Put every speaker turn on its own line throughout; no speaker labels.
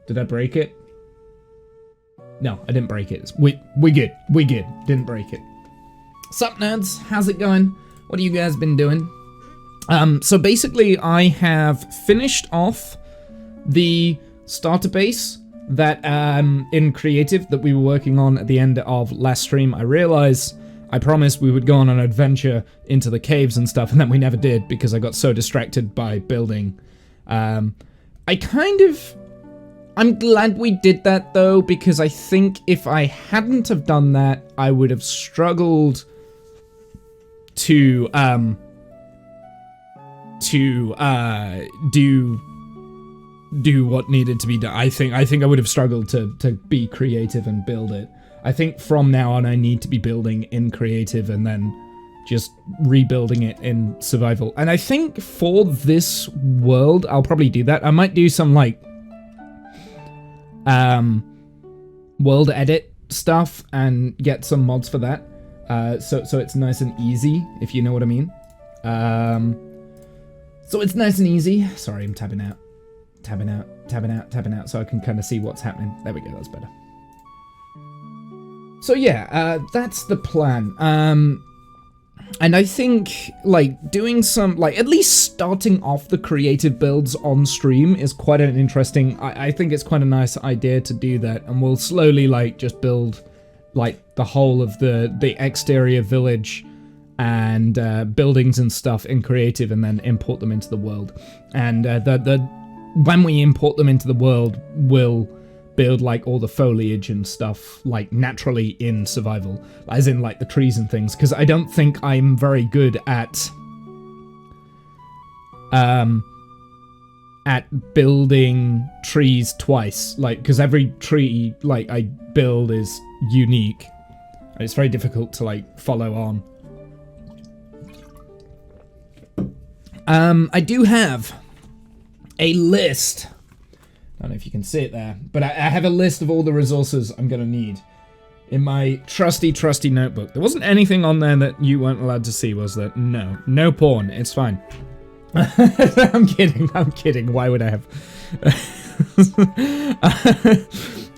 Did I break it? No, I didn't break it. We good. We good. Didn't break it. Sup, nerds? How's it going? What have you guys been doing? So basically, I have finished off the starter base that, in creative that we were working on at the end of last stream. I realized I promised we would go on an adventure into the caves and stuff, and then we never did because I got so distracted by building. I'm glad we did that though, because I think if I hadn't have done that, I would have struggled to do what needed to be done. I think I would have struggled to be creative and build it. I think from now on I need to be building in creative and then just rebuilding it in survival. And I think for this world I'll probably do that. I might do some like world edit stuff and get some mods for that. So it's nice and easy, if you know what I mean. So it's nice and easy. Sorry, I'm tabbing out, so I can kind of see what's happening. There we go, that's better. So yeah, that's the plan. And I think, like, doing some, like, at least starting off the creative builds on stream is quite an interesting, I think it's quite a nice idea to do that, and we'll slowly, like, just build, like, the whole of the exterior village and buildings and stuff in creative and then import them into the world. And when we import them into the world, we'll build like all the foliage and stuff like naturally in survival, as in like the trees and things, because I don't think I'm very good at building trees twice, like, because every tree like I build is unique and it's very difficult to like follow on. I do have a list. I don't know if you can see it there, but I have a list of all the resources I'm going to need in my trusty notebook. There wasn't anything on there that you weren't allowed to see, was there? No. No porn. It's fine. I'm kidding. Why would I have...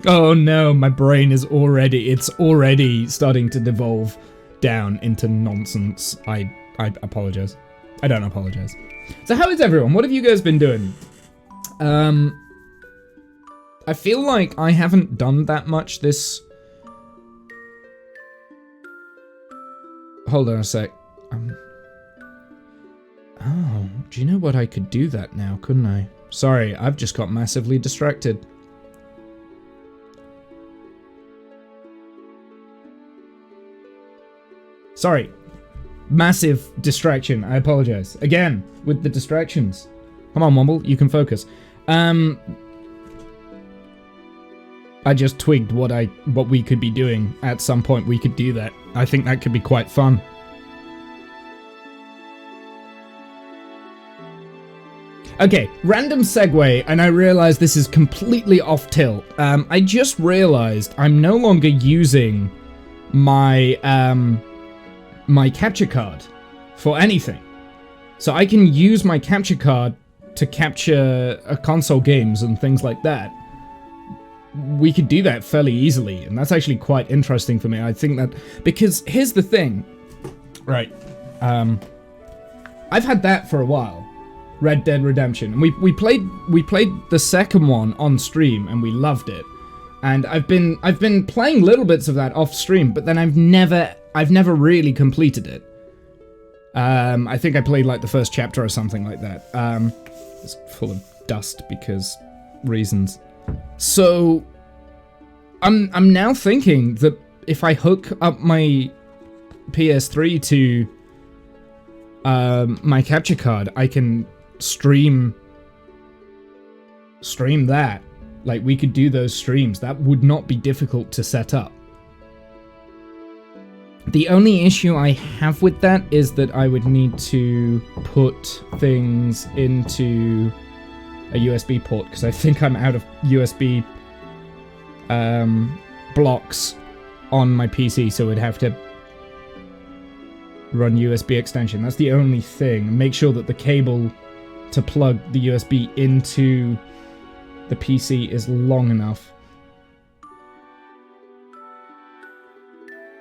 Oh no, my brain is already starting to devolve down into nonsense. I apologize. I don't apologize. So how is everyone? What have you guys been doing? I feel like I haven't done that much this... Hold on a sec. Oh, do you know what? I could do that now, couldn't I? Sorry, I've just got massively distracted. Sorry. Massive distraction. I apologize. Again, with the distractions. Come on, Womble, you can focus. I just twigged what we could be doing. At some point we could do that. I think that could be quite fun. Okay, random segue, and I realize this is completely off tilt. I just realized I'm no longer using my my capture card for anything. So I can use my capture card to capture console games and things like that. We could do that fairly easily, and that's actually quite interesting for me. I think that, because here's the thing, right? I've had that for a while, Red Dead Redemption, and we played the second one on stream, and we loved it. And I've been playing little bits of that off stream, but then I've never really completed it. I think I played like the first chapter or something like that. It's full of dust because reasons. So I'm now thinking that if I hook up my PS3 to my capture card, I can stream that. Like, we could do those streams. That would not be difficult to set up. The only issue I have with that is that I would need to put things into a USB port, because I think I'm out of USB blocks on my PC, so it'd have to run USB extension. That's the only thing. Make sure that the cable to plug the USB into the PC is long enough.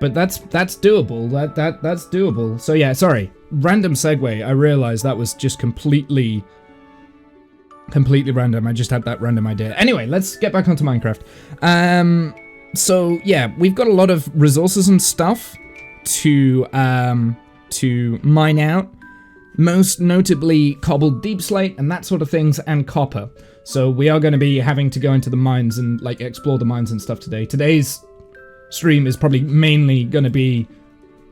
But that's doable. That's doable. So yeah, sorry. Random segue. I realized that was just completely random. I just had that random idea. Anyway, let's get back onto Minecraft. So yeah, we've got a lot of resources and stuff to mine out. Most notably cobbled deep slate and that sort of things, and copper. So we are going to be having to go into the mines and like explore the mines and stuff today. Today's stream is probably mainly going to be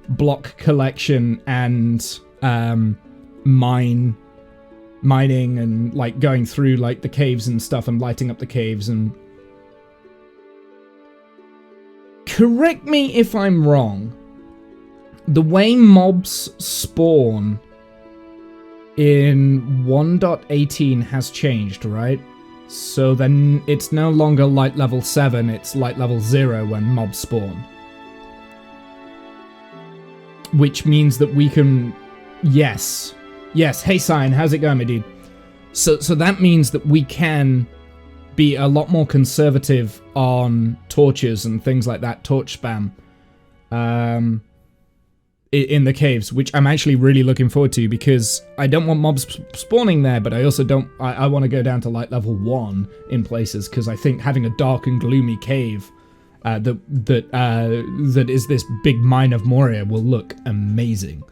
block collection and mining and like going through like the caves and stuff and lighting up the caves. And correct me if I'm wrong, the way mobs spawn in 1.18 has changed, right? So then it's no longer light level 7, it's light level 0 when mobs spawn. Which means that we can... Yes. Yes, hey Cyan, how's it going, my dude? So that means that we can be a lot more conservative on torches and things like that, torch spam. In the caves, which I'm actually really looking forward to, because I don't want mobs spawning there, but I also don't... I want to go down to light level 1 in places, because I think having a dark and gloomy cave that is this big mine of Moria will look amazing.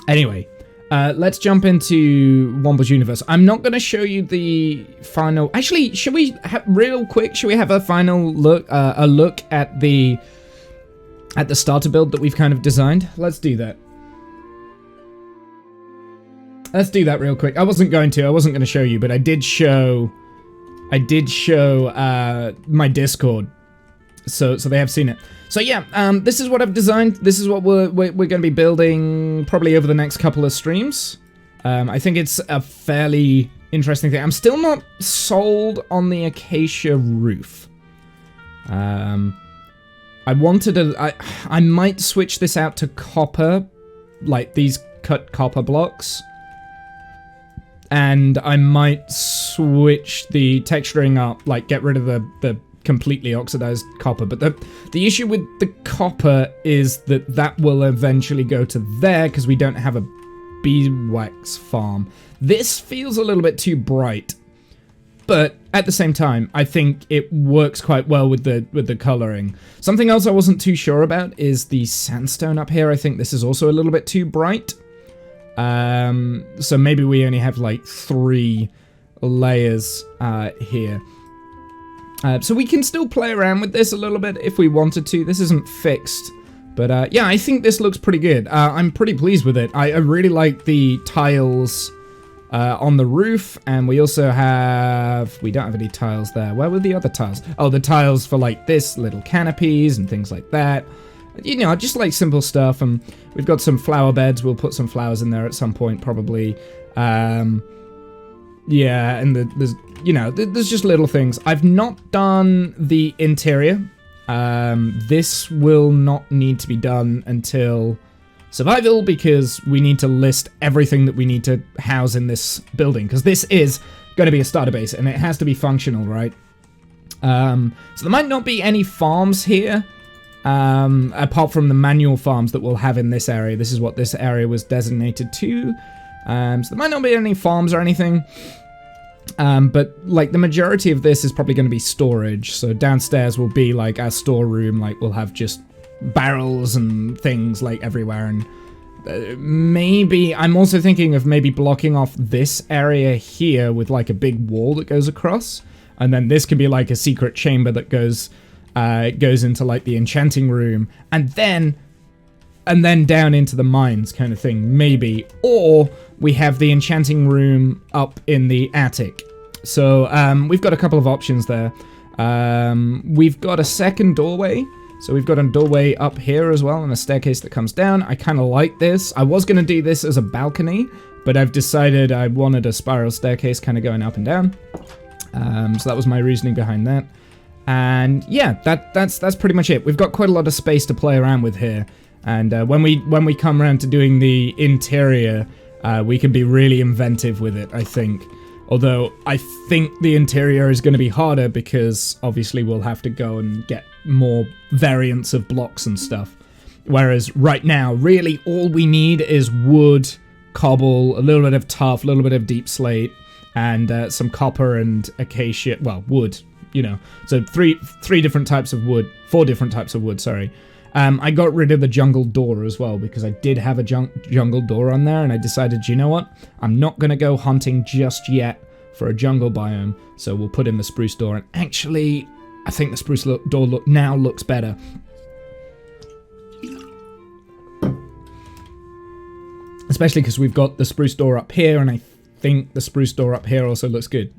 Anyway, let's jump into Womble's universe. I'm not going to show you the final... Actually, should we real quick? Should we have a final look? A look at the starter build that we've kind of designed? Let's do that. Let's do that real quick. I wasn't going to show you, but I did show my Discord. So they have seen it. So yeah, this is what I've designed. This is what we're going to be building probably over the next couple of streams. I think it's a fairly interesting thing. I'm still not sold on the acacia roof. I wanted I might switch this out to copper, like these cut copper blocks. And I might switch the texturing up, like get rid of the completely oxidized copper. But the issue with the copper is that will eventually go to there, because we don't have a beeswax farm. This feels a little bit too bright. But at the same time, I think it works quite well with the coloring. Something else I wasn't too sure about is the sandstone up here. I think this is also a little bit too bright. So maybe we only have like 3 layers here. So we can still play around with this a little bit if we wanted to. This isn't fixed. But yeah, I think this looks pretty good. I'm pretty pleased with it. I really like the tiles on the roof, and we also have... We don't have any tiles there. Where were the other tiles? Oh, the tiles for like this, little canopies and things like that. You know, just like simple stuff. And we've got some flower beds. We'll put some flowers in there at some point, probably. Yeah, and there's, you know, there's just little things. I've not done the interior. This will not need to be done until survival, because we need to list everything that we need to house in this building, because this is going to be a starter base and it has to be functional, right? So there might not be any farms here, apart from the manual farms that we'll have in this area. This is what this area was designated to. So there might not be any farms or anything. But like the majority of this is probably going to be storage. So downstairs will be like our storeroom. Like we'll have just barrels and things like everywhere. And maybe I'm also thinking of maybe blocking off this area here with like a big wall that goes across. And then this could be like a secret chamber that goes into like the enchanting room. And then down into the mines kind of thing, maybe. Or we have the enchanting room up in the attic. So we've got a couple of options there. We've got a second doorway. So we've got a doorway up here as well, and a staircase that comes down. I kind of like this. I was going to do this as a balcony, but I've decided I wanted a spiral staircase kind of going up and down. So that was my reasoning behind that. And yeah, that's pretty much it. We've got quite a lot of space to play around with here. And when we come around to doing the interior, we can be really inventive with it, I think. Although I think the interior is going to be harder because obviously we'll have to go and get more variants of blocks and stuff. Whereas right now, really all we need is wood, cobble, a little bit of tuff, a little bit of deep slate, and some copper and acacia, well, wood, you know. So three different types of wood, 4 different types of wood, sorry. I got rid of the jungle door as well because I did have a jungle door on there, and I decided, you know what? I'm not going to go hunting just yet for a jungle biome, so we'll put in the spruce door. And actually, I think the spruce door now looks better. Especially because we've got the spruce door up here, and I think the spruce door up here also looks good.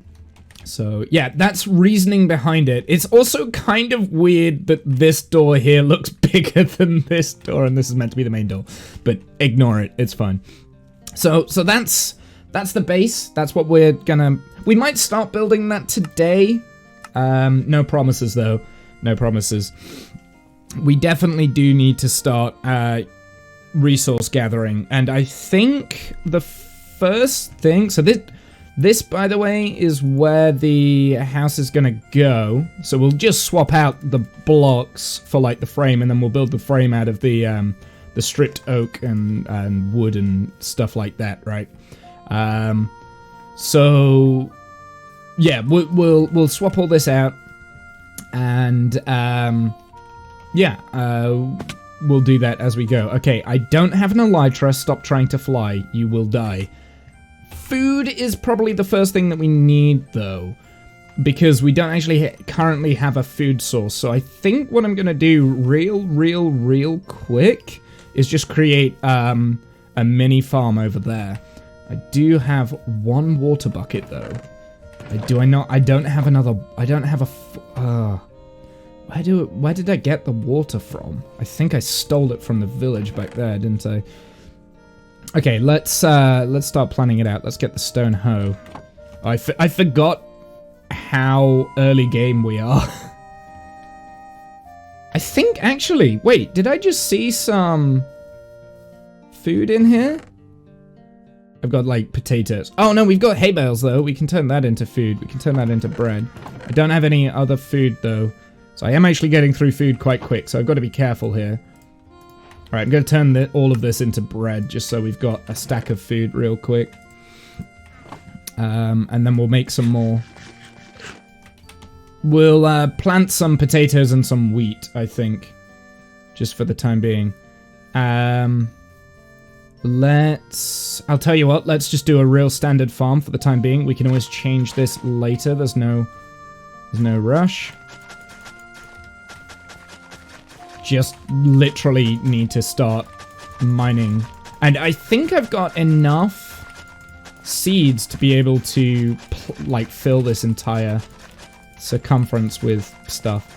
So yeah, that's reasoning behind it. It's also kind of weird that this door here looks bigger than this door, and this is meant to be the main door. But ignore it, it's fine. So that's the base. That's what we're gonna... We might start building that today. No promises though. No promises. We definitely do need to start resource gathering, and I think the first thing... So this, by the way, is where the house is gonna go. So we'll just swap out the blocks for like the frame, and then we'll build the frame out of the stripped oak and wood and stuff like that, right? So yeah, we'll swap all this out, and yeah, we'll do that as we go. Okay, I don't have an elytra. Stop trying to fly. You will die. Food is probably the first thing that we need, though, because we don't actually currently have a food source. So I think what I'm going to do real quick is just create a mini farm over there. I do have 1 water bucket, though. Do I not? I don't have another... I don't have a... where did I get the water from? I think I stole it from the village back there, didn't I? Okay, let's start planning it out. Let's get the stone hoe. I forgot how early game we are. I think, actually... Wait, did I just see some food in here? I've got, like, potatoes. Oh, no, we've got hay bales, though. We can turn that into food. We can turn that into bread. I don't have any other food, though. So I am actually getting through food quite quick, so I've got to be careful here. Alright, I'm going to turn all of this into bread, just so we've got a stack of food real quick. And then we'll make some more. We'll plant some potatoes and some wheat, I think. Just for the time being. I'll tell you what, let's just do a real standard farm for the time being. We can always change this later. There's no rush. Just literally need to start mining. And I think I've got enough seeds to be able to, like, fill this entire circumference with stuff.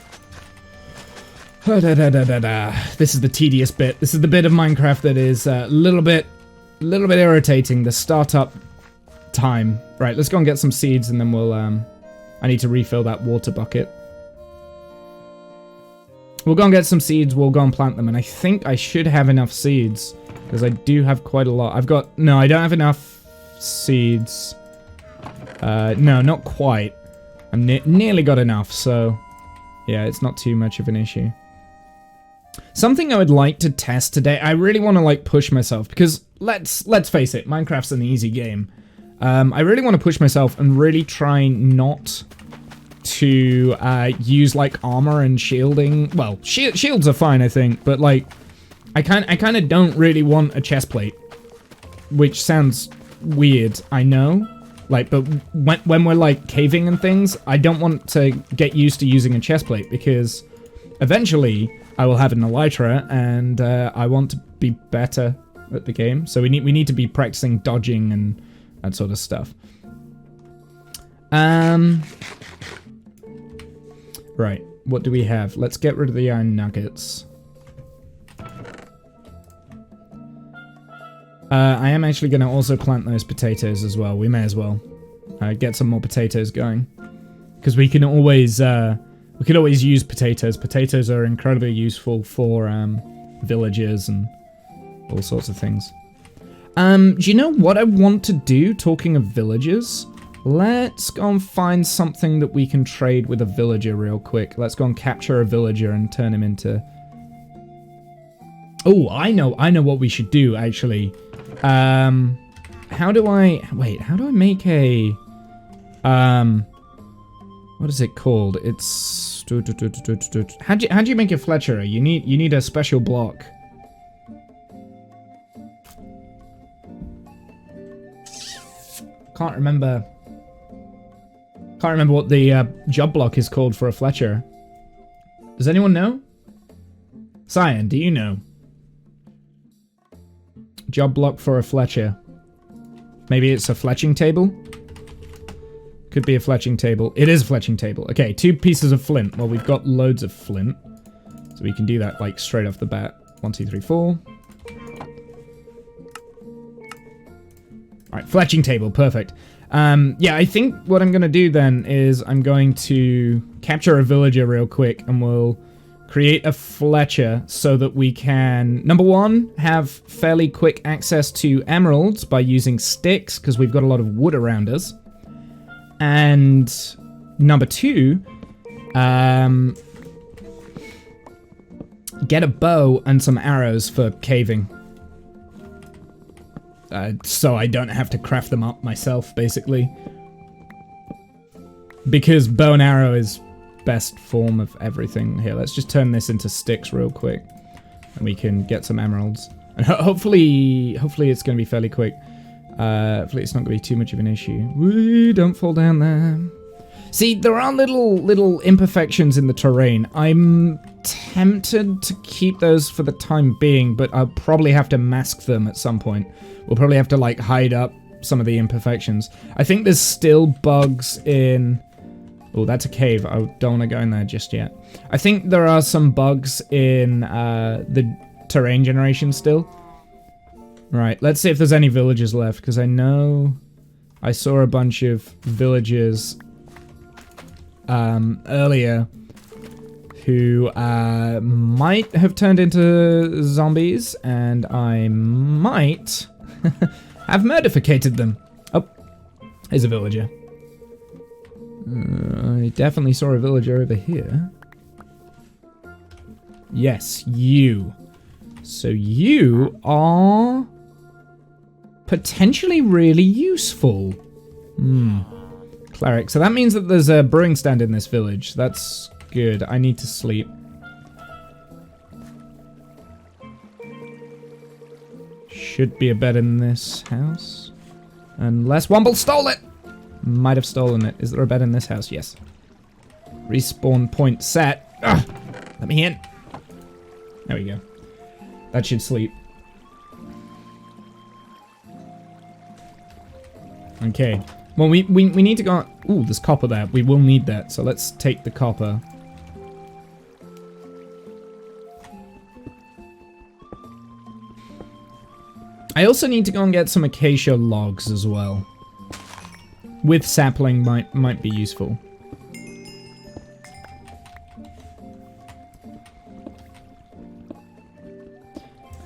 This is the tedious bit. This is the bit of Minecraft that is a little bit irritating. The startup time. Right, let's go and get some seeds, and then we'll, I need to refill that water bucket. We'll go and get some seeds, we'll go and plant them, and I think I should have enough seeds, because I do have quite a lot. No, I don't have enough seeds. No, not quite. I'm nearly got enough, so yeah, it's not too much of an issue. Something I would like to test today, I really want to, like, push myself, because let's face it, Minecraft's an easy game. I really want to push myself and really try not to use, like, armor and shielding. Well, shields are fine, I think, but, like, I kind of don't really want a chest plate, which sounds weird, I know. Like, but when we're, like, caving and things, I don't want to get used to using a chest plate, because eventually I will have an elytra, and I want to be better at the game. So we need to be practicing dodging and that sort of stuff. Right, what do we have? Let's get rid of the iron nuggets. I am actually going to also plant those potatoes as well. We may as well get some more potatoes going, because we can always use potatoes. Potatoes are incredibly useful for villagers and all sorts of things. Do you know what I want to do? Talking of villagers, Let's go and find something that we can trade with a villager real quick. Let's go and capture a villager and turn him into... Oh, I know what we should do, actually. How do I... Wait, how do I make a... What is it called? It's... How do you make a Fletcher? You need a special block. Can't remember what the job block is called for a Fletcher. Does anyone know? Cyan, do you know? Job block for a Fletcher. Maybe it's a fletching table? Could be a fletching table. It is a fletching table. Okay, 2 pieces of flint. Well, we've got loads of flint. So we can do that, like, straight off the bat. 1, 2, 3, 4. Alright, fletching table. Perfect. Yeah, I think what I'm going to do then is I'm going to capture a villager real quick and we'll create a Fletcher so that we can, number 1, have fairly quick access to emeralds by using sticks because we've got a lot of wood around us. And number 2, get a bow and some arrows for caving. So I don't have to craft them up myself, basically. Because bow and arrow is best form of everything. Here, let's just turn this into sticks real quick. And we can get some emeralds. And hopefully it's going to be fairly quick. Hopefully it's not going to be too much of an issue. Woo, don't fall down there. See, there are little imperfections in the terrain. I'm tempted to keep those for the time being, but I'll probably have to mask them at some point. We'll probably have to, like, hide up some of the imperfections. I think there's still bugs in... Oh, that's a cave. I don't want to go in there just yet. I think there are some bugs in the terrain generation still. Right, let's see if there's any villagers left, because I know I saw a bunch of villagers earlier who might have turned into zombies, and I might have murdificated them. Oh, here's a villager. I definitely saw a villager over here. Yes, you. So you are potentially really useful. Cleric. So that means that there's a brewing stand in this village. That's good. I need to sleep. Should be a bed in this house. Unless Womble stole it! Might have stolen it. Is there a bed in this house? Yes. Respawn point set. Ugh! Let me in. There we go. That should sleep. Okay. Well, we need to go... Ooh, there's copper there. We will need that, so let's take the copper. I also need to go and get some acacia logs as well. With sapling might be useful.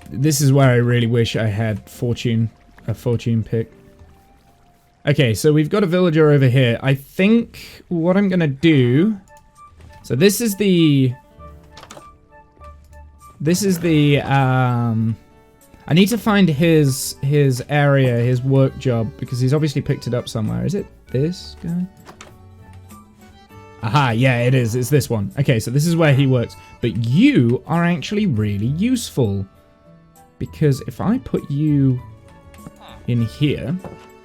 This is where I really wish I had a fortune pick. Okay, so we've got a villager over here. I think what I'm gonna do... So this is the... I need to find his area, his work job, because he's obviously picked it up somewhere. Is it this guy? Aha, yeah, it is. It's this one. Okay, so this is where he works. But you are actually really useful. Because if I put you in here,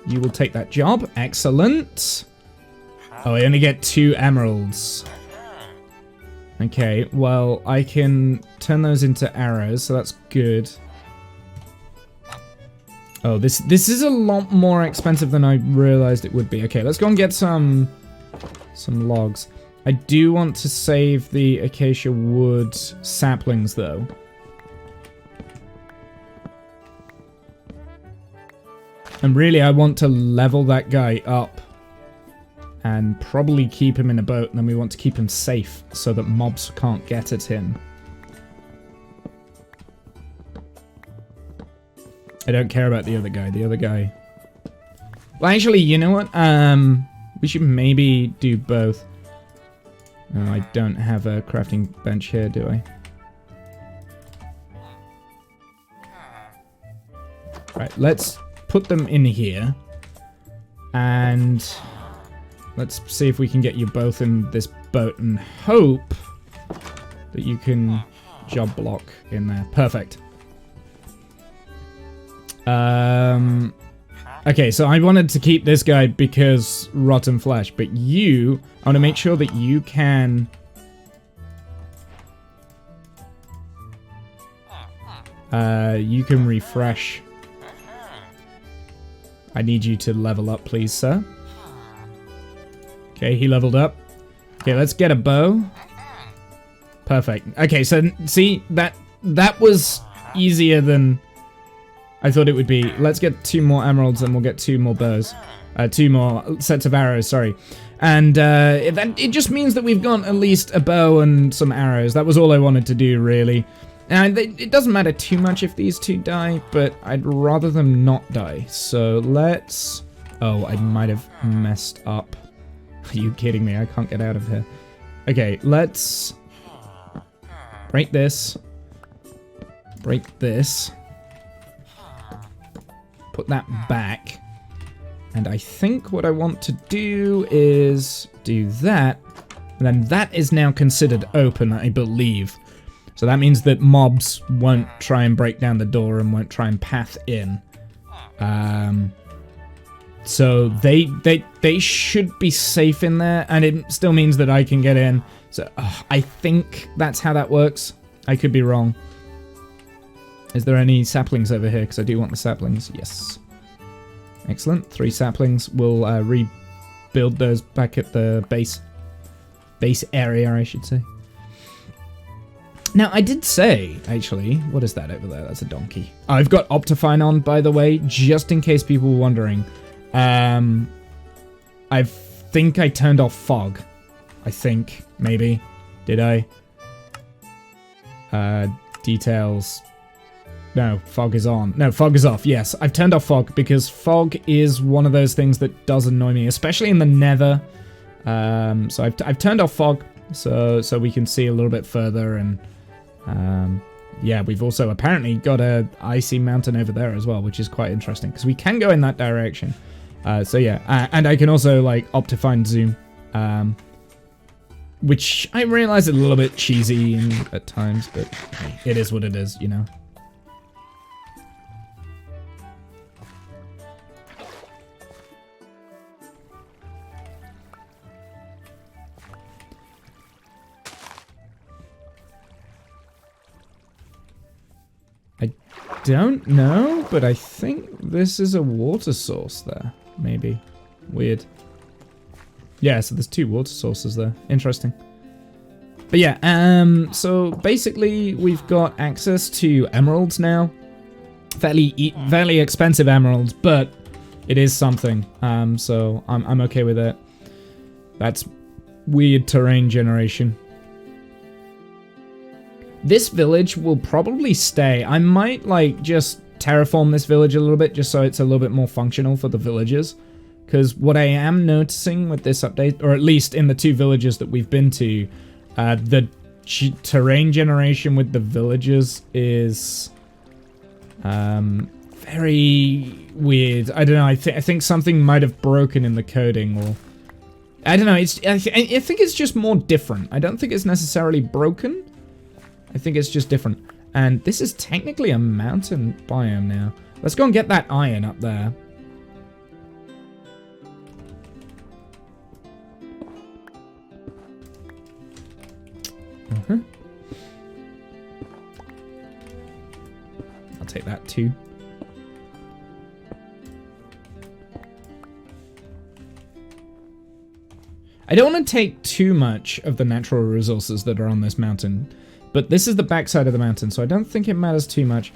you will take that job. Excellent. Oh, I only get 2 emeralds. Okay, well, I can turn those into arrows, so that's good. Oh, this is a lot more expensive than I realized it would be. Okay, let's go and get some logs. I do want to save the acacia wood saplings, though. And really, I want to level that guy up. And probably keep him in a boat, and then we want to keep him safe so that mobs can't get at him. I don't care about the other guy. The other guy Well, actually, you know what? We should maybe do both. Oh, I don't have a crafting bench here, do I? Right, let's put them in here. And let's see if we can get you both in this boat and hope that you can job block in there. Perfect. Okay, so I wanted to keep this guy because rotten flesh, but you, I want to make sure that you can... you can refresh. I need you to level up, please, sir. Okay, he leveled up. Okay, let's get a bow. Perfect. Okay, so see, that was easier than I thought it would be. Let's get 2 more emeralds and we'll get 2 more bows. 2 more sets of arrows, sorry. And it just means that we've got at least a bow and some arrows. That was all I wanted to do, really. And it doesn't matter too much if these 2 die, but I'd rather them not die. So let's... Oh, I might have messed up. Are you kidding me? I can't get out of here. Okay, let's... break this. Break this. Put that back. And I think what I want to do is do that. And then that is now considered open, I believe. So that means that mobs won't try and break down the door and won't try and path in. So they should be safe in there, and it still means that I can get in. So I think that's how that works. I could be wrong. Is there any saplings over here? Because I do want the saplings. Yes. Excellent. 3 saplings. We'll rebuild those back at the base area, I should say. Now, I did say, actually, what is that over there? That's a donkey. I've got Optifine on, by the way, just in case people were wondering. I think I turned off fog. I think, maybe. Did I? Details. No, fog is on. No, fog is off. Yes, I've turned off fog because fog is one of those things that does annoy me, especially in the nether. So I've turned off fog so we can see a little bit further, and yeah, we've also apparently got a icy mountain over there as well, which is quite interesting because we can go in that direction. So yeah, and I can also like Optifine zoom, which I realize is a little bit cheesy at times, but it is what it is, you know. Don't know, but I think this is a water source there. Maybe. Weird. Yeah, so there's 2 water sources there. Interesting. But yeah, so basically we've got access to emeralds now. Fairly expensive emeralds, but it is something. So I'm okay with it. That's weird terrain generation. This village will probably stay. I might, like, just terraform this village a little bit just so it's a little bit more functional for the villagers. Because what I am noticing with this update, or at least in the 2 villages that we've been to, the terrain generation with the villagers is very weird. I don't know, I think something might have broken in the coding, or... I don't know, I think it's just more different. I don't think it's necessarily broken. I think it's just different. And this is technically a mountain biome now. Let's go and get that iron up there. I'll take that too. I don't want to take too much of the natural resources that are on this mountain. But this is the backside of the mountain, so I don't think it matters too much.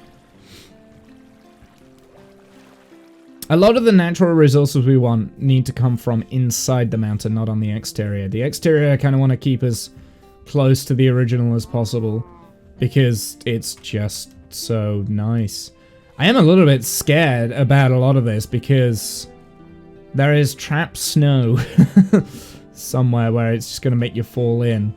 A lot of the natural resources we want need to come from inside the mountain, not on the exterior. The exterior I kind of want to keep as close to the original as possible, because it's just so nice. I am a little bit scared about a lot of this, because There is trapped snow somewhere where it's just going to make you fall in.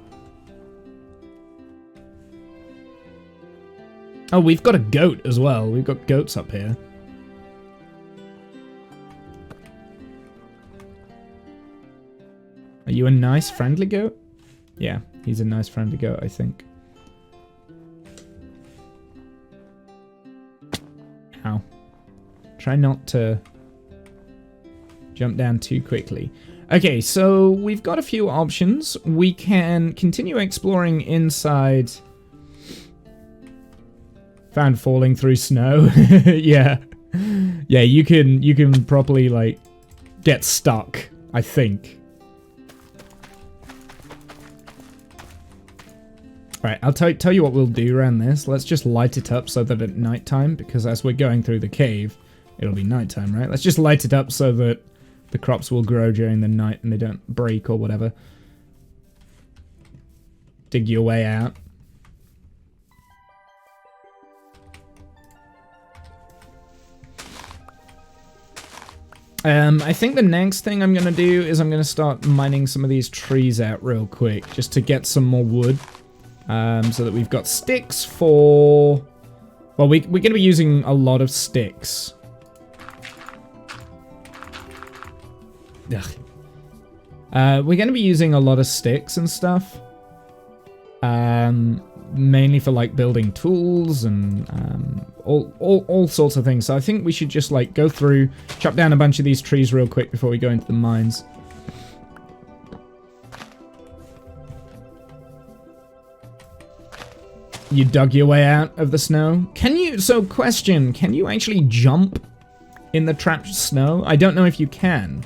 Oh, we've got a goat as well. We've got goats up here. Are you a nice, friendly goat? Yeah, he's a nice, friendly goat, I think. Ow. Try not to jump down too quickly. Okay, so we've got a few options. We can continue exploring inside. Found falling through snow. Yeah. Yeah, you can probably like get stuck, I think. Alright, I'll tell you what we'll do around this. Let's just light it up so that at nighttime, because as we're going through the cave, it'll be nighttime, right? Let's just light it up so that the crops will grow during the night and they don't break or whatever. Dig your way out. I think the next thing I'm going to do is I'm going to start mining some of these trees out real quick, just to get some more wood. So that we've got sticks for... Well, we're going to be using a lot of sticks. Ugh. We're going to be using a lot of sticks and stuff. Mainly for like building tools and all sorts of things. So I think we should just like go through, chop down a bunch of these trees real quick before we go into the mines. You dug your way out of the snow? Can you, so question, can you actually jump in the trapped snow? I don't know if you can.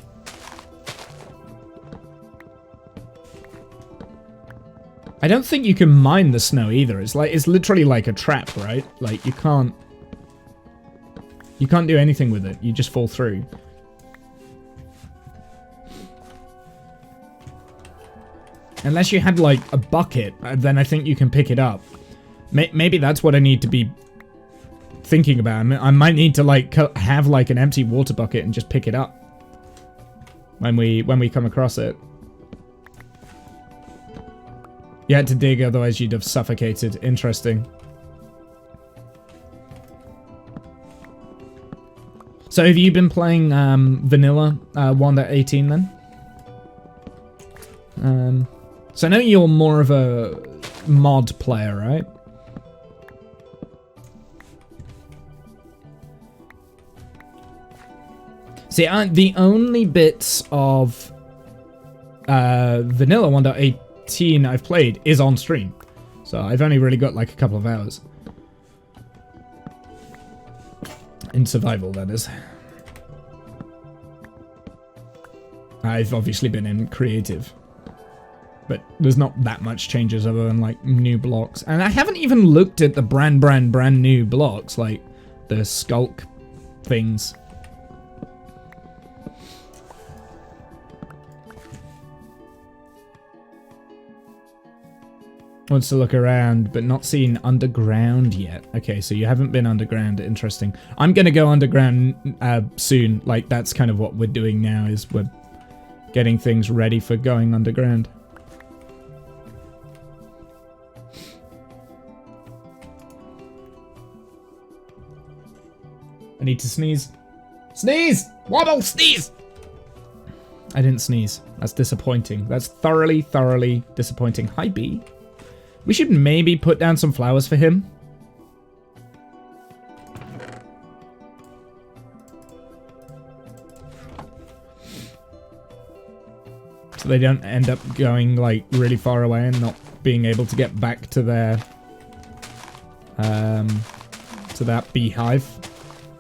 I don't think you can mine the snow either. It's literally like a trap, right? Like you can't do anything with it. You just fall through. Unless you had like a bucket, then I think you can pick it up. Maybe that's what I need to be thinking about. I might need to like have like an empty water bucket and just pick it up when we come across it. You had to dig, otherwise you'd have suffocated. Interesting. So have you been playing vanilla 1.18 then? So I know you're more of a mod player, right? See, the only bits of vanilla 1.18 I've played is on stream. So I've only really got like a couple of hours. In survival, that is. I've obviously been in creative. But there's not that much changes other than like new blocks. And I haven't even looked at the brand new blocks, like the skulk things. Wants to look around, but not seen underground yet. Okay, so you haven't been underground. Interesting. I'm gonna go underground soon. Like, that's kind of what we're doing now, is we're getting things ready for going underground. I need to sneeze. Sneeze! Waddle, sneeze! I didn't sneeze. That's disappointing. That's thoroughly, thoroughly disappointing. Hi, B. We should maybe put down some flowers for him. So they don't end up going, like, really far away and not being able to get back to their... to that beehive.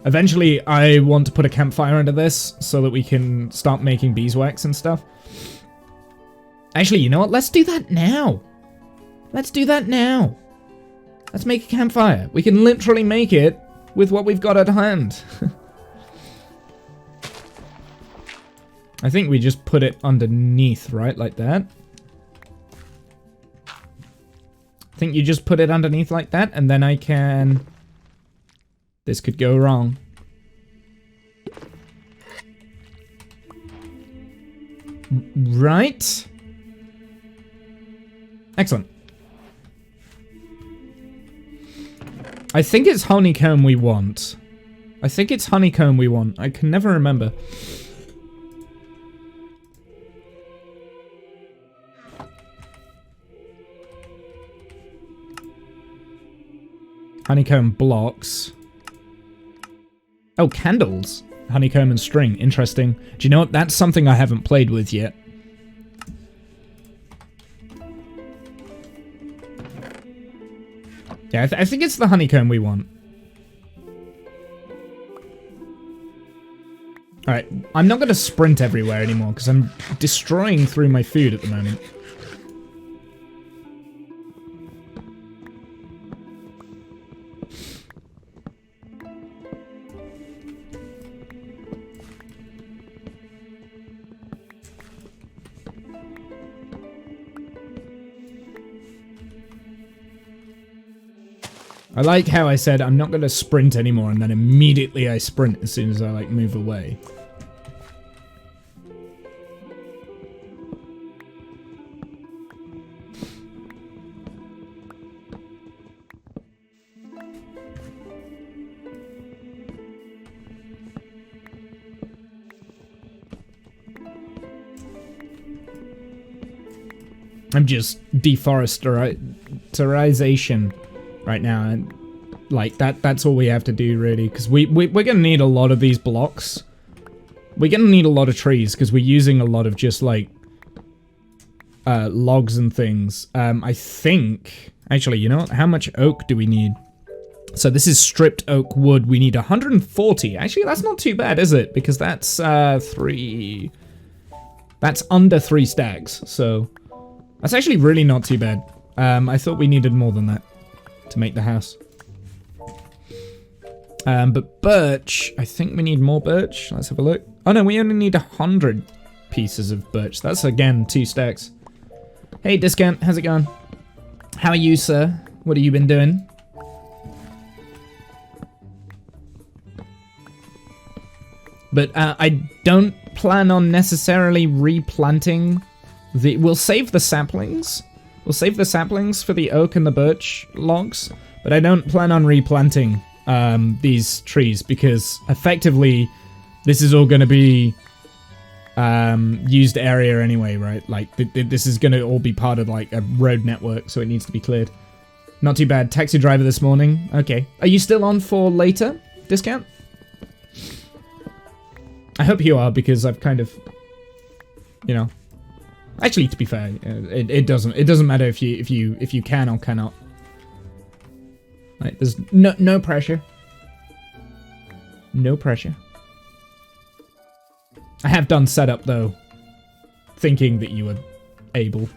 Eventually, I want to put a campfire under this so that we can start making beeswax and stuff. Actually, you know what? Let's do that now. Let's do that now. Let's make a campfire. We can literally make it with what we've got at hand. I think we just put it underneath, right? Like that. I think you just put it underneath like that, and then I can... This could go wrong. Right. Excellent. I think it's honeycomb we want. I think it's honeycomb we want. I can never remember. Honeycomb blocks. Oh, candles. Honeycomb and string. Interesting. Do you know what? That's something I haven't played with yet. Yeah, I think it's the honeycomb we want. Alright, I'm not going to sprint everywhere anymore because I'm destroying through my food at the moment. I like how I said I'm not going to sprint anymore and then immediately I sprint as soon as I like move away. I'm just deforestation right now, and like that's all we have to do really, because we're gonna need a lot of these blocks. We're gonna need a lot of trees because we're using a lot of just like logs and things. I think actually, you know what? How much oak do we need? So this is stripped oak wood. We need 140. Actually, that's not too bad, is it? Because that's three. That's under 3 stacks. So that's actually really not too bad. I thought we needed more than that to make the house. But birch, I think we need more birch. Let's have a look. Oh no, we only need 100 pieces of birch. That's again 2 stacks. Hey Discount, how's it going? How are you, sir? What have you been doing? But I don't plan on necessarily replanting the... We'll save the saplings. We'll save the saplings for the oak and the birch logs. But I don't plan on replanting these trees because effectively this is all going to be used area anyway, right? Like this is going to all be part of like a road network, so it needs to be cleared. Not too bad. Taxi driver this morning. Okay. Are you still on for later, Discount? I hope you are, because I've kind of, you know, actually to be fair, it doesn't matter if you can or cannot. Like, there's no pressure. No pressure. I have done setup though, thinking that you were able.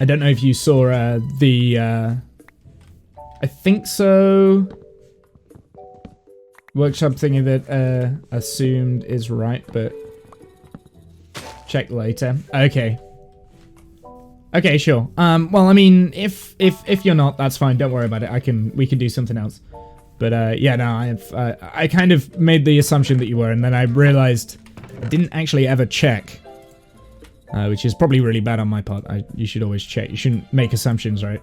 I don't know if you saw I think so. Workshop thingy that assumed is right, but check later. Okay. Okay, sure. Well, I mean, if you're not, that's fine. Don't worry about it. We can do something else. But yeah, no, I kind of made the assumption that you were, and then I realized I didn't actually ever check. Which is probably really bad on my part. You should always check. You shouldn't make assumptions, right?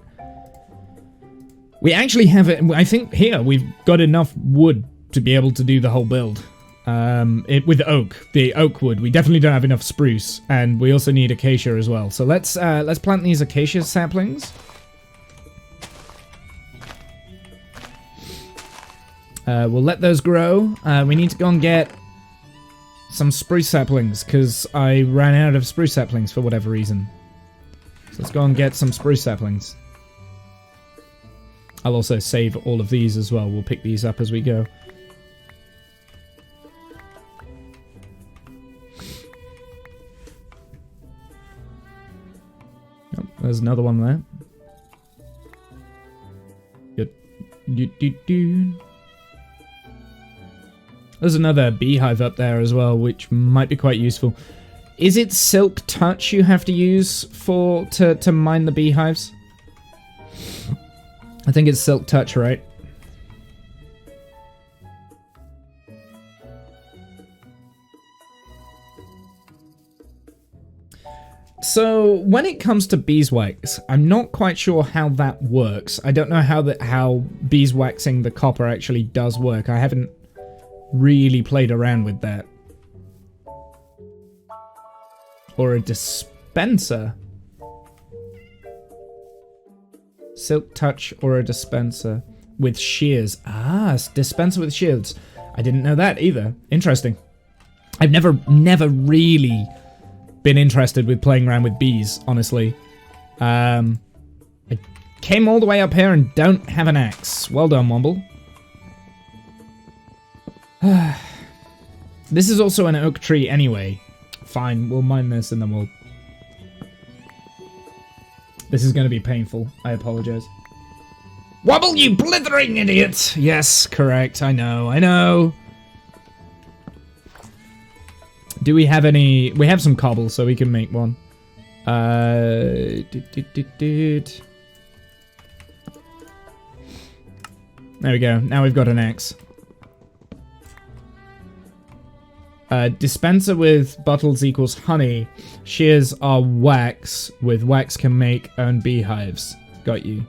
We actually have it. I think here we've got enough wood to be able to do the whole build. With oak, the oak wood. We definitely don't have enough spruce, and we also need acacia as well. So let's plant these acacia saplings. We'll let those grow. We need to go and get some spruce saplings, because I ran out of spruce saplings for whatever reason. So let's go and get some spruce saplings. I'll also save all of these as well. We'll pick these up as we go. Oh, there's another one there. Good. There's another beehive up there as well, which might be quite useful. Is it silk touch you have to use to mine the beehives? I think it's Silk Touch, right? So when it comes to beeswax, I'm not quite sure how that works. I don't know how beeswaxing the copper actually does work. I haven't really played around with that. Or a dispenser. Silk Touch or a dispenser with shears. Ah, dispenser with shears. I didn't know that either. Interesting. I've never really been interested with playing around with bees, honestly. I came all the way up here and don't have an axe. Well done, Womble. This is also an oak tree anyway. Fine, we'll mine this and then we'll... This is going to be painful. I apologize. Wobble, you blithering idiot! Yes, correct. I know. Do we have any... We have some cobble, so we can make one. There we go. Now we've got an axe. Dispenser with bottles equals honey. Shears are wax. With wax can make own beehives. Got you.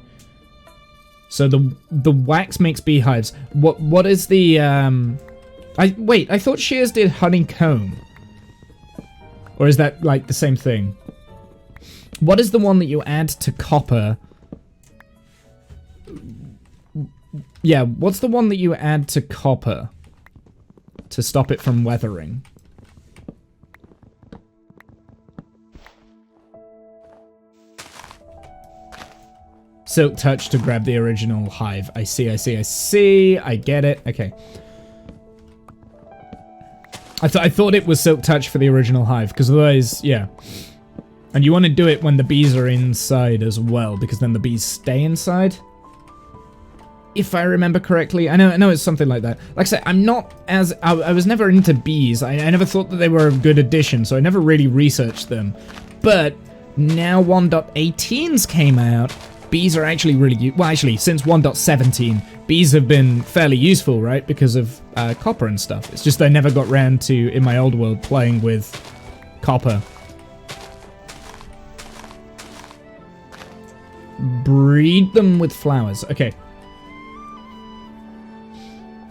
So the wax makes beehives. What is the Wait, I thought shears did honeycomb. Or is that like the same thing? What is the one that you add to copper? Yeah, what's the one that you add to copper to stop it from weathering? Silk Touch to grab the original hive. I see. I get it. Okay. I thought it was Silk Touch for the original hive, because otherwise, yeah. And you want to do it when the bees are inside as well, because then the bees stay inside. If I remember correctly. I know it's something like that. Like I said, I'm not as... I was never into bees. I never thought that they were a good addition, so I never really researched them. But now 1.18's came out, bees are actually really... Well, actually, since 1.17, bees have been fairly useful, right? Because of copper and stuff. It's just I never got round to, in my old world, playing with copper. Breed them with flowers. Okay.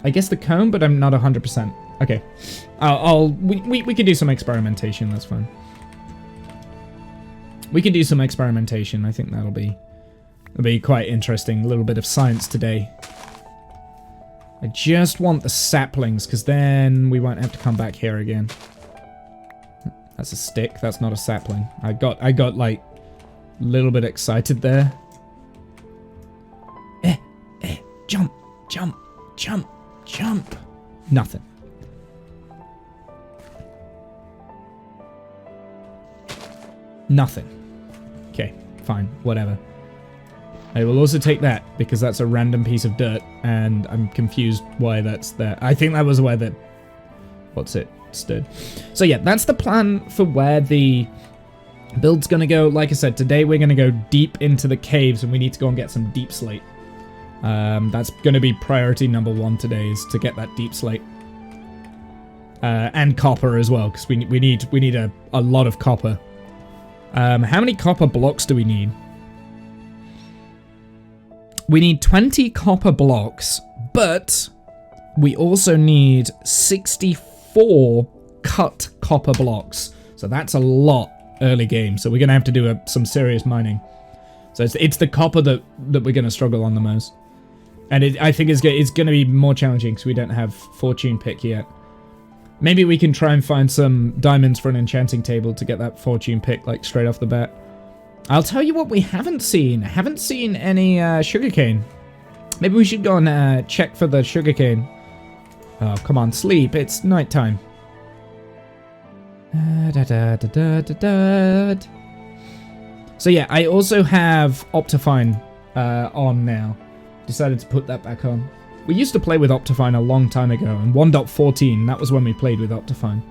I guess the comb, but I'm not 100%. Okay. We can do some experimentation, that's fine. We can do some experimentation. I think that'll be quite interesting. A little bit of science today. I just want the saplings, because then we won't have to come back here again. That's a stick. That's not a sapling. I got like a little bit excited there. Jump, jump, jump, jump. Nothing. Nothing. Okay, fine, whatever. I will also take that, because that's a random piece of dirt, and I'm confused why that's there. I think that was where the... What's it? Stood. So yeah, that's the plan for where the build's gonna go. Like I said, today we're gonna go deep into the caves, and we need to go and get some deep slate. That's gonna be priority number 1 today, is to get that deep slate. And copper as well, because we need a lot of copper. How many copper blocks do we need? We need 20 copper blocks, but we also need 64 cut copper blocks. So that's a lot early game. So we're going to have to do some serious mining. So it's the copper that we're going to struggle on the most. And I think it's going to be more challenging because we don't have fortune pick yet. Maybe we can try and find some diamonds for an enchanting table to get that fortune pick like straight off the bat. I'll tell you what we haven't seen. I haven't seen any sugarcane. Maybe we should go and check for the sugarcane. Oh, come on, sleep. It's nighttime. So yeah, I also have Optifine on now. Decided to put that back on. We used to play with Optifine a long time ago, in 1.14, that was when we played with Optifine.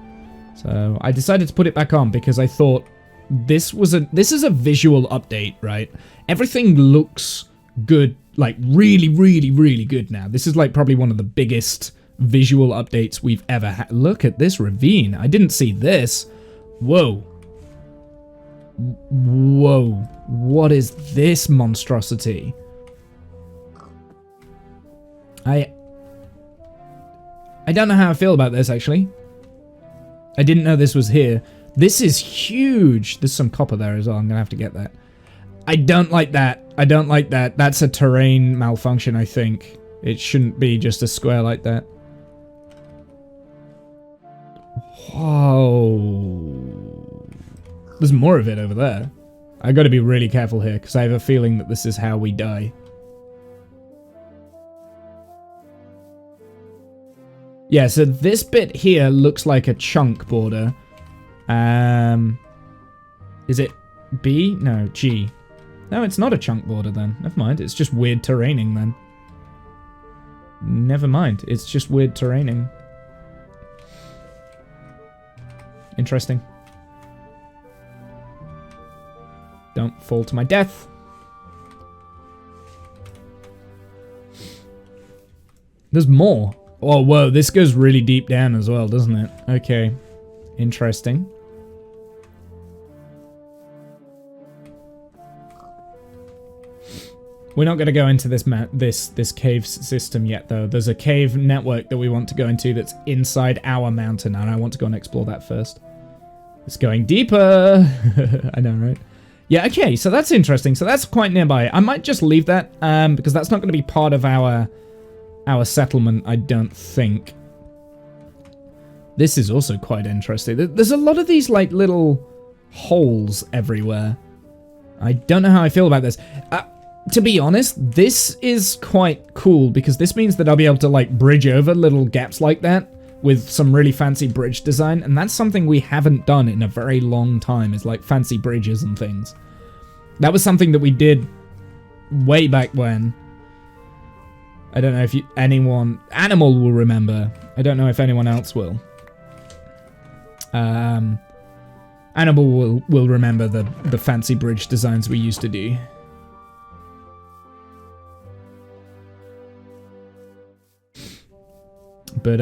So I decided to put it back on because I thought this is a visual update, right? Everything looks good like really, really, really good now. This is like probably one of the biggest visual updates we've ever had. Look at this ravine. I didn't see this. Whoa. Whoa. What is this monstrosity? I don't know how I feel about this, actually. I didn't know this was here. This is huge. There's some copper there as well. I'm gonna have to get that. I don't like that. I don't like that. That's a terrain malfunction, I think. It shouldn't be just a square like that. Whoa. There's more of it over there. I gotta be really careful here, because I have a feeling that this is how we die. Yeah, so this bit here looks like a chunk border. Is it B? No, G. No, it's not a chunk border then. Never mind, it's just weird terraining then. Never mind, it's just weird terraining. Interesting. Don't fall to my death. There's more. Oh, whoa, this goes really deep down as well, doesn't it? Okay. Interesting. We're not going to go into this cave system yet, though. There's a cave network that we want to go into that's inside our mountain, and I want to go and explore that first. It's going deeper. I know, right? Yeah, okay, so that's interesting. So that's quite nearby. I might just leave that, because that's not going to be part of our settlement, I don't think. This is also quite interesting. There's a lot of these, like, little holes everywhere. I don't know how I feel about this. To be honest, this is quite cool, because this means that I'll be able to, like, bridge over little gaps like that with some really fancy bridge design, and that's something we haven't done in a very long time, is, like, fancy bridges and things. That was something that we did way back when. I don't know if Animal will remember. I don't know if anyone else will. Animal will remember the fancy bridge designs we used to do. But,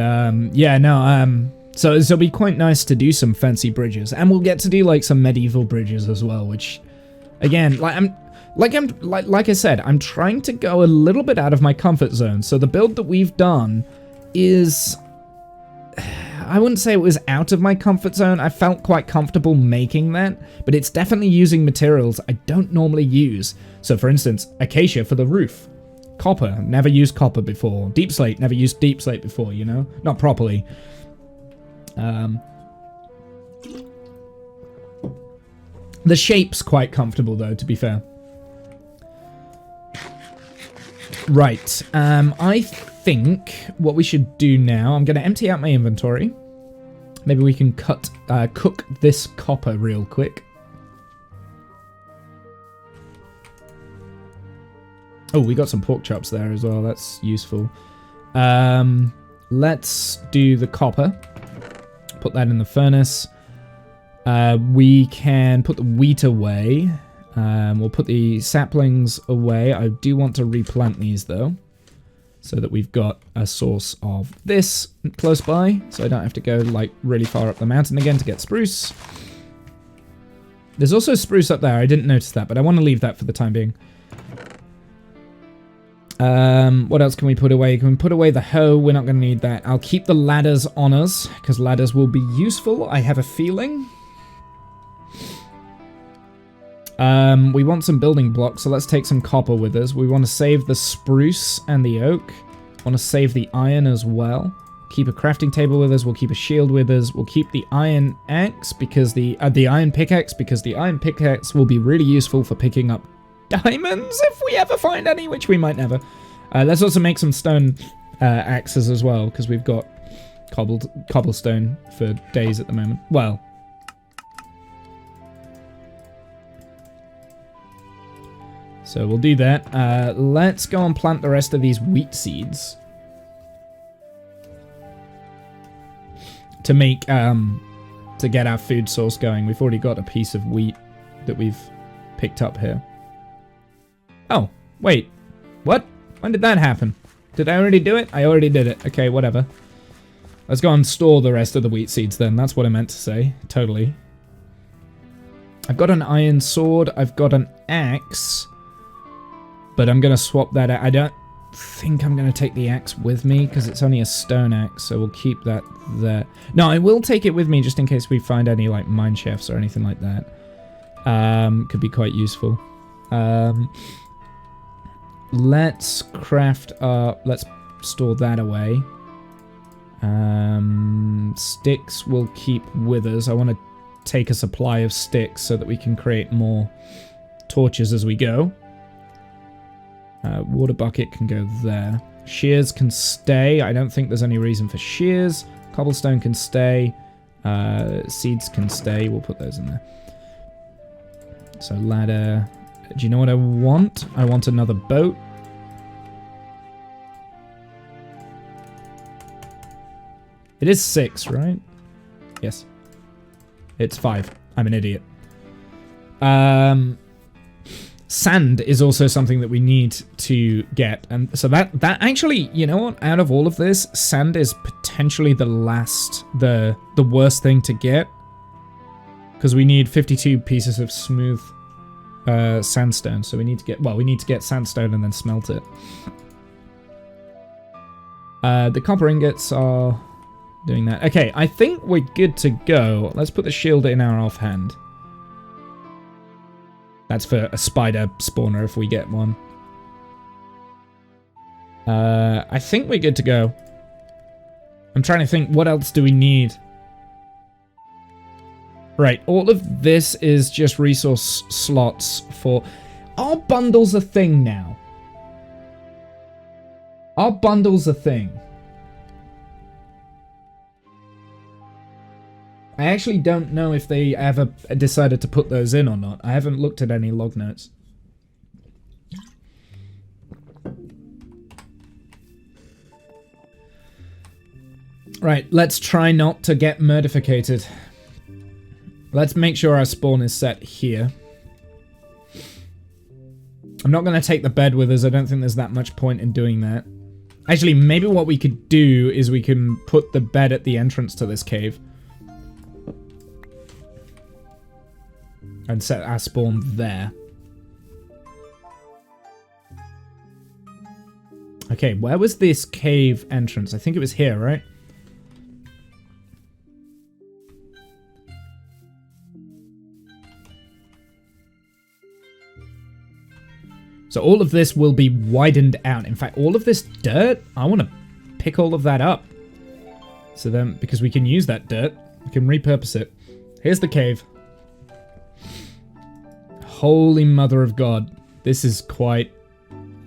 yeah, no, so it'll be quite nice to do some fancy bridges. And we'll get to do, like, some medieval bridges as well, which, again, like I said, I'm trying to go a little bit out of my comfort zone. So the build that we've done is, I wouldn't say it was out of my comfort zone. I felt quite comfortable making that, but it's definitely using materials I don't normally use. So for instance, acacia for the roof. Copper, never used copper before. Deep slate, never used deep slate before, you know? Not properly. The shape's quite comfortable though, to be fair. Right, I think what we should do now, I'm going to empty out my inventory. Maybe we can cook this copper real quick. Oh, we got some pork chops there as well, that's useful. Let's do the copper. Put that in the furnace. We can put the wheat away. We'll put the saplings away. I do want to replant these though, so that we've got a source of this close by, so I don't have to go like really far up the mountain again to get spruce. There's also spruce up there, I didn't notice that, but I want to leave that for the time being. What else can we put away? Can we put away the hoe? We're not going to need that. I'll keep the ladders on us, because ladders will be useful, I have a feeling. We want some building blocks, so let's take some copper with us. We want to save the spruce and the oak. Want to save the iron as well. Keep a crafting table with us. We'll keep a shield with us. We'll keep the iron axe because the iron pickaxe, because the iron pickaxe will be really useful for picking up diamonds if we ever find any, which we might never. Let's also make some stone axes as well, because we've got cobblestone for days at the moment. Well. So we'll do that. Let's go and plant the rest of these wheat seeds. To make, to get our food source going. We've already got a piece of wheat that we've picked up here. Oh, wait. What? When did that happen? Did I already do it? I already did it. Okay, whatever. Let's go and store the rest of the wheat seeds then. That's what I meant to say. Totally. I've got an iron sword. I've got an axe. But I'm going to swap that out. I don't think I'm going to take the axe with me because it's only a stone axe. So we'll keep that there. No, I will take it with me just in case we find any like mine shafts or anything like that. Could be quite useful. Let's craft let's store that away. Sticks we'll keep with us. I want to take a supply of sticks so that we can create more torches as we go. Water bucket can go there. Shears can stay. I don't think there's any reason for shears. Cobblestone can stay. Seeds can stay. We'll put those in there. So ladder. Do you know what I want? I want another boat. It is 6, right? Yes. It's 5. I'm an idiot. Sand is also something that we need to get. And so that actually, you know what? Out of all of this, sand is potentially the worst thing to get. Because we need 52 pieces of smooth sandstone. So we need to get sandstone and then smelt it. The copper ingots are doing that. Okay, I think we're good to go. Let's put the shield in our offhand. That's for a spider spawner if we get one. I think we're good to go. I'm trying to think, what else do we need? Right, all of this is just resource slots for... Are bundles a thing now? Are bundles a thing? I actually don't know if they ever decided to put those in or not. I haven't looked at any log notes. Right, let's try not to get murdificated. Let's make sure our spawn is set here. I'm not going to take the bed with us. I don't think there's that much point in doing that. Actually, maybe what we could do is we can put the bed at the entrance to this cave. And set our spawn there. Okay, where was this cave entrance? I think it was here, right? So all of this will be widened out. In fact, all of this dirt, I want to pick all of that up. So then, because we can use that dirt, we can repurpose it. Here's the cave. Holy mother of God. This is quite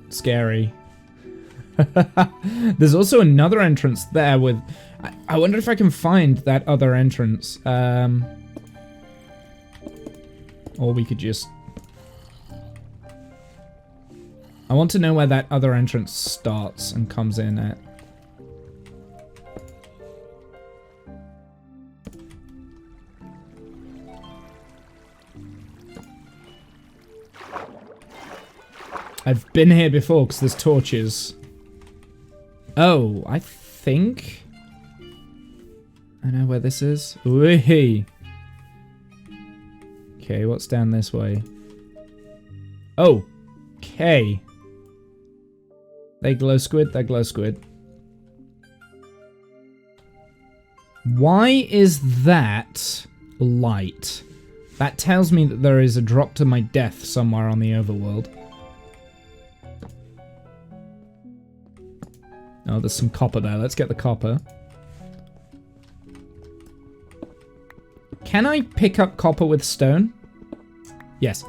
scary. There's also another entrance there with... I wonder if I can find that other entrance. Or we could just... I want to know where that other entrance starts and comes in at. I've been here before because there's torches. Oh, I think I know where this is. Wee. Okay, what's down this way? Oh, okay. They glow squid, they glow squid. Why is that light? That tells me that there is a drop to my death somewhere on the overworld. Oh, there's some copper there. Let's get the copper. Can I pick up copper with stone? Yes.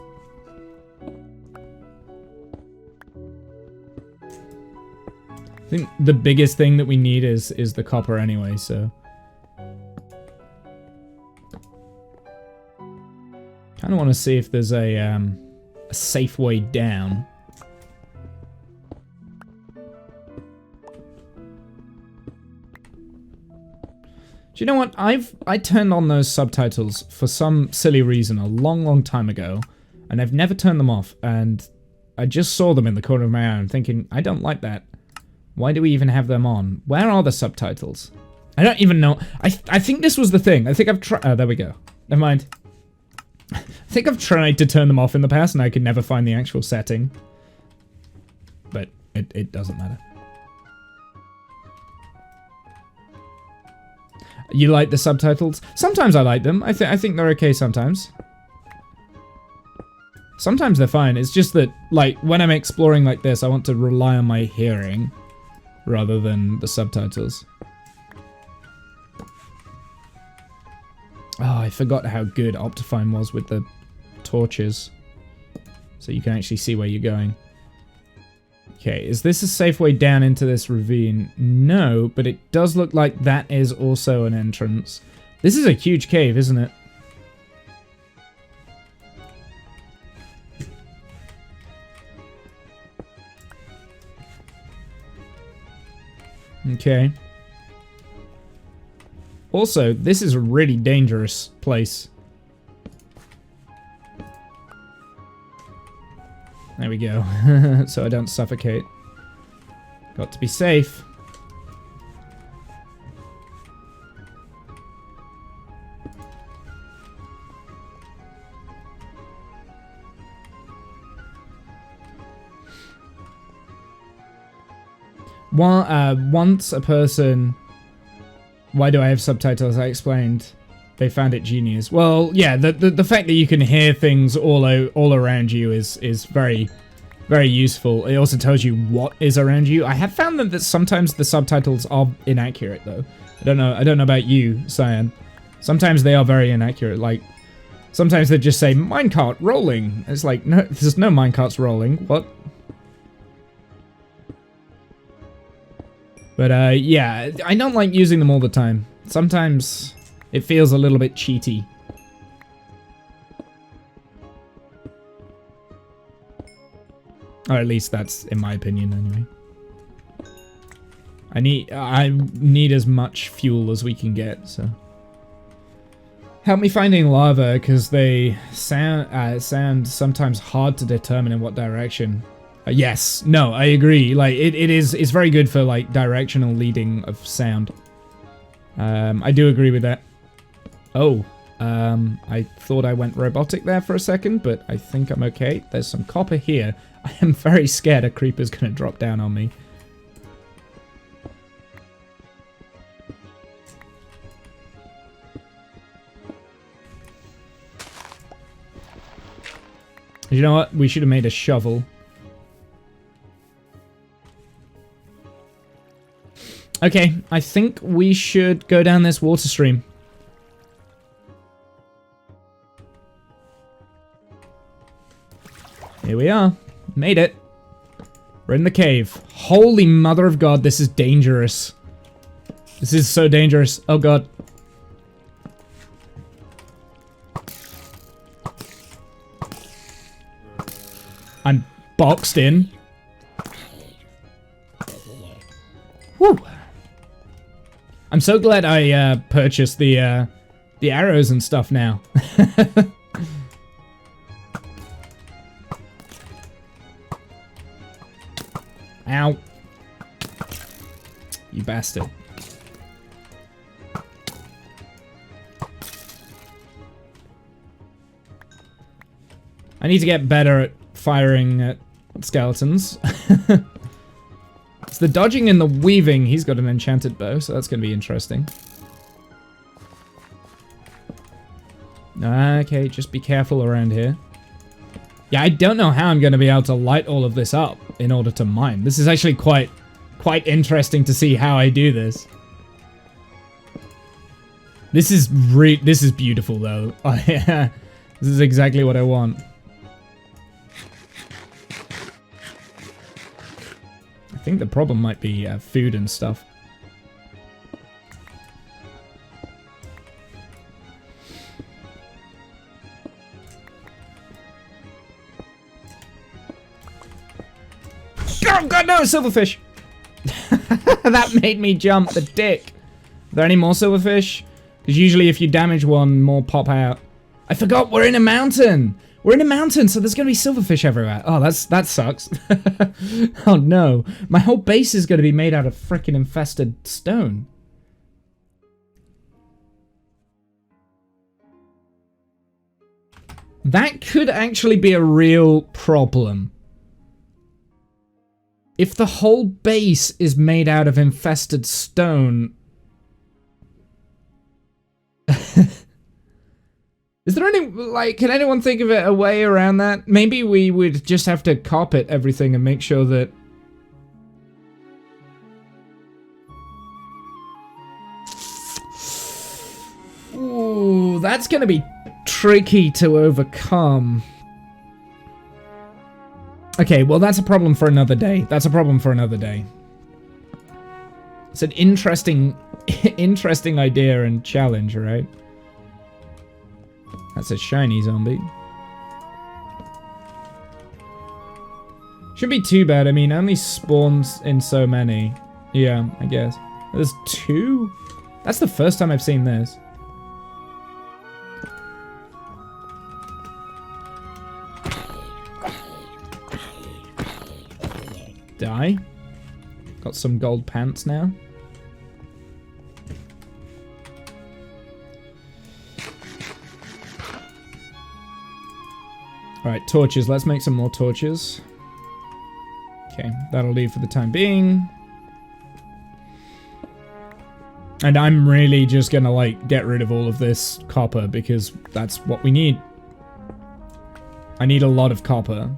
I think the biggest thing that we need is the copper anyway, so... Kind of want to see if there's a safe way down. Do you know what? I turned on those subtitles for some silly reason a long time ago, and I've never turned them off, and I just saw them in the corner of my eye. I'm thinking, I don't like that. Why do we even have them on? Where are the subtitles? I don't even know. I think this was the thing. I think I've tried. Oh, there we go. Never mind. I think I've tried to turn them off in the past and I could never find the actual setting. But it doesn't matter. You like the subtitles? Sometimes I like them. I think they're okay sometimes. Sometimes they're fine. It's just that, like, when I'm exploring like this, I want to rely on my hearing rather than the subtitles. Oh, I forgot how good Optifine was with the torches. So you can actually see where you're going. Okay, is this a safe way down into this ravine? No, but it does look like that is also an entrance. This is a huge cave, isn't it? Okay. Also, this is a really dangerous place. There we go. So I don't suffocate. Got to be safe. Once a person... Why do I have subtitles? I explained. They found it genius. Well, yeah, the fact that you can hear things all around you is very, very useful. It also tells you what is around you. I have found that sometimes the subtitles are inaccurate, though. I don't know about you, Cyan. Sometimes they are very inaccurate. Like, sometimes they just say, minecart rolling. It's like, no, there's no minecarts rolling. What? But, yeah, I don't like using them all the time. Sometimes it feels a little bit cheaty. Or at least that's in my opinion, anyway. I need as much fuel as we can get, so. Help me finding lava, because they sound sometimes hard to determine in what direction. Yes, no, I agree. Like it's very good for like directional leading of sound. I do agree with that. Oh, I thought I went robotic there for a second, but I think I'm okay. There's some copper here. I am very scared a creeper's gonna drop down on me. You know what? We should have made a shovel. Okay, I think we should go down this water stream. Here we are. Made it. We're in the cave. Holy mother of God, this is dangerous. This is so dangerous. Oh God. I'm boxed in. Woo. I'm so glad I purchased the arrows and stuff now. Ow. You bastard. I need to get better at firing at skeletons. It's the dodging and the weaving. He's got an enchanted bow, so that's going to be interesting. Okay, just be careful around here. Yeah, I don't know how I'm going to be able to light all of this up in order to mine. This is actually quite interesting to see how I do this. This is beautiful though. This is exactly what I want. I think the problem might be food and stuff. Oh God, no, silverfish! That made me jump, the dick. Are there any more silverfish? Because usually if you damage one, more pop out. I forgot we're in a mountain. We're in a mountain, so there's gonna be silverfish everywhere. Oh, that sucks. Oh no, my whole base is gonna be made out of frickin' infested stone. That could actually be a real problem. If the whole base is made out of infested stone... Is there any, like, can anyone think of a way around that? Maybe we would just have to carpet everything and make sure that... Ooh, that's gonna be tricky to overcome. Okay, well that's a problem for another day. That's a problem for another day. It's an interesting idea and challenge, right? That's a shiny zombie. Shouldn't be too bad. I mean, only spawns in so many. Yeah, I guess. There's 2? That's the first time I've seen this. Die. Got some gold pants now. Alright, torches. Let's make some more torches. Okay, that'll do for the time being. And I'm really just gonna, like, get rid of all of this copper because that's what we need. I need a lot of copper.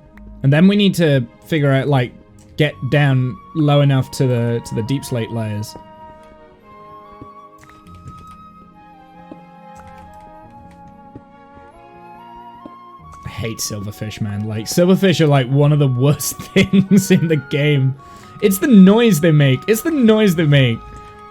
And then we need to figure out, like, get down low enough to the deep slate layers. I hate silverfish, man. Like, silverfish are like one of the worst things in the game. It's the noise they make. It's the noise they make.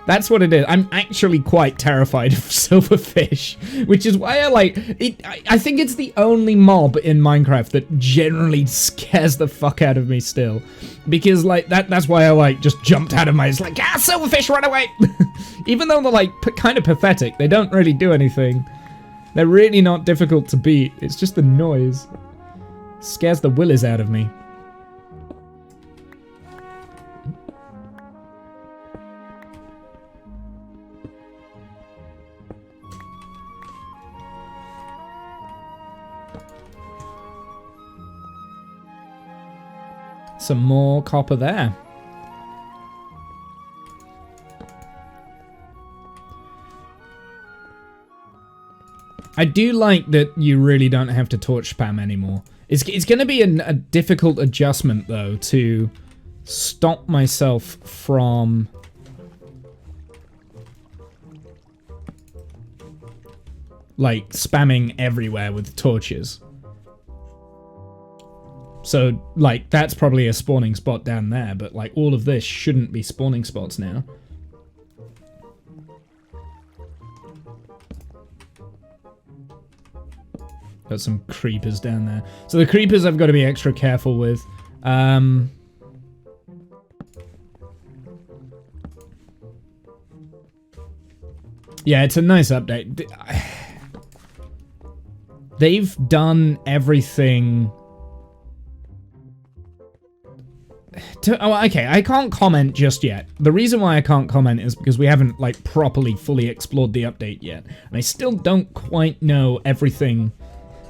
That's what it is. I'm actually quite terrified of silverfish, which is why I like it. I think it's the only mob in Minecraft that generally scares the fuck out of me still, because like that's why I like just jumped out of my. It's like, ah, silverfish, run away! Even though they're like kind of pathetic, they don't really do anything. They're really not difficult to beat. It's just the noise scares the willies out of me. Some more copper there. I do like that you really don't have to torch spam anymore. It's going to be a difficult adjustment, though, to stop myself from... like, spamming everywhere with torches. So, like, that's probably a spawning spot down there, but, like, all of this shouldn't be spawning spots now. Got some creepers down there. So the creepers I've got to be extra careful with. Yeah, it's a nice update. They've done everything... Oh, okay, I can't comment just yet. The reason why I can't comment is because we haven't, like, properly, fully explored the update yet. And I still don't quite know everything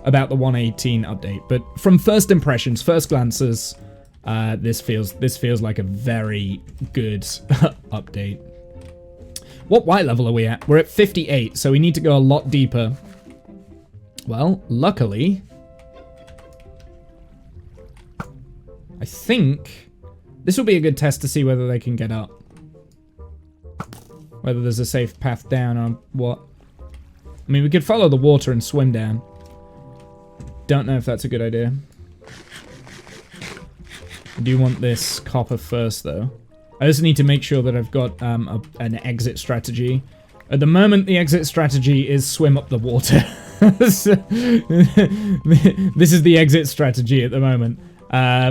about the 1.18 update. But from first impressions, first glances, this feels like a very good update. What Y level are we at? We're at 58, so we need to go a lot deeper. Well, luckily... I think... this will be a good test to see whether they can get up. Whether there's a safe path down or what. I mean, we could follow the water and swim down. Don't know if that's a good idea. I do want this copper first, though. I also need to make sure that I've got an exit strategy. At the moment, the exit strategy is swim up the water. This is the exit strategy at the moment.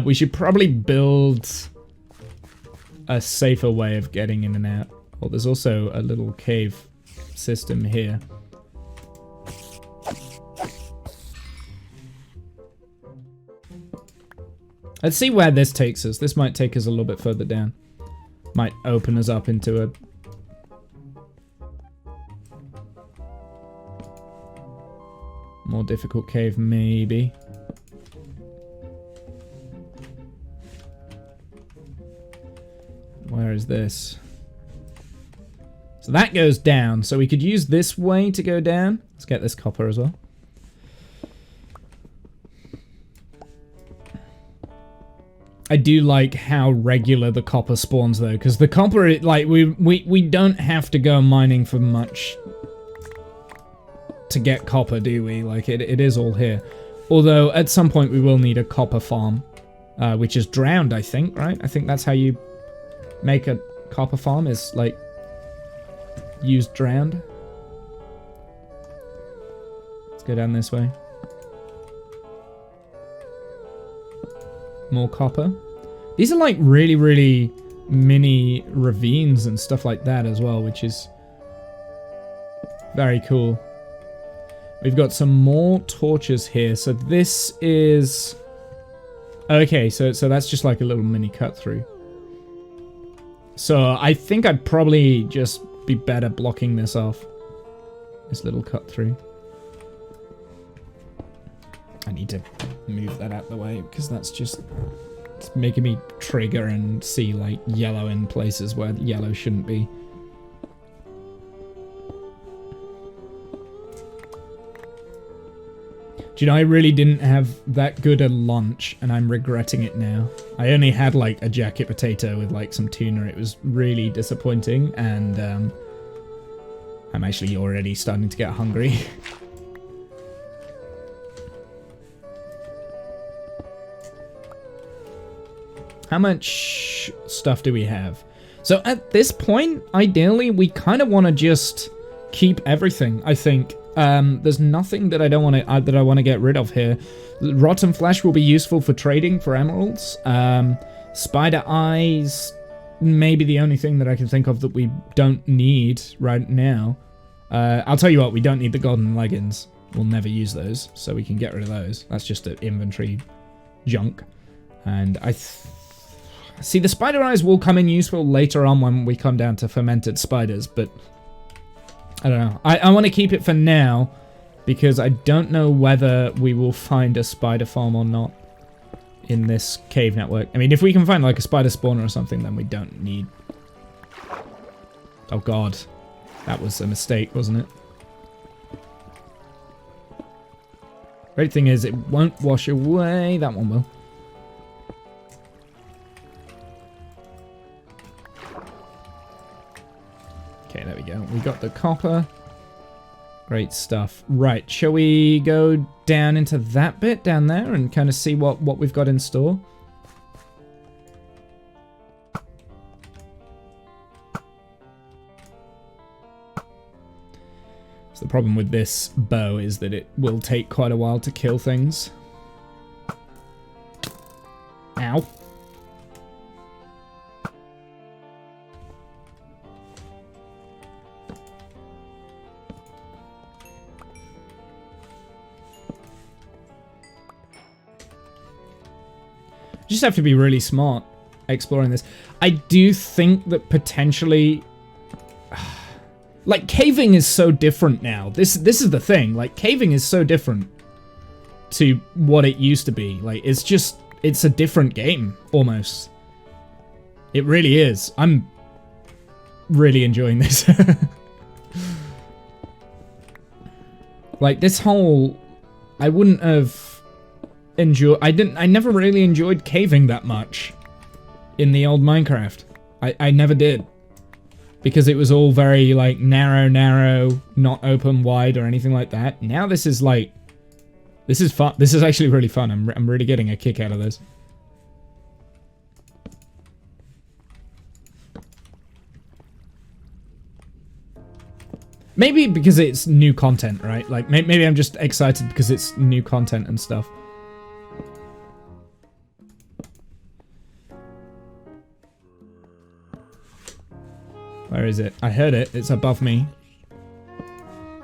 We should probably build a safer way of getting in and out. Oh, there's also a little cave system here. Let's see where this takes us. This might take us a little bit further down. Might open us up into a... more difficult cave, maybe. Where is this? So that goes down. So we could use this way to go down. Let's get this copper as well. I do like how regular the copper spawns though, because the copper, like, we don't have to go mining for much to get copper, do we? Like, it is all here. Although, at some point we will need a copper farm, which is drowned, I think, right? I think that's how you make a copper farm, is, like, use drowned. Let's go down this way. More copper. These are like really, really mini ravines and stuff like that as well, which is very cool. We've got some more torches here. So this is... okay, so that's just like a little mini cut through. So I think I'd probably just be better blocking this off. This little cut through. I need to move that out of the way because that's just... it's making me trigger and see like yellow in places where yellow shouldn't be. Do you know, I really didn't have that good a lunch and I'm regretting it now. I only had like a jacket potato with like some tuna. It was really disappointing and I'm actually already starting to get hungry. How much stuff do we have? So at this point, ideally, we kind of want to just keep everything, I think. There's nothing that I don't want to get rid of here. Rotten flesh will be useful for trading for emeralds. Spider eyes, maybe the only thing that I can think of that we don't need right now. I'll tell you what, we don't need the golden leggings. We'll never use those, so we can get rid of those. That's just an inventory junk. And see, the spider eyes will come in useful later on when we come down to fermented spiders, but I don't know. I want to keep it for now because I don't know whether we will find a spider farm or not in this cave network. I mean, if we can find like a spider spawner or something, then we don't need... oh god. That was a mistake, wasn't it? Great thing is it won't wash away. That one will. Okay, there we go. We got the copper. Great stuff. Right, shall we go down into that bit down there and kind of see what we've got in store? So the problem with this bow is that it will take quite a while to kill things. Ow. You just have to be really smart exploring this. I do think that potentially... like, caving is so different now. This is the thing. Like, caving is so different to what it used to be. Like, it's just... it's a different game, almost. It really is. I'm really enjoying this. Like, this whole... I wouldn't have... I never really enjoyed caving that much in the old Minecraft. I never did. Because it was all very, like, narrow, not open wide or anything like that. Now this is, like... this is fun. This is actually really fun. I'm really getting a kick out of this. Maybe because it's new content, right? Like, maybe I'm just excited because it's new content and stuff. Where is it? I heard it. It's above me.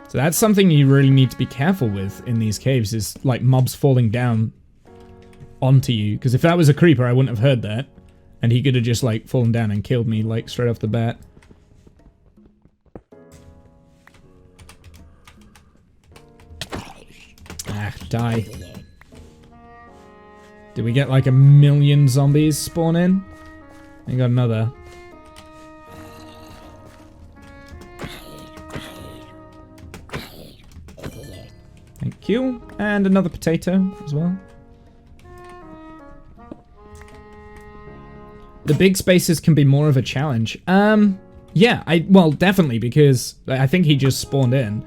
So that's something you really need to be careful with in these caves, is like mobs falling down onto you. Because if that was a creeper, I wouldn't have heard that. And he could have just, like, fallen down and killed me, like, straight off the bat. Ah, die. Did we get, like, 1,000,000 zombies spawn in? I got another. Thank you. And another potato as well. The big spaces can be more of a challenge. Yeah, well, definitely, because I think he just spawned in.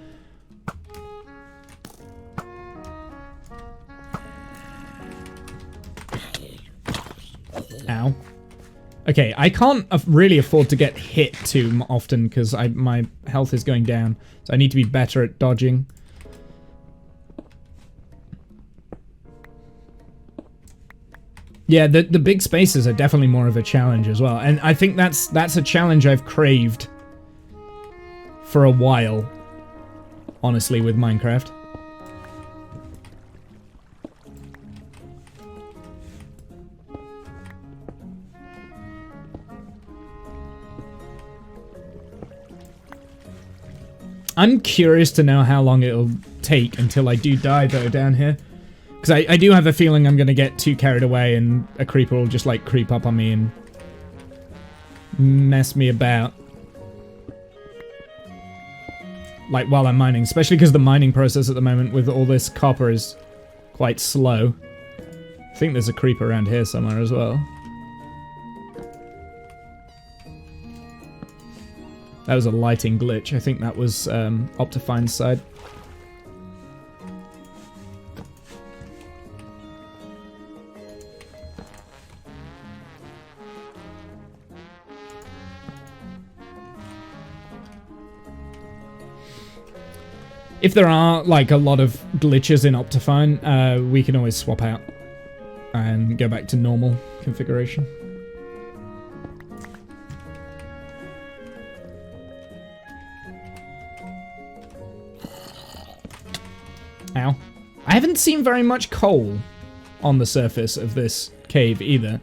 Ow. Okay, I can't really afford to get hit too often because my health is going down. So I need to be better at dodging. Yeah, the big spaces are definitely more of a challenge as well. And I think that's a challenge I've craved for a while, honestly, with Minecraft. I'm curious to know how long it'll take until I do die, though, down here. Because I do have a feeling I'm going to get too carried away and a creeper will just, like, creep up on me and mess me about. Like, while I'm mining. Especially because the mining process at the moment with all this copper is quite slow. I think there's a creeper around here somewhere as well. That was a lighting glitch. I think that was Optifine's side. If there are, like, a lot of glitches in Optifine, we can always swap out and go back to normal configuration. Ow. I haven't seen very much coal on the surface of this cave either.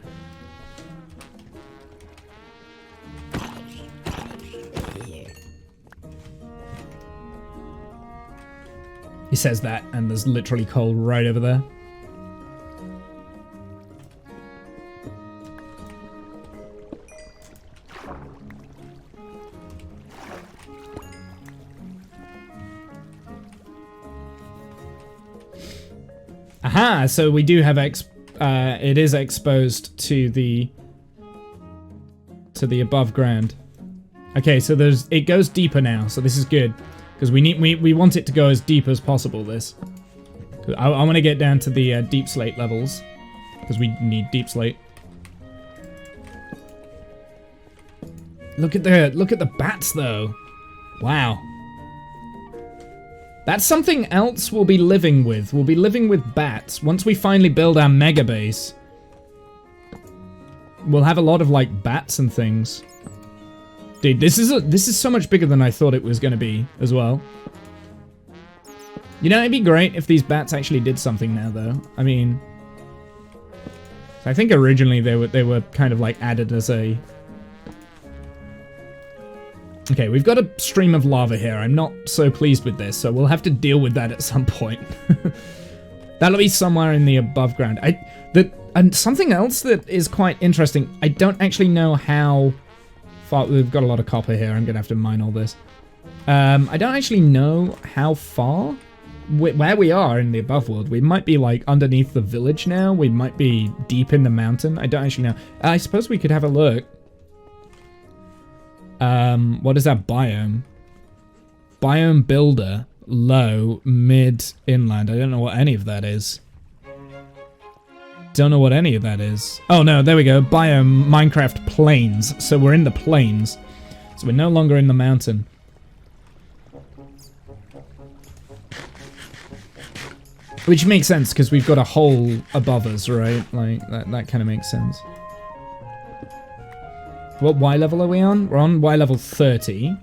He says that, and there's literally coal right over there. Aha! So we do have it is exposed to the above ground. Okay, so it goes deeper now, so this is good. Because we want it to go as deep as possible, this. I want to get down to the deep slate levels. Because we need deep slate. Look at the bats, though. Wow. That's something else we'll be living with. We'll be living with bats. Once we finally build our mega base, we'll have a lot of, like, bats and things. Dude, this is so much bigger than I thought it was going to be, as well. You know, it'd be great if these bats actually did something now, though. I mean, I think originally they were kind of, like, added as a... Okay, we've got a stream of lava here. I'm not so pleased with this, so we'll have to deal with that at some point. That'll be somewhere in the above ground. And something else that is quite interesting, I don't actually know how... We've got a lot of copper here. I'm going to have to mine all this. I don't actually know how far, where we are in the above world. We might be, like, underneath the village now. We might be deep in the mountain. I don't actually know. I suppose we could have a look. What is that biome? Biome builder, low, mid, inland. I don't know what any of that is. Don't know what any of that is. Oh no, there we go. Biome Minecraft plains. So we're in the plains. So we're no longer in the mountain. Which makes sense because we've got a hole above us, right? Like that kind of makes sense. What Y level are we on? We're on Y level 30.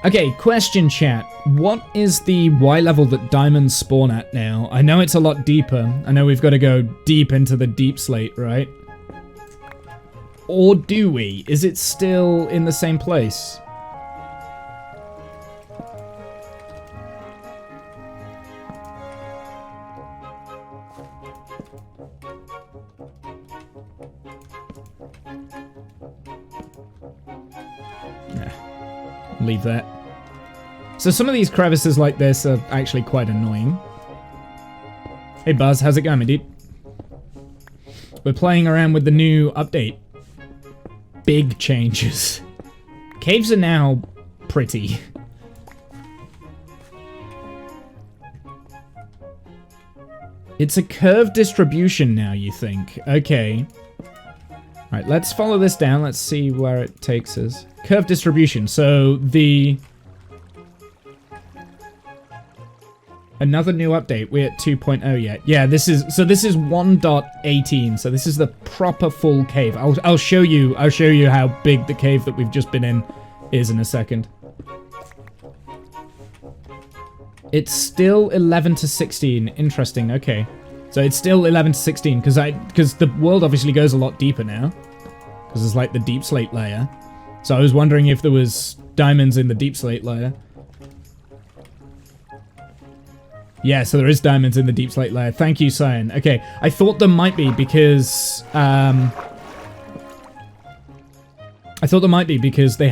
Okay, question chat. What is the Y level that diamonds spawn at now? I know it's a lot deeper. I know we've got to go deep into the deep slate, right? Or do we? Is it still in the same place? Nah, leave that. So some of these crevices like this are actually quite annoying. Hey Buzz, how's it going, my dude? We're playing around with the new update. Big changes. Caves are now pretty. It's a curved distribution now, you think? Okay. Alright, let's follow this down. Let's see where it takes us. Curved distribution. So the... Another new update. We're at 2.0 yet. Yeah, this is 1.18. So this is the proper full cave. I'll show you how big the cave that we've just been in is in a second. It's still 11 to 16. Interesting. Okay. So it's still 11 to 16 because the world obviously goes a lot deeper now. Because it's like the deep slate layer. So I was wondering if there was diamonds in the deep slate layer. Yeah, so there is diamonds in the deep slate layer. Thank you, Cyan. Okay, I thought there might be because they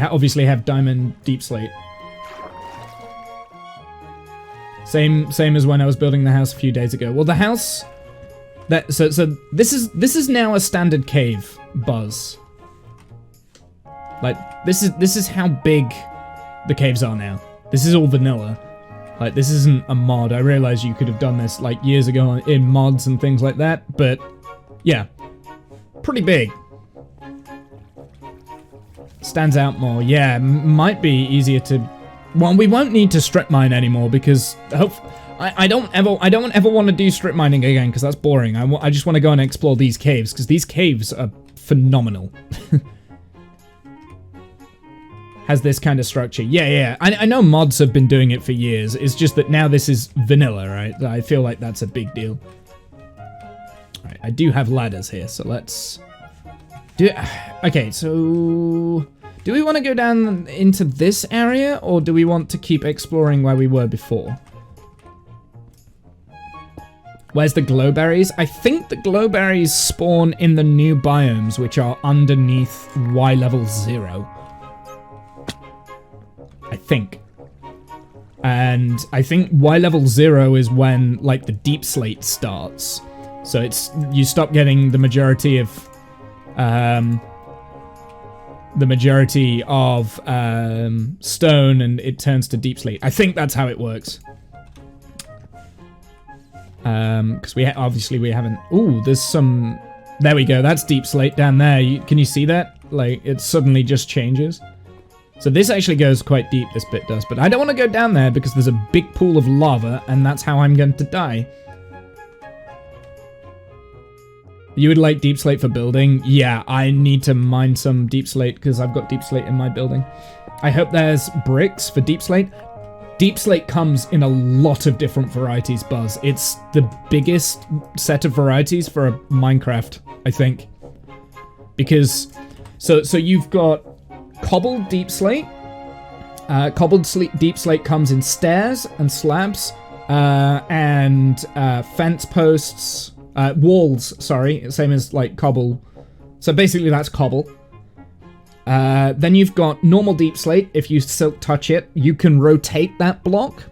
obviously have diamond deep slate. Same as when I was building the house a few days ago. Well, the house so this is now a standard cave, Buzz. Like this is how big the caves are now. This is all vanilla. Like, this isn't a mod. I realize you could have done this, like, years ago in mods and things like that, but, yeah. Pretty big. Stands out more. Yeah, might be easier to... Well, we won't need to strip mine anymore, because... I don't ever want to do strip mining again, because that's boring. I just want to go and explore these caves, because these caves are phenomenal. Has this kind of structure. Yeah. I know mods have been doing it for years. It's just that now this is vanilla, right? I feel like that's a big deal. Alright, I do have ladders here, so let's... Okay, so... Do we want to go down into this area, or do we want to keep exploring where we were before? Where's the glowberries? I think the glowberries spawn in the new biomes, which are underneath Y level 0. I think. And I think Y level 0 is when, like, the deep slate starts. So it's, you stop getting the majority of, stone and it turns to deep slate. I think that's how it works. Because obviously we haven't, ooh, there's some, there we go, that's deep slate down there. Can you see that? Like, it suddenly just changes. So this actually goes quite deep, this bit does, but I don't want to go down there because there's a big pool of lava, and that's how I'm going to die. You would like deep slate for building? Yeah, I need to mine some deep slate because I've got deep slate in my building. I hope there's bricks for deep slate. Deep slate comes in a lot of different varieties, Buzz. It's the biggest set of varieties for a Minecraft, I think. Because, so you've got cobbled deep slate. Deep slate comes in stairs and slabs, and fence posts, walls, sorry, same as like cobble. So basically that's cobble. Then you've got normal deep slate. If you silk touch it, you can rotate that block.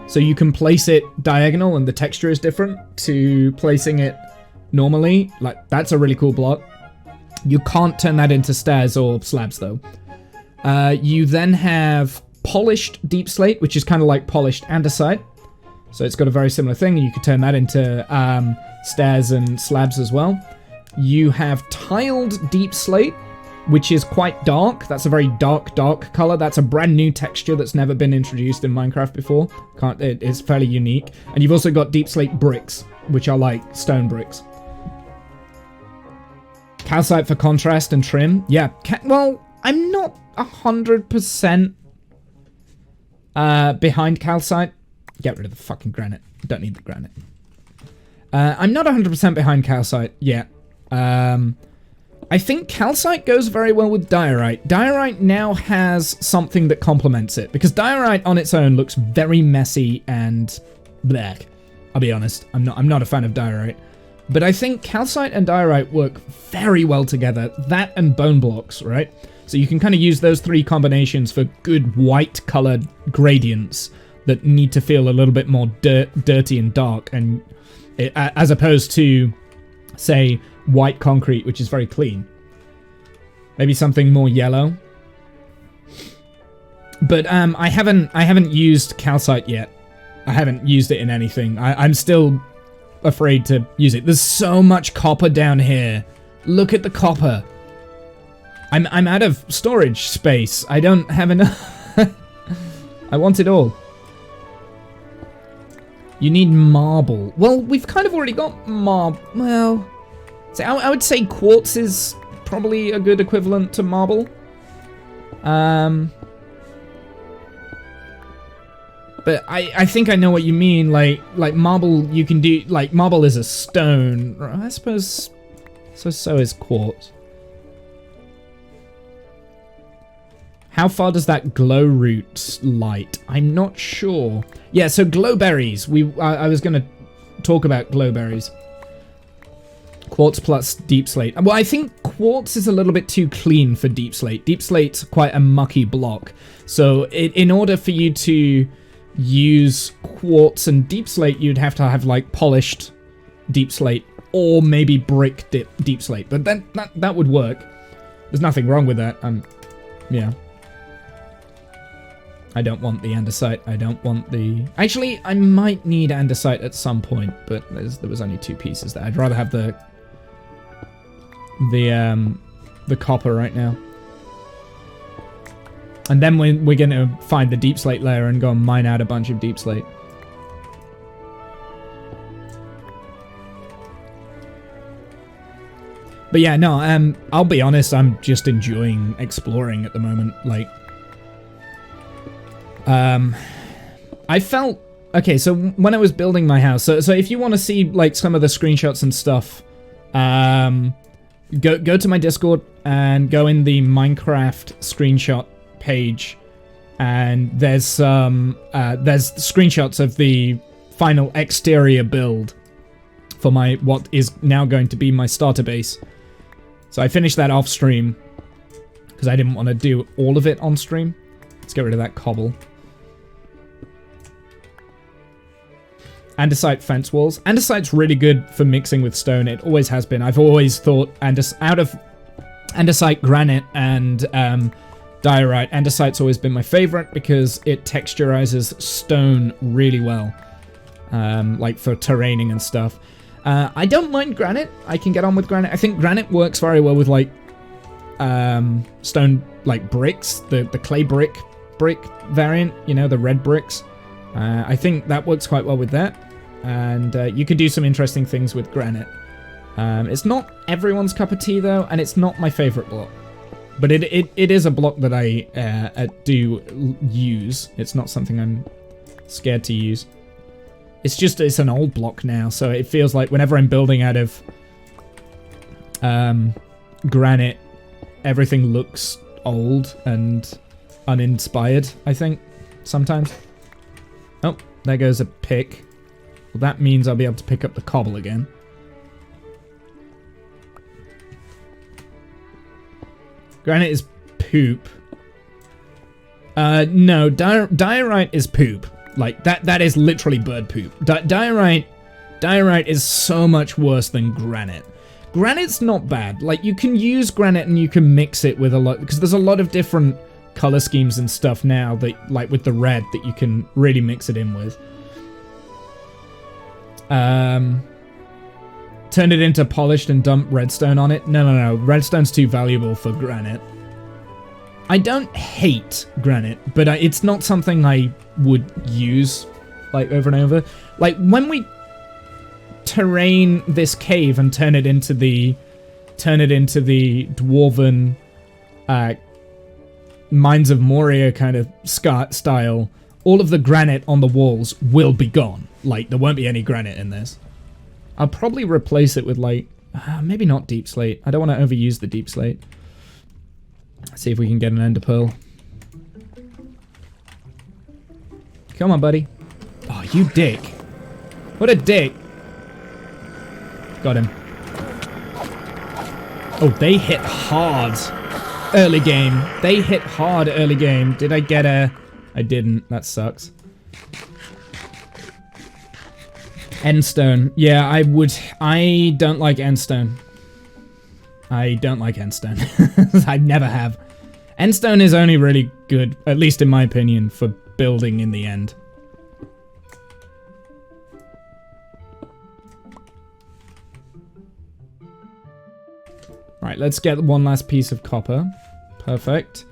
So you can place it diagonal and the texture is different to placing it normally. Like, that's a really cool block. You can't turn that into stairs or slabs though. You then have polished deep slate, which is kind of like polished andesite. So it's got a very similar thing, and you could turn that into stairs and slabs as well. You have tiled deep slate, which is quite dark. That's a very dark color. That's a brand new texture that's never been introduced in Minecraft before. It's fairly unique. And you've also got deep slate bricks, which are like stone bricks. Calcite for contrast and trim. Yeah, well, I'm not 100% Behind calcite. Get rid of the fucking granite. Don't need the granite. I'm not 100% behind calcite yet. I think calcite goes very well with diorite. Diorite now has something that complements it, because diorite on its own looks very messy and black. I'll be honest, I'm not a fan of diorite. But I think calcite and diorite work very well together. That and bone blocks, right? So you can kind of use those three combinations for good white colored gradients that need to feel a little bit more dirty and dark, and as opposed to, say, white concrete, which is very clean. Maybe something more yellow. But I haven't used calcite yet. I haven't used it in anything. I'm still afraid to use it. There's so much copper down here. Look at the copper. I'm out of storage space. I don't have enough. I want it all. You need marble. Well, we've kind of already got marble. Well, so I would say quartz is probably a good equivalent to marble. But I think I know what you mean. Like marble, you can do, like, marble is a stone. I suppose so is quartz. How far does that glow root light? I'm not sure. Yeah, so glowberries. I was going to talk about glowberries. Quartz plus deep slate. Well, I think quartz is a little bit too clean for deep slate. Deep slate's quite a mucky block. So in order for you to use quartz and deep slate, you'd have to have, like, polished deep slate or maybe brick deep slate. But that would work. There's nothing wrong with that. Yeah. I don't want the andesite. I don't want the... Actually, I might need andesite at some point, but there was only 2 pieces there. I'd rather have the copper right now. And then we're going to find the deep slate layer and go and mine out a bunch of deep slate. But yeah, no, I'll be honest, I'm just enjoying exploring at the moment. Like, I felt... Okay, so when I was building my house, so if you want to see, like, some of the screenshots and stuff, go to my Discord and go in the Minecraft screenshot page, and there's screenshots of the final exterior build for my what is now going to be my starter base. So I finished that off stream because I didn't want to do all of it on stream. Let's get rid of that cobble. Andesite fence walls. Andesite's really good for mixing with stone. It always has been. I've always thought out of andesite, granite, and diorite, andesite's always been my favorite because it texturizes stone really well, like for terraining and stuff. I don't mind granite. I can get on with granite. I think granite works very well with, like, stone, like, bricks, the clay brick variant, you know, the red bricks. I think that works quite well with that. And you can do some interesting things with granite. It's not everyone's cup of tea, though, and it's not my favorite block. But it is a block that I do use. It's not something I'm scared to use. It's an old block now, so it feels like whenever I'm building out of granite, everything looks old and uninspired, I think, sometimes. Oh, there goes a pick. Well, that means I'll be able to pick up the cobble again. Granite is poop. No, diorite is poop. Like, that is literally bird poop. Diorite is so much worse than granite. Granite's not bad. Like, you can use granite and you can mix it with a lot, because there's a lot of different color schemes and stuff now that, like, with the red, that you can really mix it in with. Turn it into polished and dump redstone on it. No. Redstone's too valuable for granite. I don't hate granite, but it's not something I would use, like, over and over. Like, when we terrain this cave and turn it into the dwarven Mines of Moria kind of style, all of the granite on the walls will be gone. Like, there won't be any granite in this. I'll probably replace it with, like, maybe not deep slate. I don't want to overuse the deep slate. Let's see if we can get an ender pearl. Come on, buddy. Oh, you dick. What a dick. Got him. Oh, they hit hard early game. They hit hard early game. Did I get a... I didn't. That sucks. Endstone. Yeah, I would... I don't like Endstone. I don't like Endstone. I never have. Endstone is only really good, at least in my opinion, for building in the end. Right, let's get one last piece of copper. Perfect.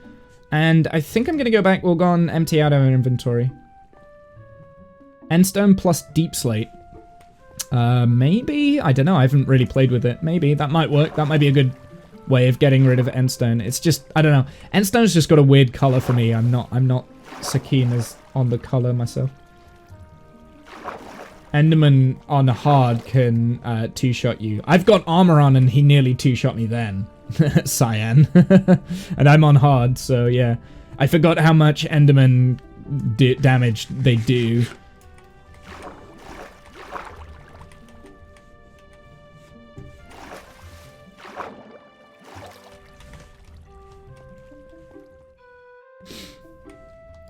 And I think I'm going to go back. We'll go and empty out our inventory. Endstone plus deep slate. Maybe? I don't know. I haven't really played with it. Maybe. That might work. That might be a good way of getting rid of Endstone. It's just, I don't know. Endstone's just got a weird color for me. I'm not so keen as on the color myself. Enderman on hard can two-shot you. I've got armor on and he nearly two-shot me then. Cyan. And I'm on hard, so yeah. I forgot how much Enderman damage they do.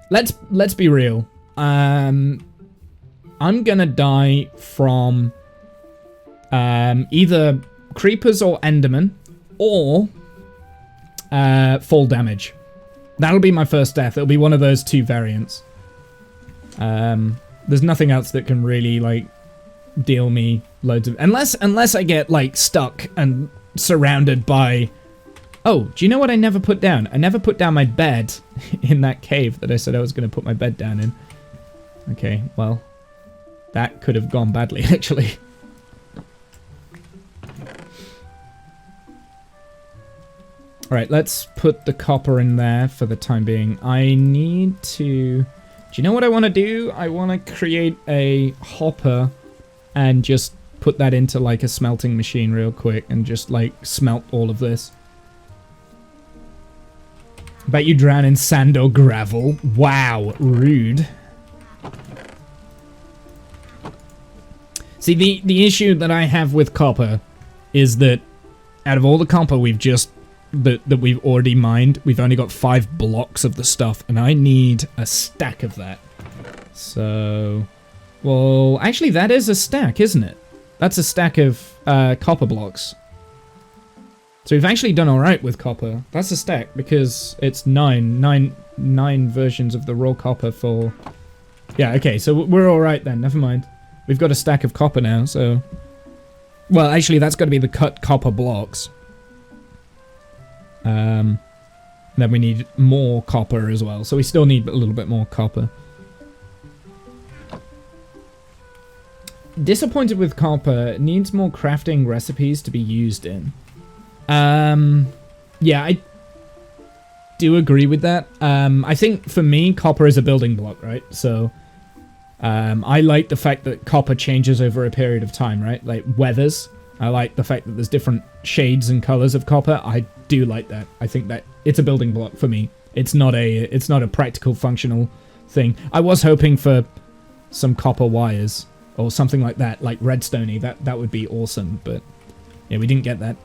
Let's be real. I'm gonna die from either creepers or enderman or fall damage. That'll be my first death. It'll be one of those two variants. There's nothing else that can really like deal me loads of unless I get like stuck and surrounded by. Oh, do you know what I never put down? I never put down my bed in that cave that I said I was going to put my bed down in. Okay, well, that could have gone badly, actually. Alright, let's put the copper in there for the time being. I need to... Do you know what I want to do? I want to create a hopper and just put that into, like, a smelting machine real quick and just, like, smelt all of this. Bet you drown in sand or gravel. Wow, rude. See, the issue that I have with copper is that out of all the copper we've just... that we've already mined, we've only got 5 blocks of the stuff, and I need a stack of that. So... Well, actually that is a stack, isn't it? That's a stack of copper blocks. So we've actually done alright with copper. That's a stack, because it's 9 versions of the raw copper for... Yeah, okay, so we're alright then, never mind. We've got a stack of copper now, so... Well, actually, that's got to be the cut copper blocks. Then we need more copper as well, so we still need a little bit more copper. Disappointed with copper. It needs more crafting recipes to be used in. Yeah, I do agree with that. I think for me, copper is a building block, right? So, I like the fact that copper changes over a period of time, right? Like weathers. I like the fact that there's different shades and colors of copper. I do like that. I think that it's a building block for me. It's not a practical, functional thing. I was hoping for some copper wires or something like that, like redstone-y. That would be awesome, but yeah, we didn't get that.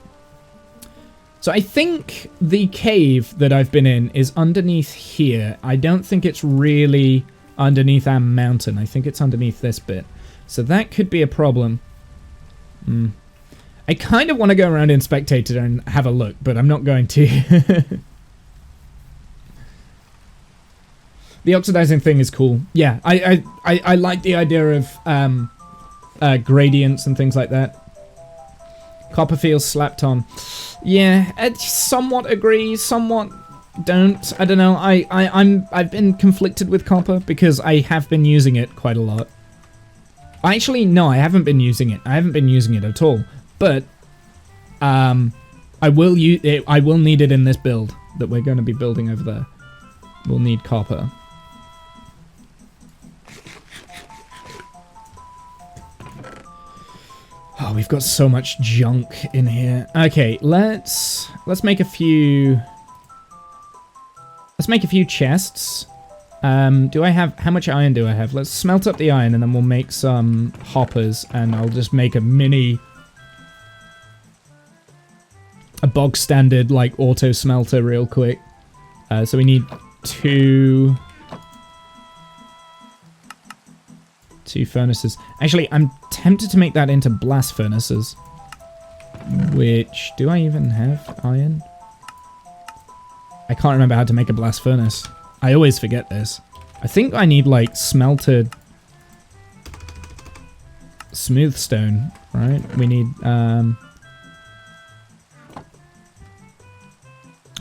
So I think the cave that I've been in is underneath here. I don't think it's really underneath our mountain. I think it's underneath this bit. So that could be a problem. I kind of want to go around in Spectator and have a look, but I'm not going to. The oxidizing thing is cool. Yeah, I like the idea of gradients and things like that. Copper feels slapped on. Yeah, I somewhat agree, somewhat don't. I don't know. I've been conflicted with copper because I have been using it quite a lot. Actually, no, I haven't been using it. I haven't been using it at all. But I will use it. I will need it in this build that we're going to be building over there. We'll need copper. Oh, we've got so much junk in here. Okay, let's make a few. Let's make a few chests. Do I have, how much iron do I have? Let's smelt up the iron and then we'll make some hoppers and I'll just make a bog standard like auto smelter real quick. So we need two furnaces. Actually, I'm tempted to make that into blast furnaces. Which, do I even have iron? I can't remember how to make a blast furnace. I always forget this. I think I need like smelted smooth stone, right? We need, I'll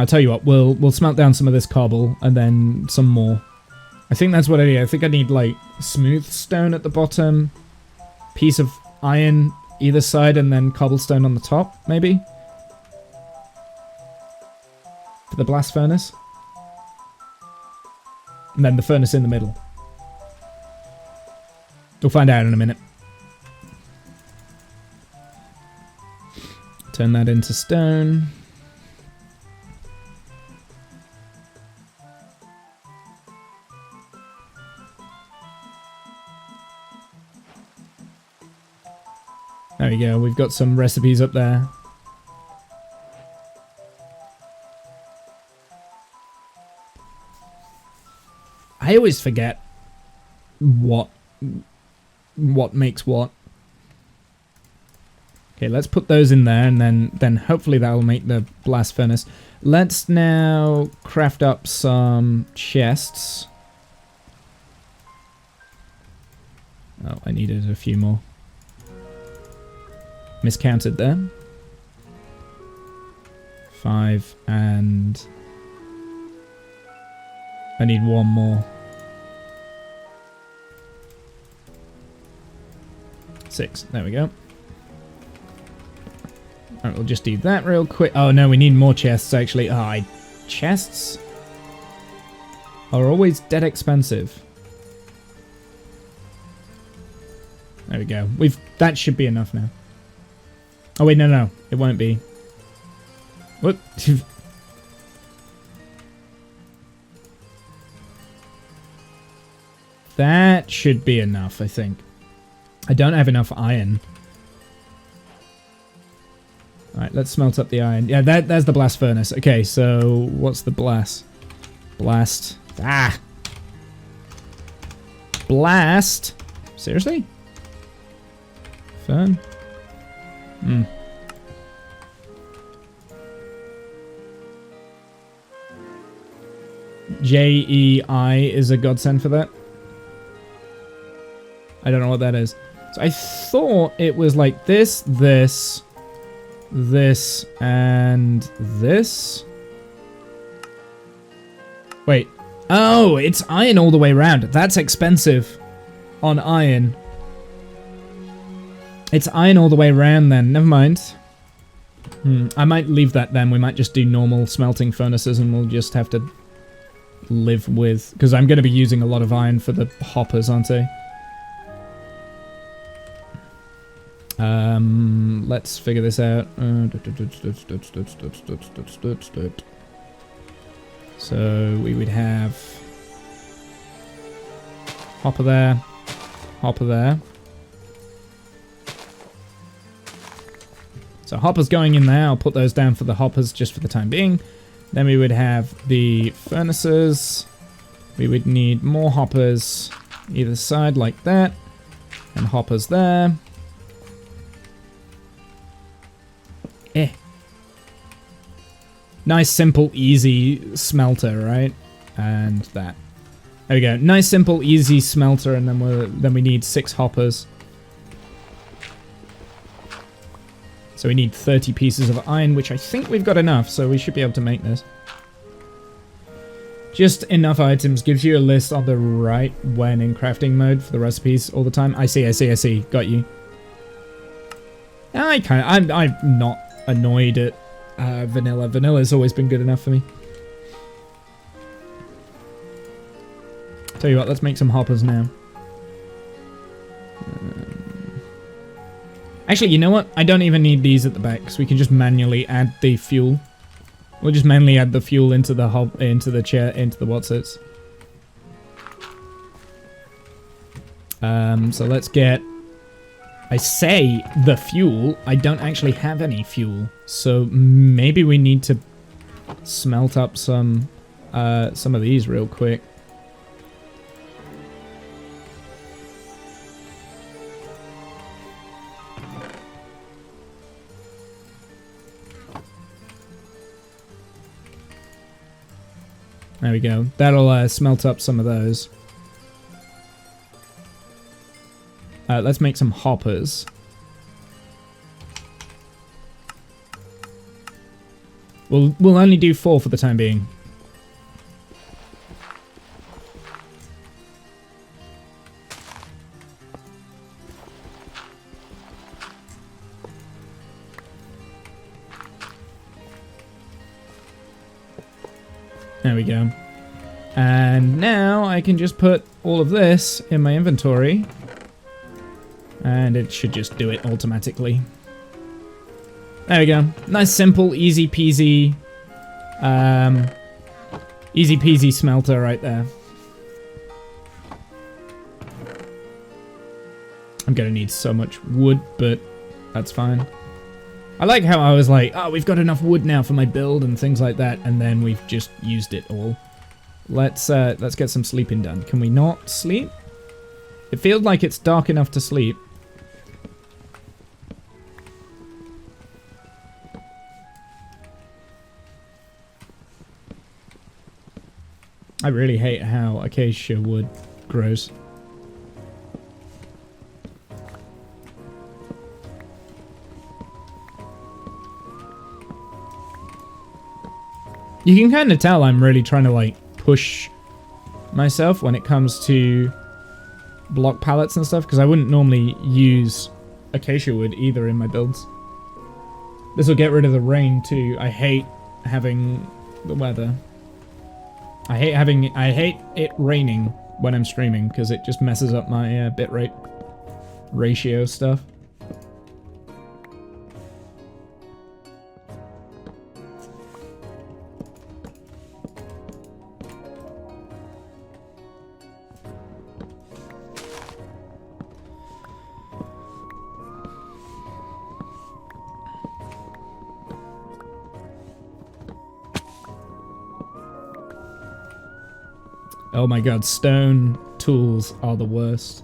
tell you what, we'll smelt down some of this cobble and then some more. I think that's what I need. I think I need like smooth stone at the bottom, piece of iron either side, and then cobblestone on the top, maybe? For the blast furnace. And then the furnace in the middle. We'll find out in a minute. Turn that into stone. There we go, we've got some recipes up there. I always forget what makes what. Okay, let's put those in there and then hopefully that'll make the blast furnace. Let's now craft up some chests. Oh, I needed a few more. Miscounted there. 5 and I need one more. 6. There we go. Alright, we'll just do that real quick. Oh no, we need more chests actually. Oh, chests are always dead expensive. There we go. That should be enough now. Oh wait, no, it won't be. What? That should be enough, I think. I don't have enough iron. Alright, let's smelt up the iron. Yeah, there's the blast furnace. Okay, so what's the blast? Blast. Ah! Blast? Seriously? Fern? Hmm. JEI is a godsend for that. I don't know what that is. So I thought it was like this, this, and this. Wait. Oh, it's iron all the way around. That's expensive on iron. It's iron all the way around then. Never mind. I might leave that then. We might just do normal smelting furnaces and we'll just have to live with... Because I'm going to be using a lot of iron for the hoppers, aren't I? Let's figure this out. So we would have hopper there, hopper there. So hoppers going in there. I'll put those down for the hoppers just for the time being. Then we would have the furnaces. We would need more hoppers either side like that. And hoppers there. Nice, simple, easy smelter, right? And that. There we go. Nice, simple, easy smelter, and then we need 6 hoppers. So we need 30 pieces of iron, which I think we've got enough, so we should be able to make this. Just enough items gives you a list on the right when in crafting mode for the recipes all the time. I see. Got you. I'm not annoyed at vanilla. Vanilla's always been good enough for me. Tell you what, let's make some hoppers now. Actually, you know what? I don't even need these at the back, because we can just manually add the fuel. We'll just manually add the fuel into the chair, into the whatsits. So let's get... I say the fuel. I don't actually have any fuel. So maybe we need to smelt up some of these real quick. There we go. That'll smelt up some of those. Let's make some hoppers. We'll only do 4 for the time being. There we go. And now I can just put all of this in my inventory. And it should just do it automatically. There we go. Nice, simple, easy peasy. Easy peasy smelter right there. I'm gonna need so much wood, but that's fine. I like how I was like, oh, we've got enough wood now for my build and things like that, and then we've just used it all. Let's get some sleeping done. Can we not sleep? It feels like it's dark enough to sleep. I really hate how acacia wood grows. You can kind of tell I'm really trying to like push myself when it comes to block pallets and stuff, because I wouldn't normally use acacia wood either in my builds. This will get rid of the rain too. I hate having the weather. I hate it raining when I'm streaming, because it just messes up my bitrate ratio stuff. Oh my god, stone tools are the worst.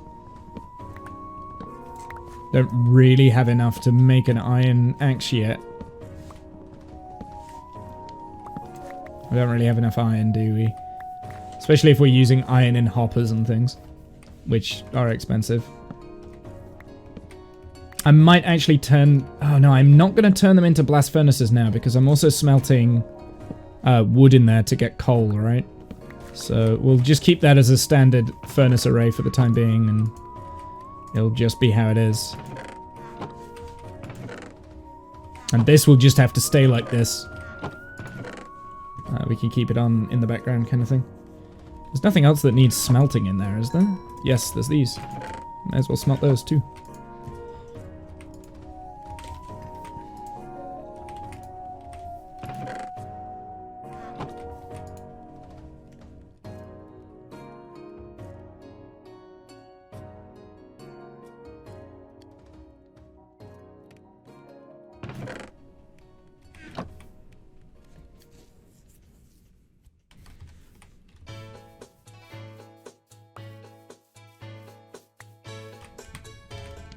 Don't really have enough to make an iron axe yet. We don't really have enough iron, do we? Especially if we're using iron in hoppers and things, which are expensive. I might actually turn... Oh no, I'm not going to turn them into blast furnaces now, because I'm also smelting wood in there to get coal, right? So we'll just keep that as a standard furnace array for the time being, and it'll just be how it is. And this will just have to stay like this. We can keep it on in the background kind of thing. There's nothing else that needs smelting in there, is there? Yes, there's these. Might as well smelt those too.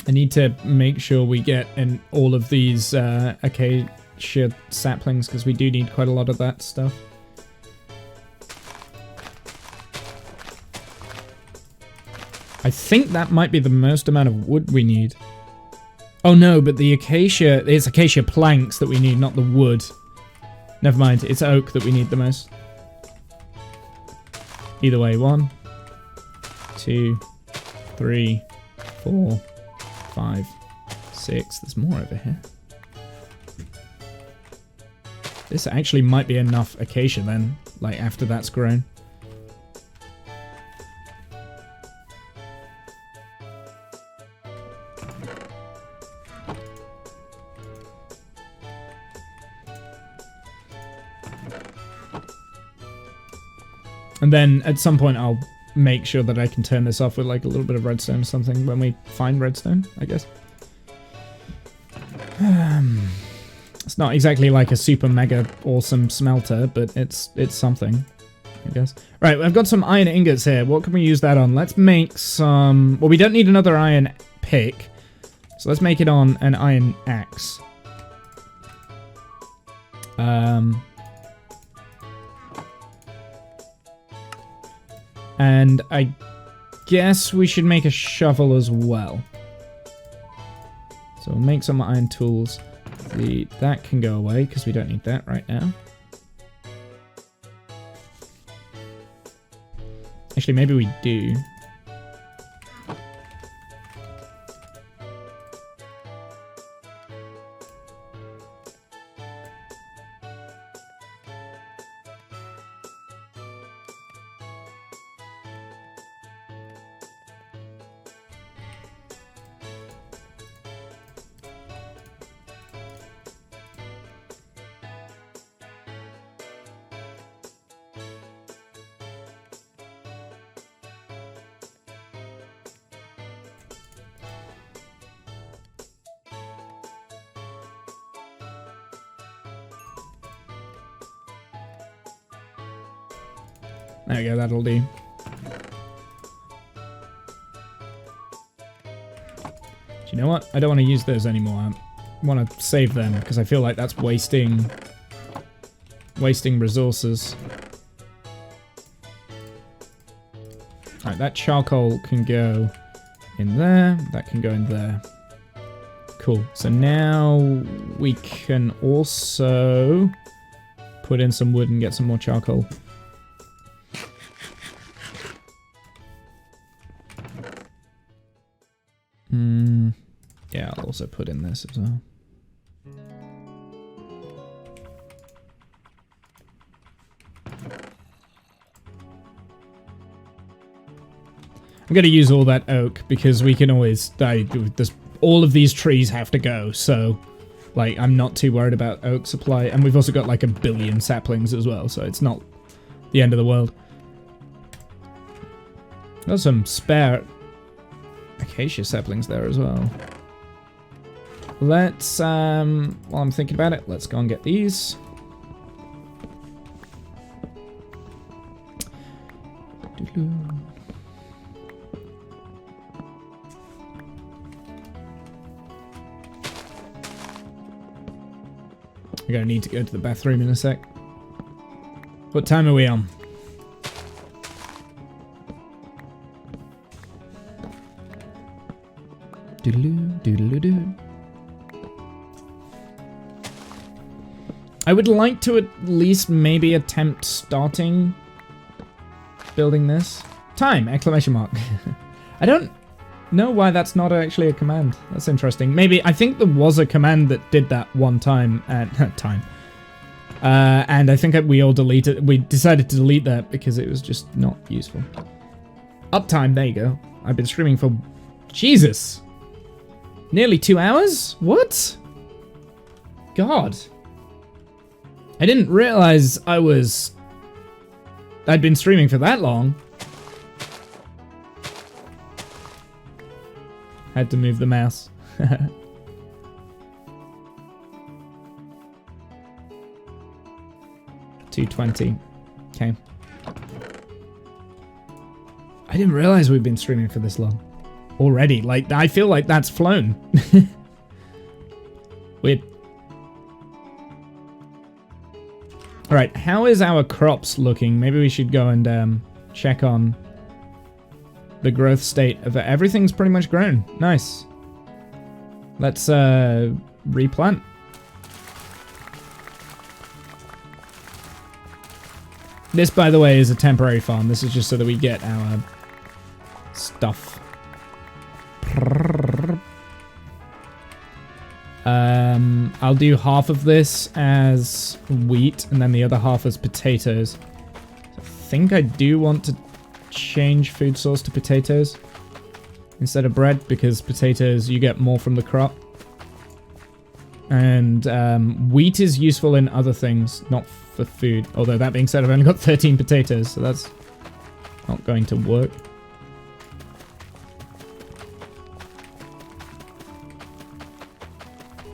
I need to make sure we get in all of these acacia saplings, because we do need quite a lot of that stuff. I think that might be the most amount of wood we need. Oh no, but the acacia, it's acacia planks that we need, not the wood. Never mind, it's oak that we need the most. Either way, 1, 2, 3, 4, 5, 6. There's more over here. This actually might be enough acacia then, like after that's grown. And then at some point I'll make sure that I can turn this off with like a little bit of redstone or something when we find redstone, I guess. It's not exactly like a super mega awesome smelter, but it's something, I guess. Right, I've got some iron ingots here. What can we use that on? Let's make some... Well, we don't need another iron pick, so let's make it on an iron axe. And I guess we should make a shovel as well. So we'll make some iron tools. That can go away because we don't need that right now. Actually, maybe we do. There we go, that'll do. Do you know what? I don't want to use those anymore. I want to save them because I feel like that's wasting resources. Alright, that charcoal can go in there. That can go in there. Cool. So now we can also put in some wood and get some more charcoal. Yeah, I'll also put in this as well. I'm going to use all that oak because we can always... all of these trees have to go, so... Like, I'm not too worried about oak supply. And we've also got like 1 billion saplings as well, so it's not the end of the world. Got some spare acacia saplings there as well. Let's, while I'm thinking about it, let's go and get these. We're gonna need to go to the bathroom in a sec. What time are we on? Doodaloo, doodaloo-doo. I would like to at least maybe attempt starting building this. Time! Exclamation mark. I don't know why that's not actually a command. That's interesting. Maybe, I think there was a command that did that one time at time. And I think we all deleted, we decided to delete that because it was just not useful. Uptime, there you go. I've been streaming for, Jesus! Nearly 2 hours? What? God. I didn't realize I'd been streaming for that long. Had to move the mouse. 220. Okay. I didn't realize we'd been streaming for this long. Already. Like, I feel like that's flown. Weird. Alright, how is our crops looking? Maybe we should go and check on the growth state of it. Everything's pretty much grown. Nice. Let's replant. This, by the way, is a temporary farm. This is just so that we get our stuff. I'll do half of this as wheat and then the other half as potatoes. I think I do want to change food source to potatoes instead of bread because potatoes, you get more from the crop. And wheat is useful in other things, not for food. Although that being said, I've only got 13 potatoes, so that's not going to work.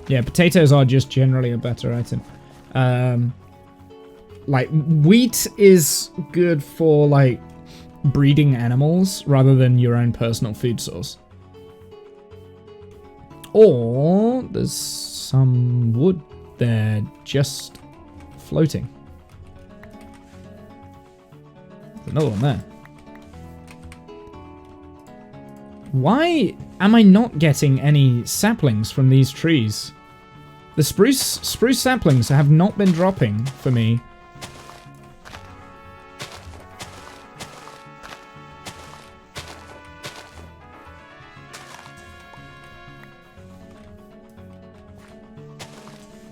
Yeah, potatoes are just generally a better item. Like, wheat is good for, like, breeding animals rather than your own personal food source. Or there's some wood there just floating. There's another one there. Why am I not getting any saplings from these trees? The spruce saplings have not been dropping for me.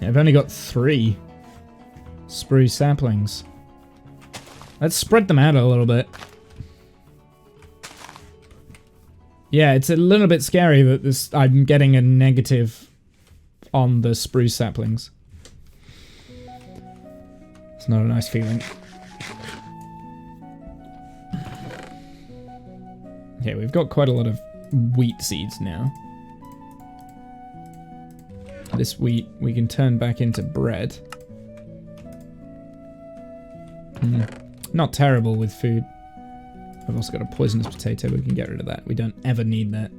I've only got 3 spruce saplings. Let's spread them out a little bit. Yeah, it's a little bit scary that I'm getting a negative on the spruce saplings. It's not a nice feeling. Okay, we've got quite a lot of wheat seeds now. This wheat we can turn back into bread. Not terrible with food. I've also got a poisonous potato, but we can get rid of that. We don't ever need that.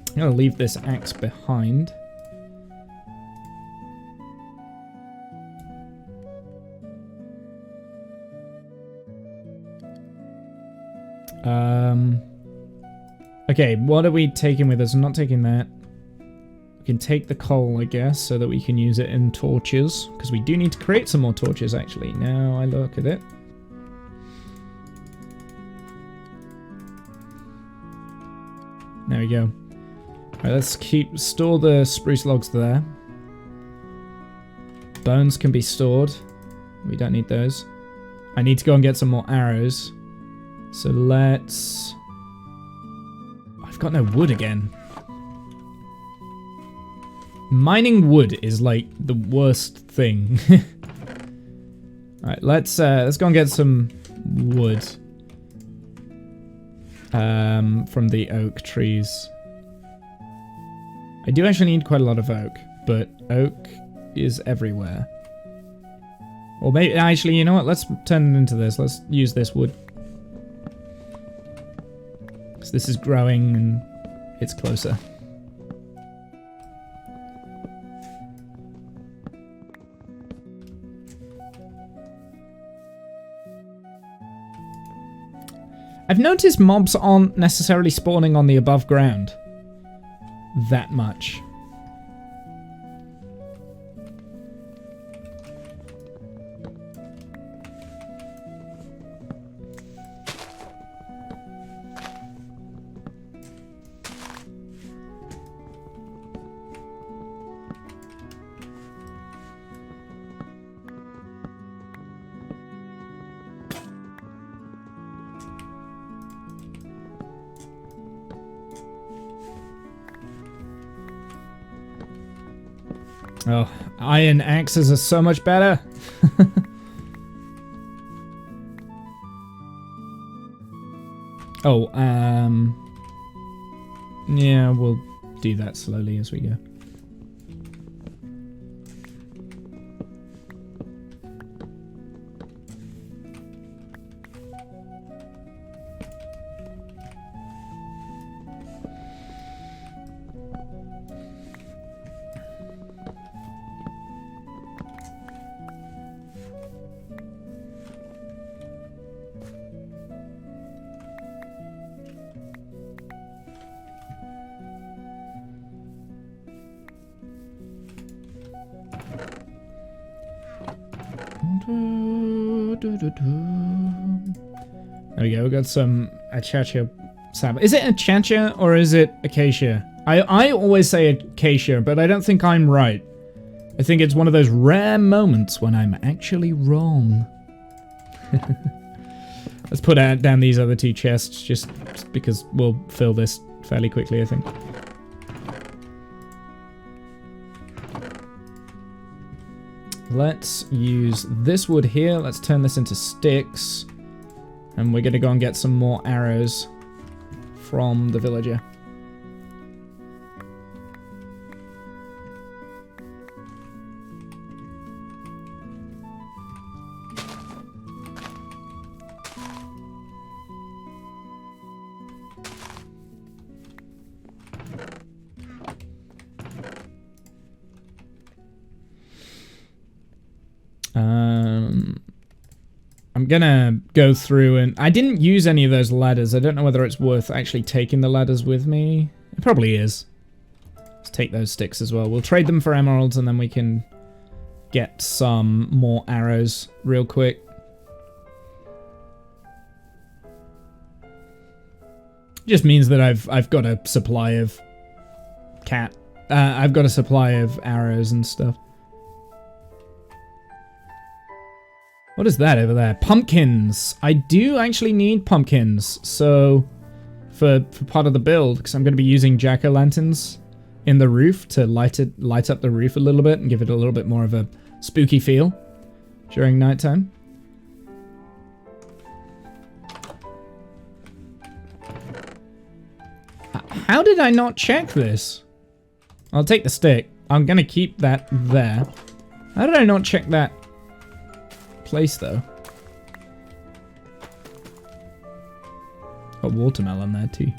I'm gonna leave this axe behind. Okay, what are we taking with us? I'm not taking that. We can take the coal, I guess, so that we can use it in torches. Because we do need to create some more torches, actually. Now I look at it. There we go. Alright, let's store the spruce logs there. Bones can be stored. We don't need those. I need to go and get some more arrows. So let's... I've got no wood again. Mining wood is like the worst thing. Alright, let's go and get some wood. From the oak trees. I do actually need quite a lot of oak, but oak is everywhere. Or maybe, actually, you know what? Let's turn it into this. Let's use this wood. Because this is growing and it's closer. I've noticed mobs aren't necessarily spawning on the above ground that much. Oh, iron axes are so much better. Oh, yeah, we'll do that slowly as we go. There we go, we got some acacia sap. Is it acacia or is it acacia? I always say acacia, but I don't think I'm right. I think it's one of those rare moments when I'm actually wrong. Let's put down these other 2 chests, just because we'll fill this fairly quickly, I think. Let's use this wood here. Let's turn this into sticks. And we're going to go and get some more arrows from the villager. I'm gonna go through and... I didn't use any of those ladders. I don't know whether it's worth actually taking the ladders with me. It probably is. Let's take those sticks as well. We'll trade them for emeralds and then we can get some more arrows real quick. Just means that I've got a supply of I've got a supply of arrows and stuff. What is that over there? Pumpkins. I do actually need pumpkins. So for part of the build, because I'm going to be using jack-o'-lanterns in the roof to light up the roof a little bit and give it a little bit more of a spooky feel during nighttime. How did I not check this? I'll take the stick. I'm going to keep that there. How did I not check that place, though? Got watermelon there, too.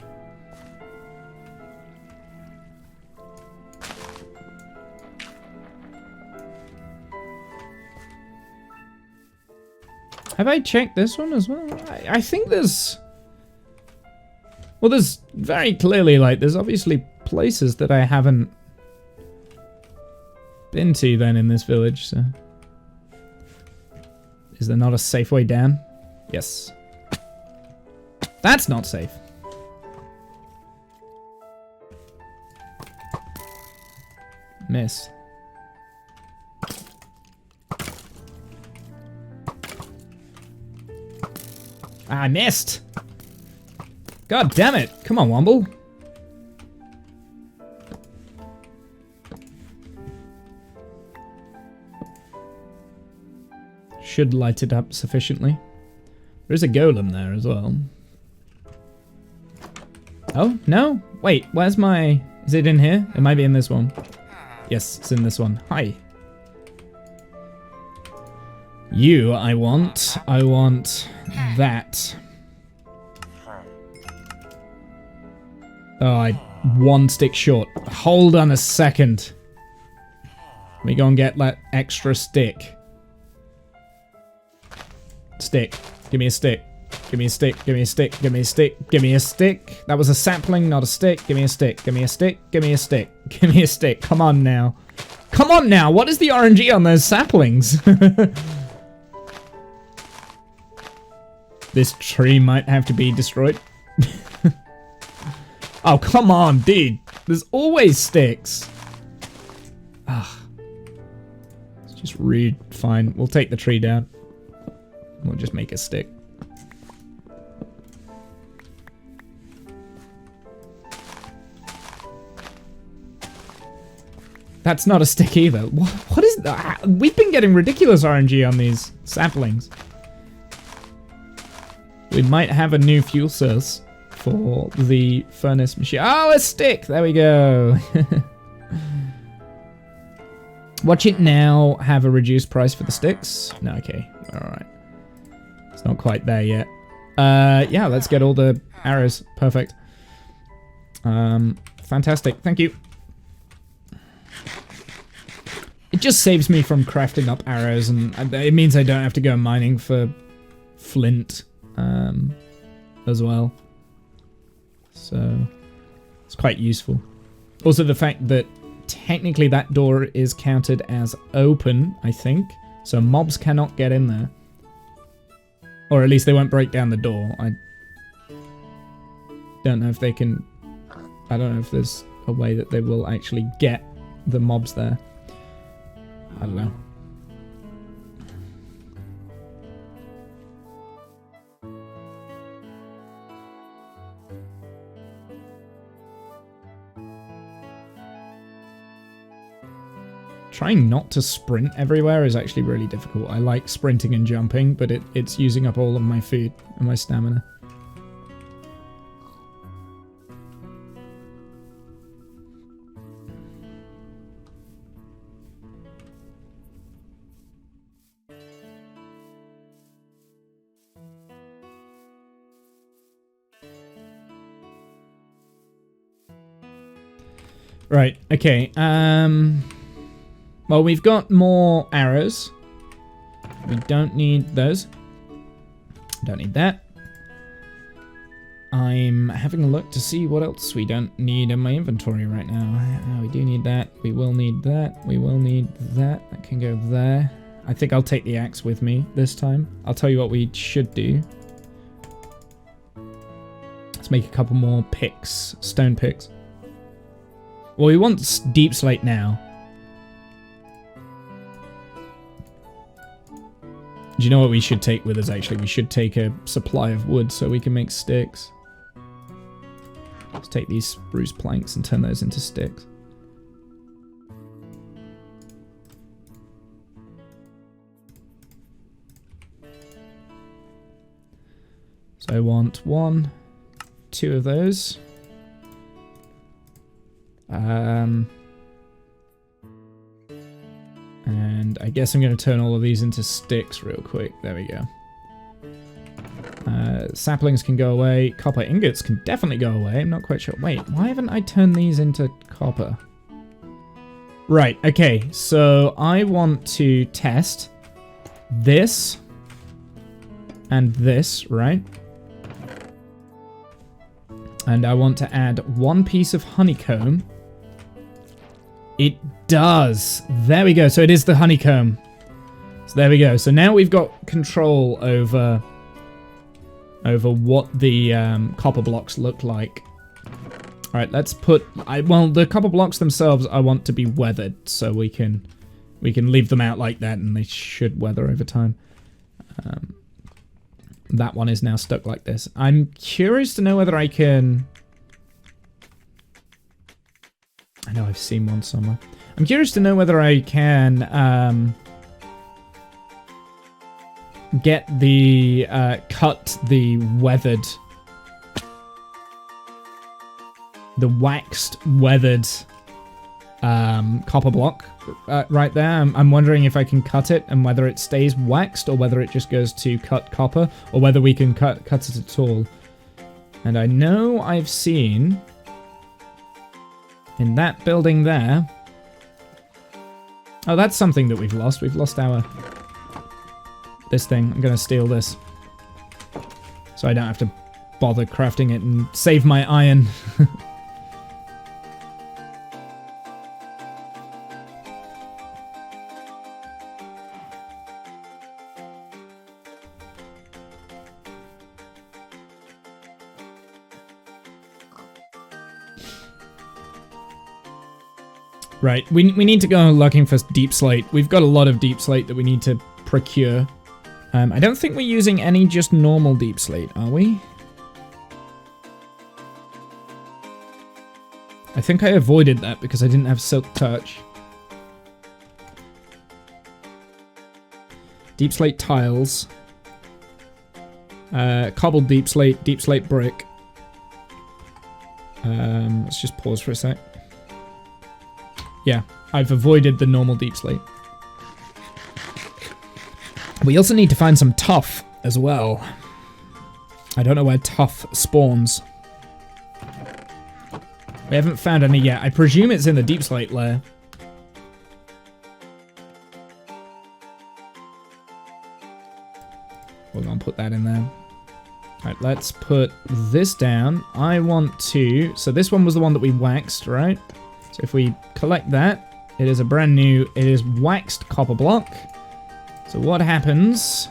Have I checked this one as well? I think there's... Well, there's very clearly, like, there's obviously places that I haven't been to then in this village, so... Is there not a safe way down? Yes. That's not safe. Miss. I missed! God damn it! Come on, Womble. Should light it up sufficiently. There is a golem there as well. Oh, no? Wait, where's my... Is it in here? It might be in this one. Yes, it's in this one. Hi. You, I want that. Oh, I one stick short. Hold on a second. Let me go and get that extra stick. Stick. Give me a stick. Give me a stick. Give me a stick. Give me a stick. Give me a stick. That was a sapling, not a stick. Give me a stick. Give me a stick. Give me a stick. Give me a stick. Come on now. Come on now. What is the RNG on those saplings? This tree might have to be destroyed. Oh, come on, dude. There's always sticks. Ah. It's just rude. Fine. We'll take the tree down. We'll just make a stick. That's not a stick either. What is that? We've been getting ridiculous RNG on these saplings. We might have a new fuel source for the furnace machine. Oh, a stick! There we go. Watch it now have a reduced price for the sticks. No, okay. Alright. It's not quite there yet. Yeah, let's get all the arrows. Perfect. Fantastic. Thank you. It just saves me from crafting up arrows, and it means I don't have to go mining for flint as well. So it's quite useful. Also, the fact that technically that door is counted as open, I think, so mobs cannot get in there. Or at least they won't break down the door. I don't know if they can... I don't know if there's a way that they will actually get the mobs there. I don't know. Trying not to sprint everywhere is actually really difficult. I like sprinting and jumping, but it's using up all of my food and my stamina. Right, okay, well, we've got more arrows. We don't need those. Don't need that. I'm having a look to see what else we don't need in my inventory right now. We do need that. We will need that. We will need that. That can go there. I think I'll take the axe with me this time. I'll tell you what we should do. Let's make a couple more picks. Stone picks. Well, we want deep slate now. Do you know what we should take with us, actually? We should take a supply of wood so we can make sticks. Let's take these spruce planks and turn those into sticks. So I want 1, 2 of those. And I guess I'm going to turn all of these into sticks real quick. There we go. Saplings can go away. Copper ingots can definitely go away. I'm not quite sure. Wait, why haven't I turned these into copper? Right, okay. So I want to test this and this, right? And I want to add 1 piece of honeycomb. It does. There we go. So it is the honeycomb. So there we go. So now we've got control over what the copper blocks look like. All right, let's put. Well, the copper blocks themselves I want to be weathered, so we can leave them out like that, and they should weather over time. That one is now stuck like this. I'm curious to know whether I can. I know I've seen one somewhere. I'm curious to know whether I can get the cut the weathered, the waxed weathered copper block right there. I'm wondering if I can cut it and whether it stays waxed or whether it just goes to cut copper or whether we can cut it at all. And I know I've seen in that building there. Oh, that's something that we've lost. We've lost our this thing. I'm gonna steal this so I don't have to bother crafting it and save my iron. Right, we need to go looking for deep slate. We've got a lot of deep slate that we need to procure. I don't think we're using any just normal deep slate, are we? I think I avoided that because I didn't have silk touch. Deep slate tiles. Cobbled deep slate brick. Let's just pause for a sec. Yeah, I've avoided the normal deep slate. We also need to find some tuff as well. I don't know where tuff spawns. We haven't found any yet. I presume it's in the deep slate layer. We're gonna put that in there. Alright, let's put this down. I want to... So this one was the one that we waxed, right? So if we collect that, it is a brand new, it is waxed copper block. So what happens?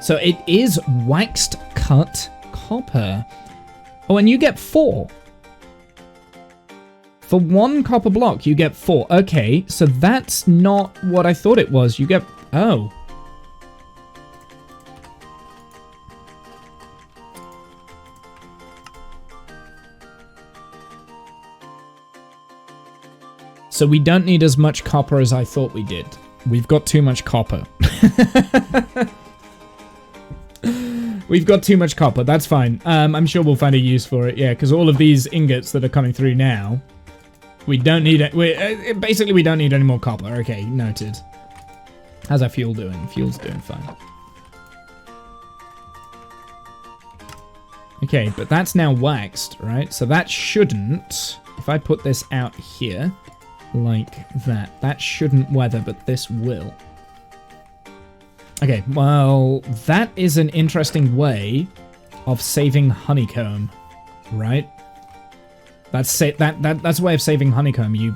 So it is waxed cut copper. Oh, and you get 4. For 1 copper block, you get 4. Okay, so that's not what I thought it was. You get, oh. So we don't need as much copper as I thought we did. We've got too much copper. We've got too much copper. That's fine. I'm sure we'll find a use for it. Yeah, because all of these ingots that are coming through now, we don't need it. Basically, we don't need any more copper. Okay, noted. How's our fuel doing? Fuel's doing fine. Okay, but that's now waxed, right? So that shouldn't... If I put this out here, like that, that shouldn't weather, but this will. Okay, well, that is an interesting way of saving honeycomb, right? That's a way of saving honeycomb. You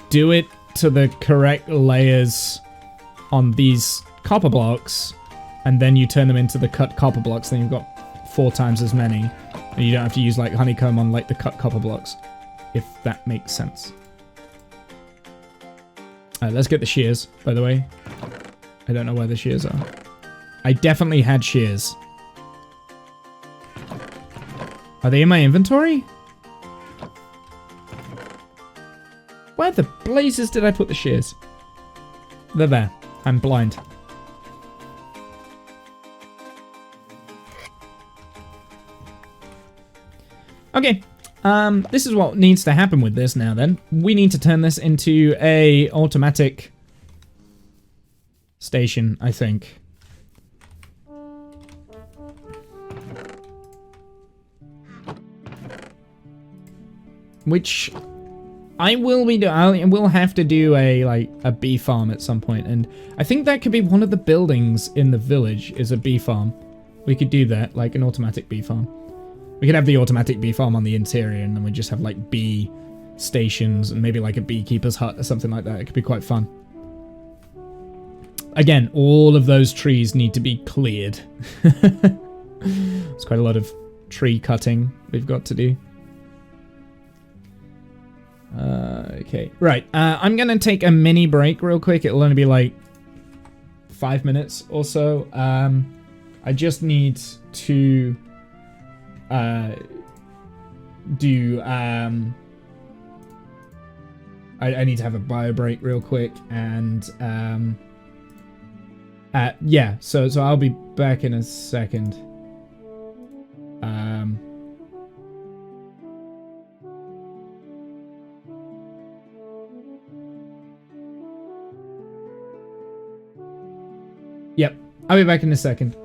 do it to the correct layers on these copper blocks, and then you turn them into the cut copper blocks, then you've got 4 times as many, and you don't have to use like honeycomb on like the cut copper blocks, if that makes sense. Alright, let's get the shears, by the way. I don't know where the shears are. I definitely had shears. Are they in my inventory? Where the blazes did I put the shears? They're there. I'm blind. Okay. This is what needs to happen with this now then. We need to turn this into a automatic station, I think. Which I will be doing. I will have to do a bee farm at some point, and I think that could be one of the buildings in the village is a bee farm. We could do that, like an automatic bee farm. We could have the automatic bee farm on the interior, and then we just have like bee stations and maybe like a beekeeper's hut or something like that. It could be quite fun. Again, all of those trees need to be cleared. It's quite a lot of tree cutting we've got to do. Okay, right. I'm gonna take a mini break real quick. It'll only be like 5 minutes or so. I just need to do I need to have a bio break real quick, and yeah, so I'll be back in a second. Yep, I'll be back in a second.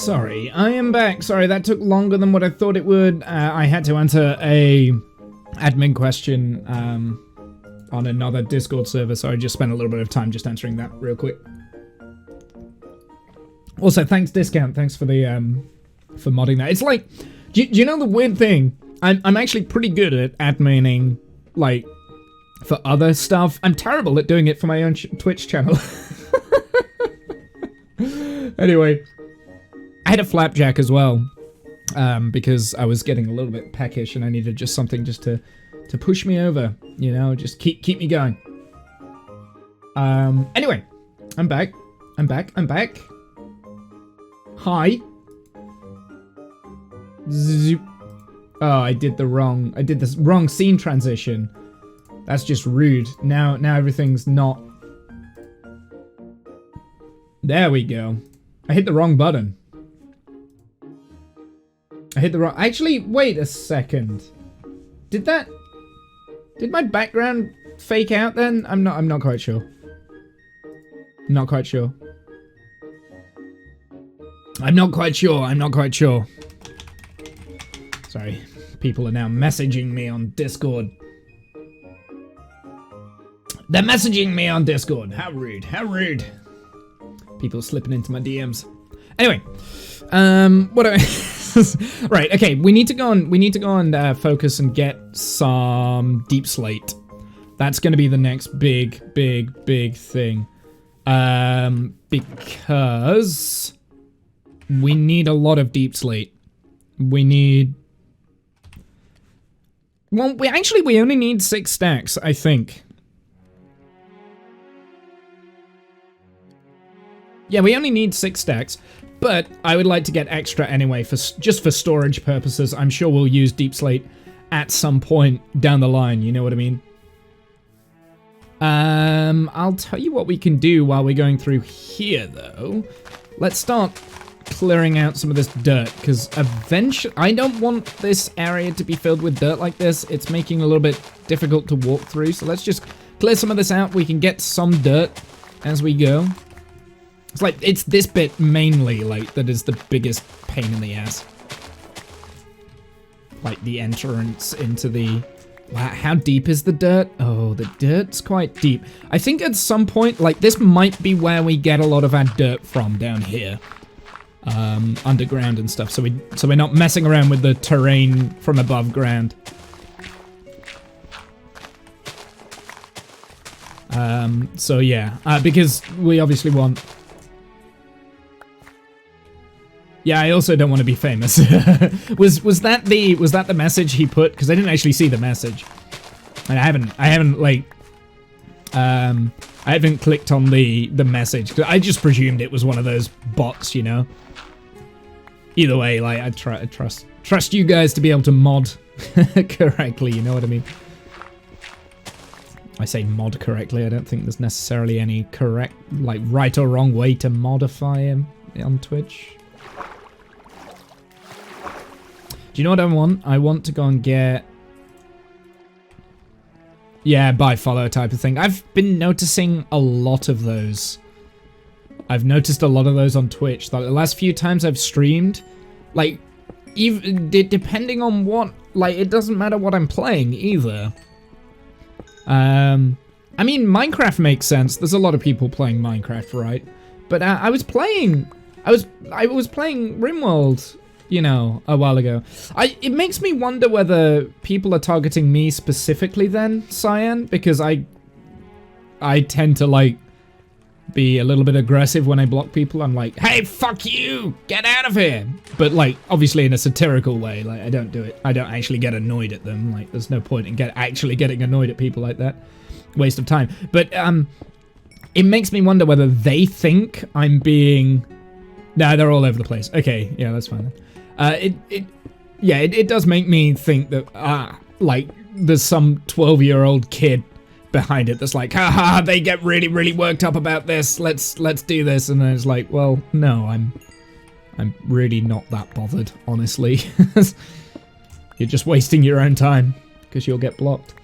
Sorry, I am back. Sorry, that took longer than what I thought it would. I had to answer a admin question on another Discord server, so I just spent a little bit of time just answering that real quick. Also, thanks Discount. Thanks for the for modding that. It's like, do you know the weird thing? I'm actually pretty good at adminning, like, for other stuff. I'm terrible at doing it for my own Twitch channel. Anyway, I had a flapjack as well, because I was getting a little bit peckish and I needed just something just to push me over, you know, just keep me going. Anyway, I'm back. Hi. Zoop. Oh, I did this wrong scene transition. That's just rude. Now everything's not. There we go. I hit the wrong button. Actually, wait a second. Did my background fake out then? I'm not quite sure. I'm not quite sure. Sorry, people are now messaging me on Discord. They're messaging me on Discord. How rude, how rude. People slipping into my DMs. Anyway, what do I... Right, okay, we need to go and focus and get some deep slate. That's going to be the next big thing. Because we need a lot of deep slate. We need... Well, we only need 6 stacks, I think. Yeah, we only need 6 stacks, but I would like to get extra anyway, just for storage purposes. I'm sure we'll use deep slate at some point down the line, you know what I mean? I'll tell you what we can do while we're going through here, though. Let's start clearing out some of this dirt, because eventually I don't want this area to be filled with dirt like this. It's making it a little bit difficult to walk through, so let's just clear some of this out. We can get some dirt as we go. It's like, it's this bit mainly, like, that is the biggest pain in the ass. Like, the entrance into the... Wow, how deep is the dirt? Oh, the dirt's quite deep. I think at some point, like, this might be where we get a lot of our dirt from down here. Underground and stuff, so we're not messing around with the terrain from above ground. So yeah, because we obviously want... Yeah, I also don't want to be famous. was that the message he put? Because I didn't actually see the message, and I haven't clicked on the message, because I just presumed it was one of those bots, you know. Either way, like, I trust you guys to be able to mod correctly, you know what I mean? I say mod correctly, I don't think there's necessarily any correct, like, right or wrong way to modify him on Twitch. Do you know what I want? I want to go and get... Yeah, buy follow type of thing. I've been noticing a lot of those. I've noticed a lot of those on Twitch. Like, the last few times I've streamed, like, even depending on what, like, it doesn't matter what I'm playing either. I mean, Minecraft makes sense. There's a lot of people playing Minecraft, right? But I was playing RimWorld, you know, a while ago. It makes me wonder whether people are targeting me specifically then, Cyan, because I tend to, like, be a little bit aggressive when I block people. I'm like, hey, fuck you, get out of here. But, like, obviously in a satirical way. Like, I don't do it. I don't actually get annoyed at them. Like, there's no point in actually getting annoyed at people like that. Waste of time. But it makes me wonder whether they think I'm being... Nah, they're all over the place. Okay, yeah, that's fine. It does make me think that, like, there's some 12-year-old kid behind it that's like, haha, they get really, really worked up about this, let's do this, and then it's like, well, no, I'm really not that bothered, honestly. You're just wasting your own time, because you'll get blocked.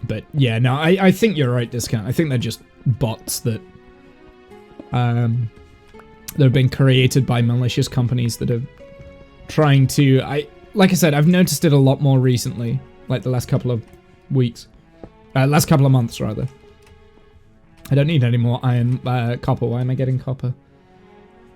But yeah, no, I think you're right, Discount. I think they're just bots that that have been created by malicious companies that are trying to... Like I said, I've noticed it a lot more recently, like the last couple of weeks. Last couple of months, rather. I don't need any more iron, copper. Why am I getting copper?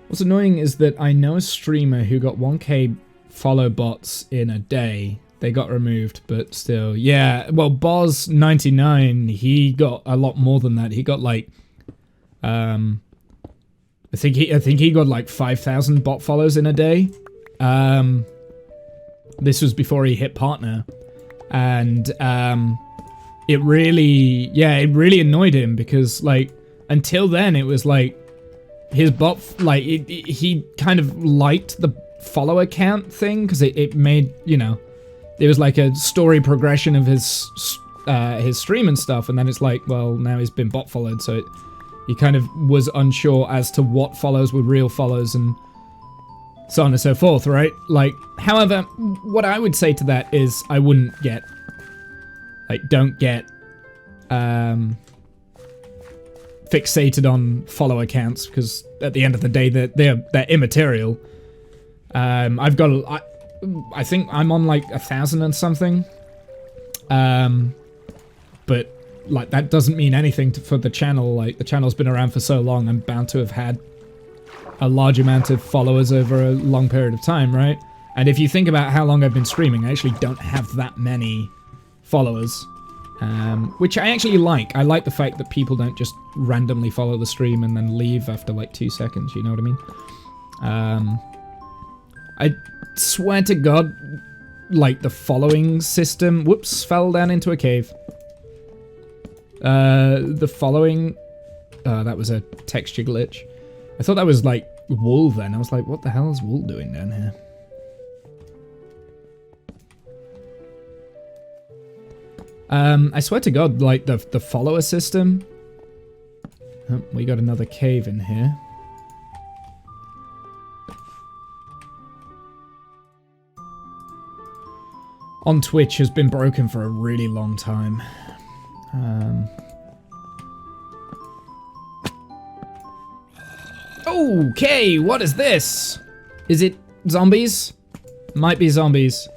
What's annoying is that I know a streamer who got 1k follow bots in a day. They got removed, but still. Yeah, well, Boz99, he got a lot more than that. He got like... I think he got like 5,000 bot follows in a day. This was before he hit partner. And, it really annoyed him because, like, until then it was like his bot, like, he kind of liked the follower count thing because it made, you know, it was like a story progression of his stream and stuff, and then it's like, well, now he's been bot followed, so he kind of was unsure as to what follows were real follows and so on and so forth, right? Like, however, what I would say to that is I wouldn't get, like, don't get fixated on follow accounts, because at the end of the day, they're immaterial. I've got, I think I'm on like 1,000 and something, but like that doesn't mean anything for the channel. Like, the channel's been around for so long, I'm bound to have had a large amount of followers over a long period of time, right? And if you think about how long I've been streaming, I actually don't have that many followers. Which I actually like. I like the fact that people don't just randomly follow the stream and then leave after like 2 seconds, you know what I mean? I swear to God, like the following system... Whoops, fell down into a cave. The following... that was a texture glitch. I thought that was like wool then. I was like, what the hell is wool doing down here? I swear to God, like the follower system. Oh, we got another cave in here. On Twitch has been broken for a really long time. Okay, what is this? Is it zombies? Might be zombies.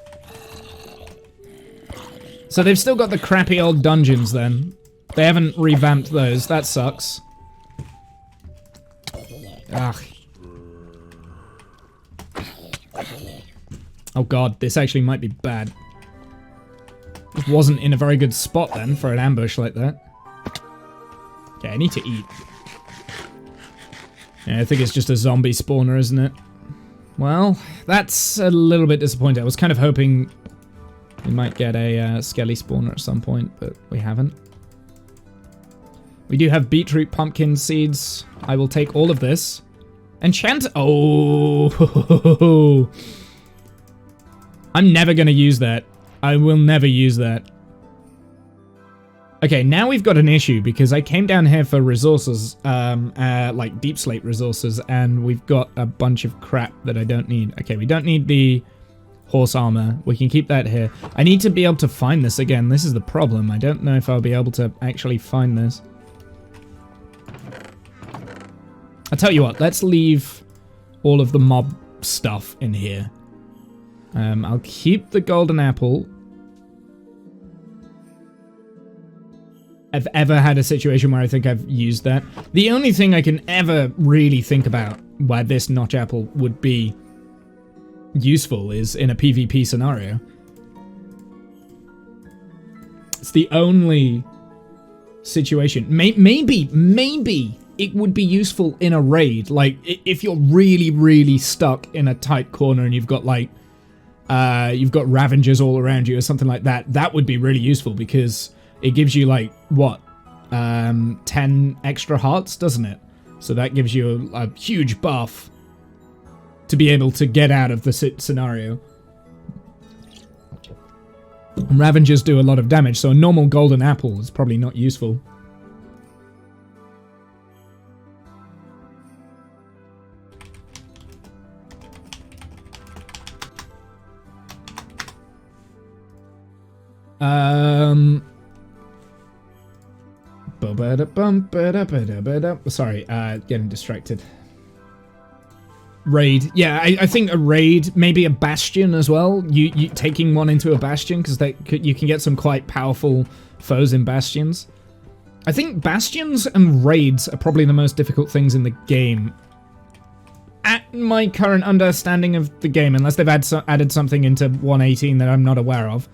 So they've still got the crappy old dungeons then. They haven't revamped those. That sucks. Ugh. Oh god, this actually might be bad. Just wasn't in a very good spot then for an ambush like that. Okay, I need to eat. Yeah, I think it's just a zombie spawner, isn't it? Well, that's a little bit disappointing. I was kind of hoping we might get a skelly spawner at some point, but we haven't. We do have beetroot pumpkin seeds. I will take all of this. Enchant... Oh! I'm never going to use that. I will never use that. Okay, now we've got an issue, because I came down here for resources, like deep slate resources, and we've got a bunch of crap that I don't need. Okay, we don't need the horse armor. We can keep that here. I need to be able to find this again. This is the problem. I don't know if I'll be able to actually find this. I'll tell you what, let's leave all of the mob stuff in here. I'll keep the golden apple. I've ever had a situation where I think I've used that. The only thing I can ever really think about where this notch apple would be useful is in a PvP scenario. It's the only situation. Maybe it would be useful in a raid. Like, if you're really, really stuck in a tight corner and you've got, like, you've got Ravengers all around you or something like that, that would be really useful because it gives you, like, what? 10 extra hearts, doesn't it? So that gives you a huge buff to be able to get out of the scenario. And Ravengers do a lot of damage, so a normal golden apple is probably not useful. Sorry, getting distracted. Raid. Yeah, I think a raid, maybe a bastion as well. You taking one into a bastion, because you can get some quite powerful foes in bastions. I think bastions and raids are probably the most difficult things in the game. At my current understanding of the game, unless they've added something into 1.18 that I'm not aware of,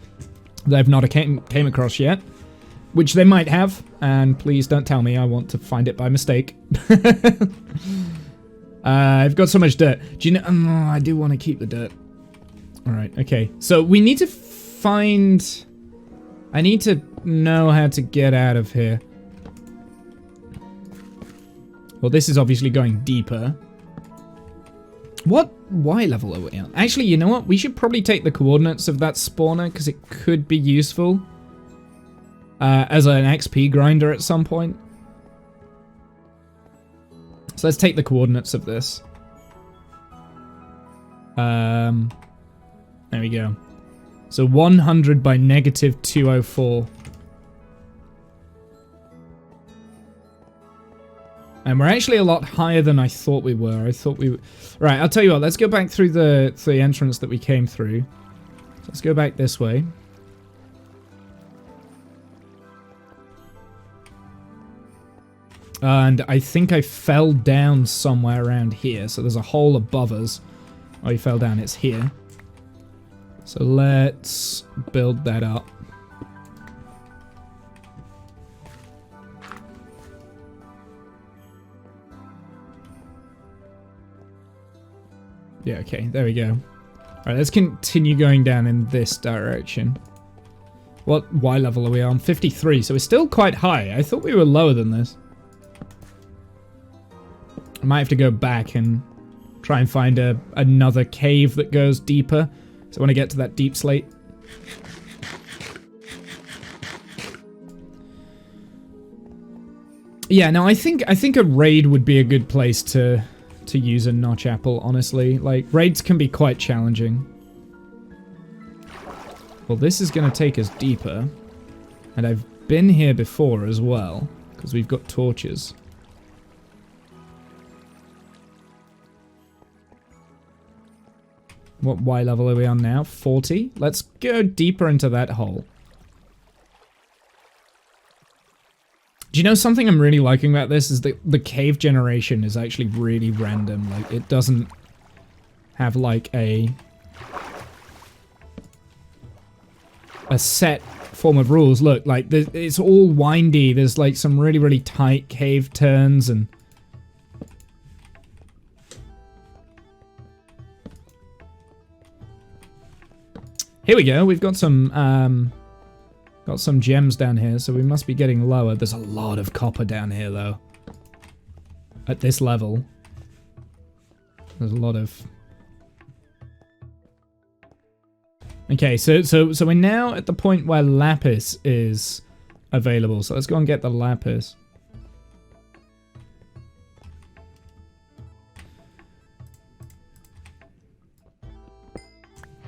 that I've not came across yet, which they might have, and please don't tell me I want to find it by mistake. I've got so much dirt. Do you know? Oh, I do want to keep the dirt. Alright, okay. So we need to find... I need to know how to get out of here. Well, this is obviously going deeper. What Y level are we on? Actually, you know what? We should probably take the coordinates of that spawner, because it could be useful as an XP grinder at some point. So let's take the coordinates of this. There we go. So 100 by negative 204. And we're actually a lot higher than I thought we were. I thought we were... Right, I'll tell you what. Let's go back through the entrance that we came through. So let's go back this way. And I think I fell down somewhere around here. So there's a hole above us. Oh, you fell down. It's here. So let's build that up. Yeah, okay. There we go. Alright, let's continue going down in this direction. What Y level are we on? 53. So we're still quite high. I thought we were lower than this. I might have to go back and try and find another cave that goes deeper. So I want to get to that deep slate. Yeah, no, I think a raid would be a good place to use a notch apple, honestly. Like, raids can be quite challenging. Well, this is going to take us deeper. And I've been here before as well, because we've got torches. What Y level are we on now? 40? Let's go deeper into that hole. Do you know something I'm really liking about this is that the cave generation is actually really random. Like, it doesn't have like a set form of rules. Look, like, it's all windy. There's like some really, really tight cave turns and... Here we go. We've got some gems down here, so we must be getting lower. There's a lot of copper down here, though. At this level. There's a lot of... Okay, so we're now at the point where lapis is available. So let's go and get the lapis.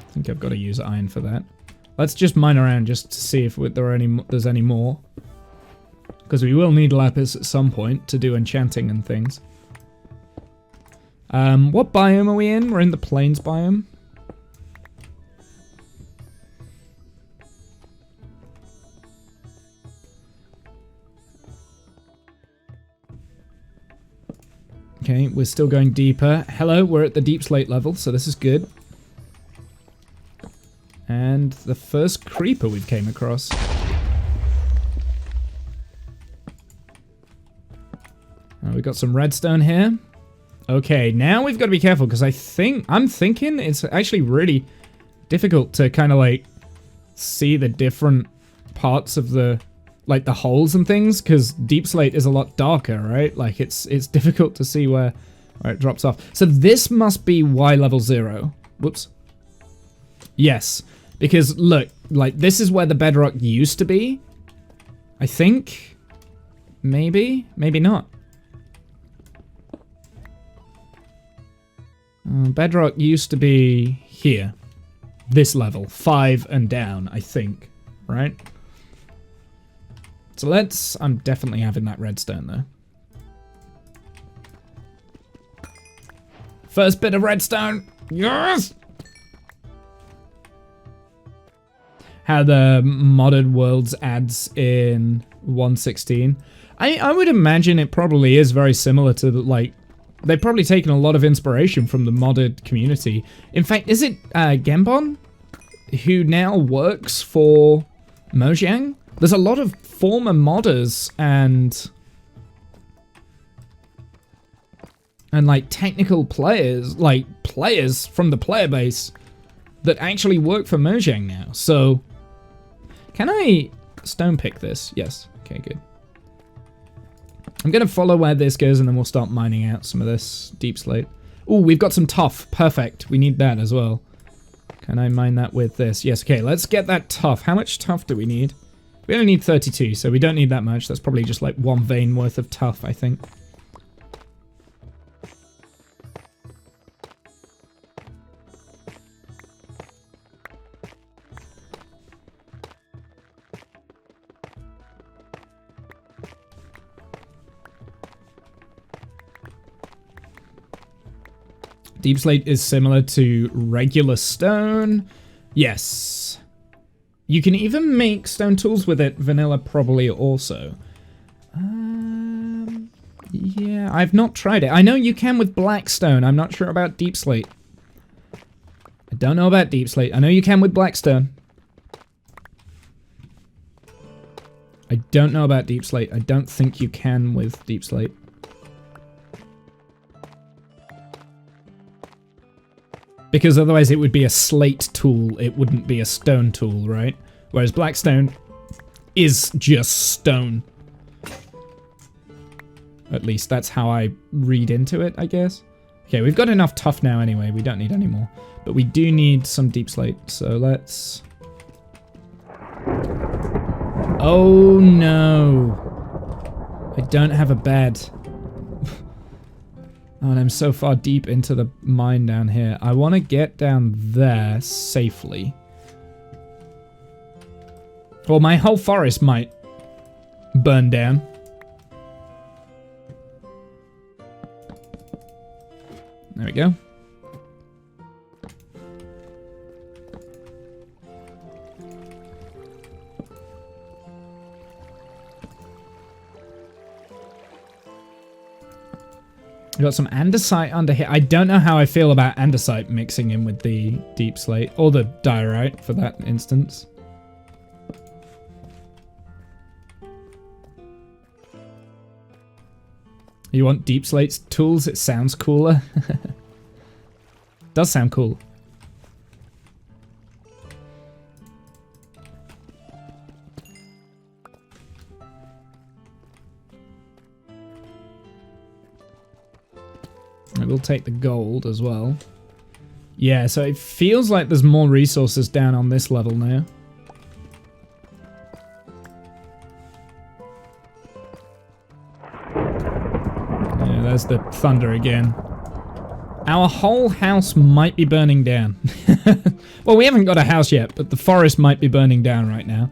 I think I've got to use iron for that. Let's just mine around just to see if there's any more. Because we will need lapis at some point to do enchanting and things. What biome are we in? We're in the plains biome. Okay, we're still going deeper. Hello, we're at the deep slate level, so this is good. And the first creeper we've came across. We've got some redstone here. Okay, now we've got to be careful because I'm thinking it's actually really difficult to kind of like see the different parts of the holes and things, because deep slate is a lot darker, right? Like it's difficult to see where it drops off. So this must be Y level 0. Whoops. Yes. Because, look, like, this is where the bedrock used to be. I think. Maybe? Maybe not. Bedrock used to be here. This level. 5 and down, I think. Right? So I'm definitely having that redstone, though. First bit of redstone. Yes! How the modded worlds adds in 1.16. I would imagine it probably is very similar to the, like, they've probably taken a lot of inspiration from the modded community. In fact, is it Gembon who now works for Mojang? There's a lot of former modders and like technical players, like players from the player base that actually work for Mojang now. So, can I stone pick this? Yes. Okay, good. I'm gonna follow where this goes and then we'll start mining out some of this deep slate. Ooh, we've got some tuff. Perfect. We need that as well. Can I mine that with this? Yes, okay, let's get that tuff. How much tuff do we need? We only need 32, so we don't need that much. That's probably just like 1 vein worth of tuff, I think. Deep slate is similar to regular stone. Yes. You can even make stone tools with it. Vanilla probably also. Yeah, I've not tried it. I know you can with black stone. I'm not sure about deep slate. I don't know about deep slate. I know you can with black stone. I don't know about deep slate. I don't think you can with deep slate. Because otherwise it would be a slate tool, it wouldn't be a stone tool, right? Whereas blackstone is just stone. At least that's how I read into it, I guess. Okay, we've got enough tuff now anyway, we don't need any more. But we do need some deep slate, so let's... Oh no! I don't have a bed. Oh, and I'm so far deep into the mine down here. I want to get down there safely. Well, my whole forest might burn down. There we go. We got some andesite under here. I don't know how I feel about andesite mixing in with the deep slate, or the diorite for that instance. You want deep slate's tools? It sounds cooler. Does sound cool. We'll take the gold as well. Yeah, so it feels like there's more resources down on this level now. Yeah, there's the thunder again. Our whole house might be burning down. Well, we haven't got a house yet, but the forest might be burning down right now.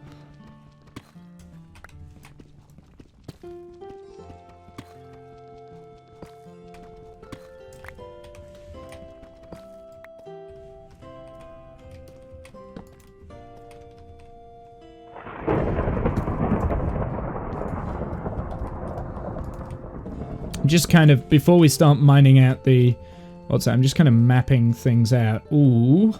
Just kind of, before we start mining out the, what's that, I'm just kind of mapping things out. Ooh.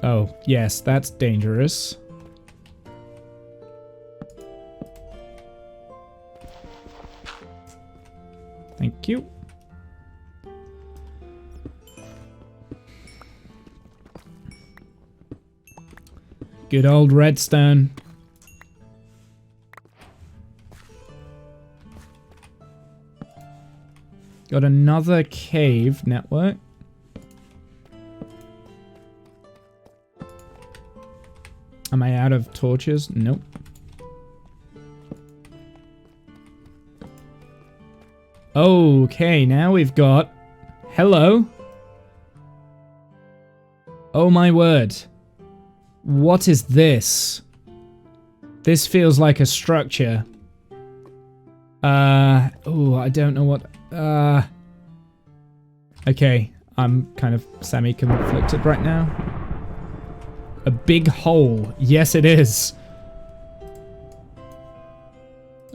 Oh, yes, that's dangerous. Thank you. Good old redstone. Got another cave network. Am I out of torches? Nope. Okay, now we've got... Hello. Oh my word. What is this? This feels like a structure. Oh, I don't know what... Okay, I'm kind of semi-conflicted right now. A big hole. Yes, it is.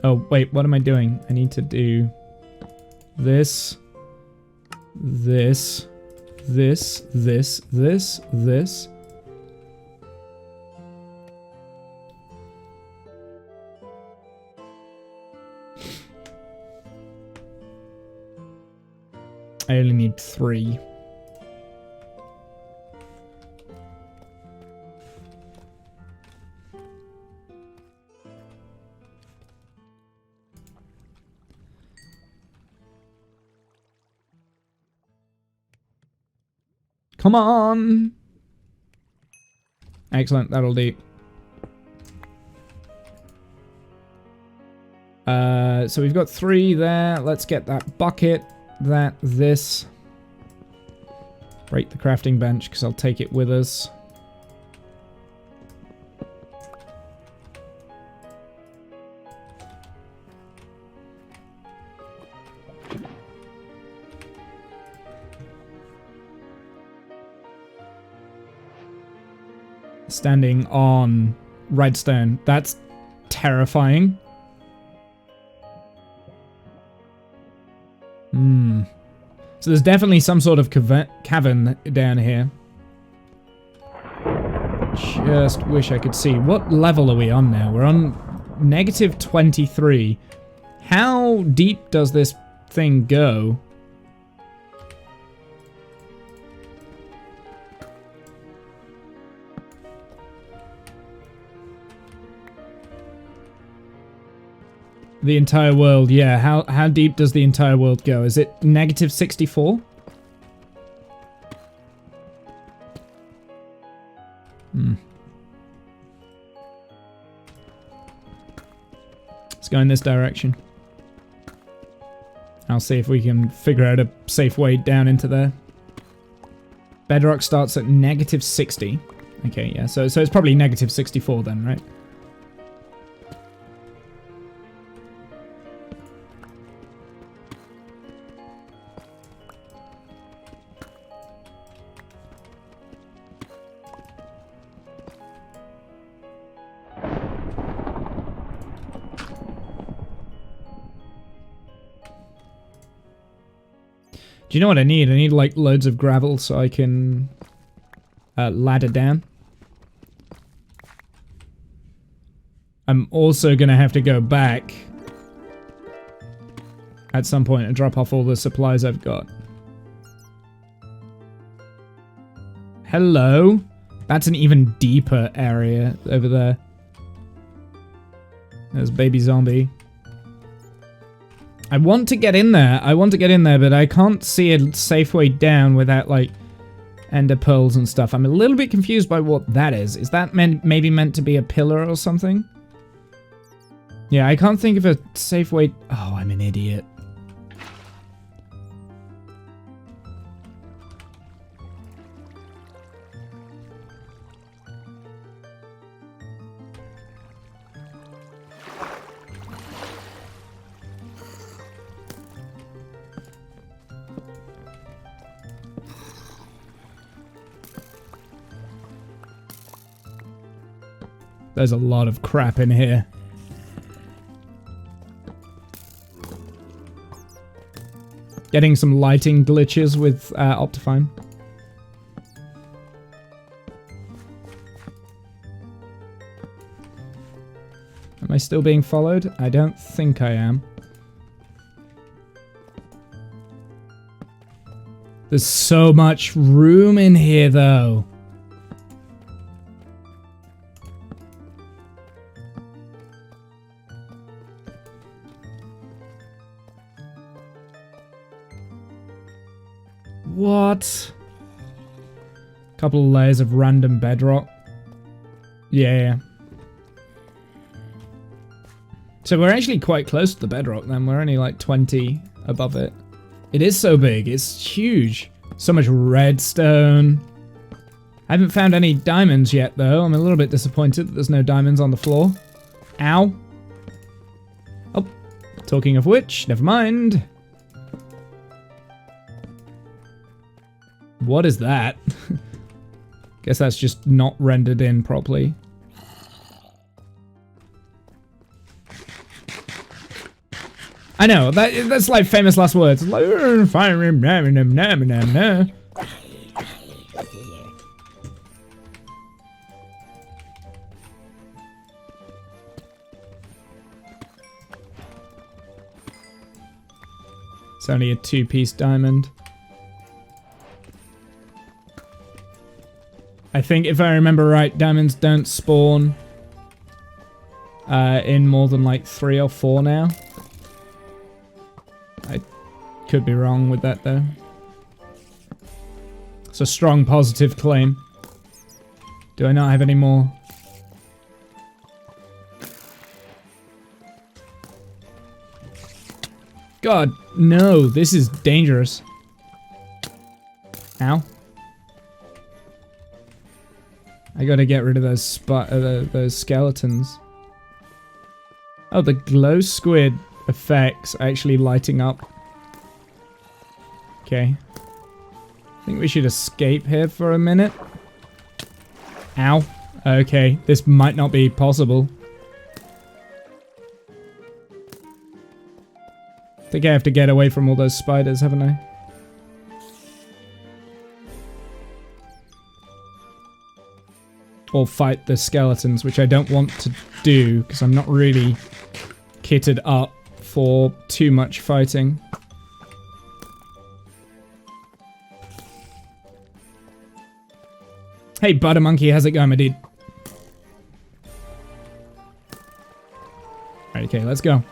Oh, wait, what am I doing? I need to do this, this, this, this, this, this. I only need 3. Come on! Excellent, that'll do. So we've got 3 there. Let's get that bucket. This. Break the crafting bench, because I'll take it with us. Standing on redstone. That's terrifying. So there's definitely some sort of cavern down here. Just wish I could see. What level are we on now? We're on negative 23. How deep does this thing go? The entire world, yeah. How deep does the entire world go? Is it negative 64? Let's go in this direction. I'll see if we can figure out a safe way down into there. Bedrock starts at negative 60. Okay, yeah, so it's probably negative 64 then, right? Do you know what I need? I need like loads of gravel so I can ladder down. I'm also gonna have to go back at some point and drop off all the supplies I've got. Hello? That's an even deeper area over there. There's baby zombie. I want to get in there. But I can't see a safe way down without, like, ender pearls and stuff. I'm a little bit confused by what that is. Is that maybe meant to be a pillar or something? Yeah, I can't think of a safe way. Oh, I'm an idiot. There's a lot of crap in here. Getting some lighting glitches with Optifine. Am I still being followed? I don't think I am. There's so much room in here, though. What? Couple of layers of random bedrock. Yeah. So we're actually quite close to the bedrock then. We're only like 20 above it. It is so big. It's huge. So much redstone. I haven't found any diamonds yet though. I'm a little bit disappointed that there's no diamonds on the floor. Ow. Oh, talking of which, never mind. What is that? Guess that's just not rendered in properly. I know, that's like famous last words. It's like, it's only a 2-piece diamond. I think if I remember right, diamonds don't spawn in more than like 3 or 4 now. I could be wrong with that though. It's a strong positive claim. Do I not have any more? God, no, this is dangerous. Ow. I gotta get rid of those skeletons. Oh, the glow squid effects actually lighting up. Okay. I think we should escape here for a minute. Ow. Okay, this might not be possible. I think I have to get away from all those spiders, haven't I? Or fight the skeletons, which I don't want to do, because I'm not really kitted up for too much fighting. Hey, Butter Monkey, how's it going, my dude? Alright, okay, let's go.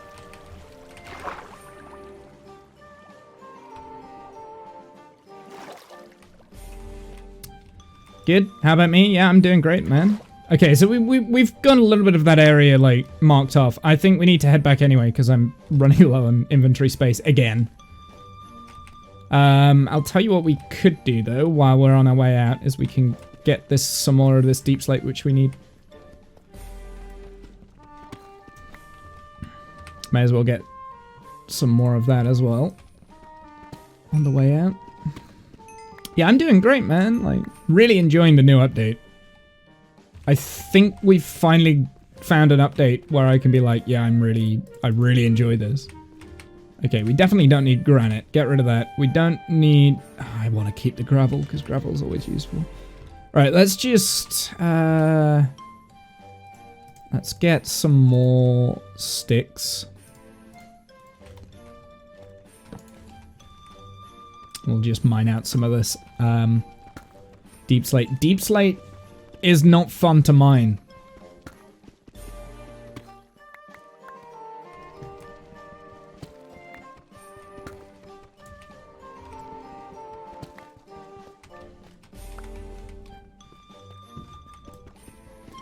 Good. How about me? Yeah, I'm doing great, man. Okay, so we've got a little bit of that area, like, marked off. I think we need to head back anyway, because I'm running low on inventory space again. I'll tell you what we could do, though, while we're on our way out, is we can get this some more of this deep slate, which we need. May as well get some more of that as well on the way out. Yeah, I'm doing great, man. Like, really enjoying the new update. I think we've finally found an update where I can be like, yeah, I really enjoy this. Okay, we definitely don't need granite. Get rid of that. We don't need... Oh, I want to keep the gravel, because gravel's always useful. Right, let's just... let's get some more sticks. We'll just mine out some of this deep slate. Deep slate is not fun to mine.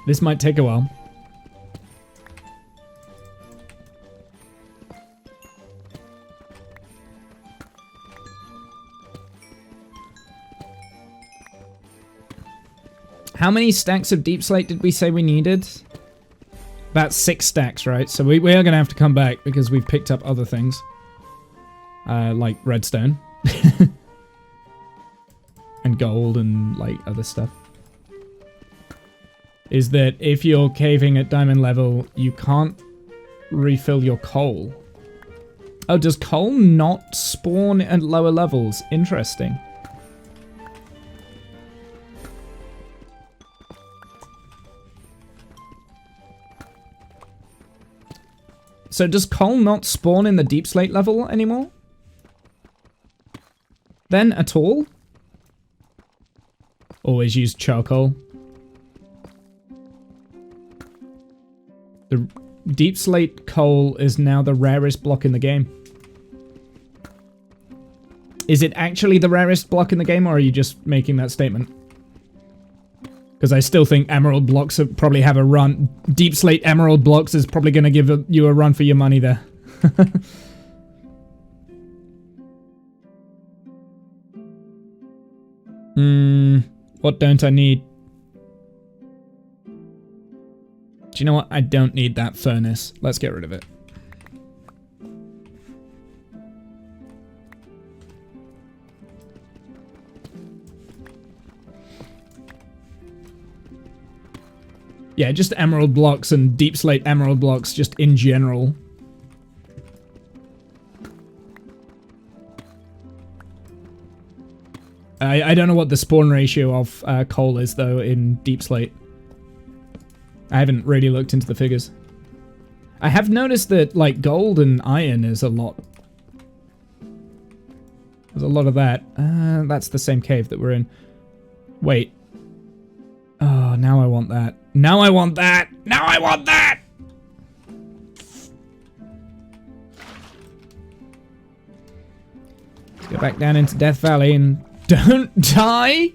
This might take a while. How many stacks of deep slate did we say we needed? About 6 stacks, right? So we are going to have to come back because we've picked up other things. Like redstone. And gold and like other stuff. Is that if you're caving at diamond level, you can't refill your coal. Oh, does coal not spawn at lower levels? Interesting. So does coal not spawn in the deep slate level anymore? Then at all? Always use charcoal. The deep slate coal is now the rarest block in the game. Is it actually the rarest block in the game, or are you just making that statement? Because I still think emerald blocks probably have a run. Deep slate emerald blocks is probably going to give you a run for your money there. What don't I need? Do you know what? I don't need that furnace. Let's get rid of it. Yeah, just emerald blocks and deep slate emerald blocks just in general. I don't know what the spawn ratio of coal is, though, in deep slate. I haven't really looked into the figures. I have noticed that, like, gold and iron is a lot. There's a lot of that. That's the same cave that we're in. Wait. Oh, now I want that. Now I want that! Now I want that! Let's go back down into Death Valley and don't die!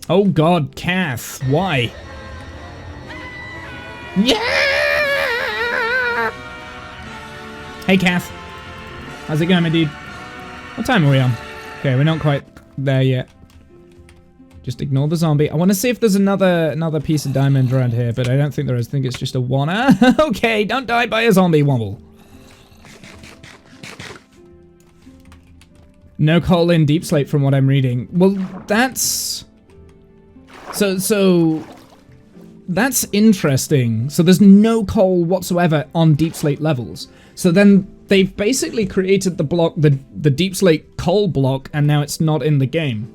Oh god, Kath, why? Yeah! Hey Kath. How's it going, my dude? What time are we on? Okay, we're not quite there yet. Just ignore the zombie. I want to see if there's another piece of diamond around here, but I don't think there is. I think it's just a one. Okay, don't die by a zombie wobble. No coal in deep slate from what I'm reading. Well, that's... So that's interesting. So there's no coal whatsoever on deep slate levels. So then they've basically created the block, the deep slate coal block, and now it's not in the game.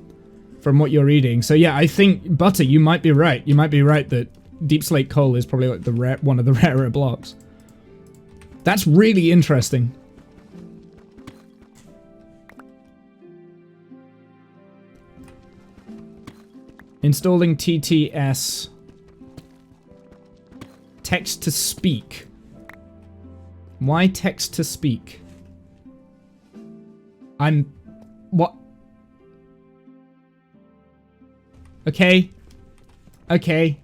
From what you're reading. So yeah, I think, Butter, you might be right. You might be right that deep slate coal is probably like the one of the rarer blocks. That's really interesting. Installing TTS. Text to speak. Why text to speak? What? Okay. Okay.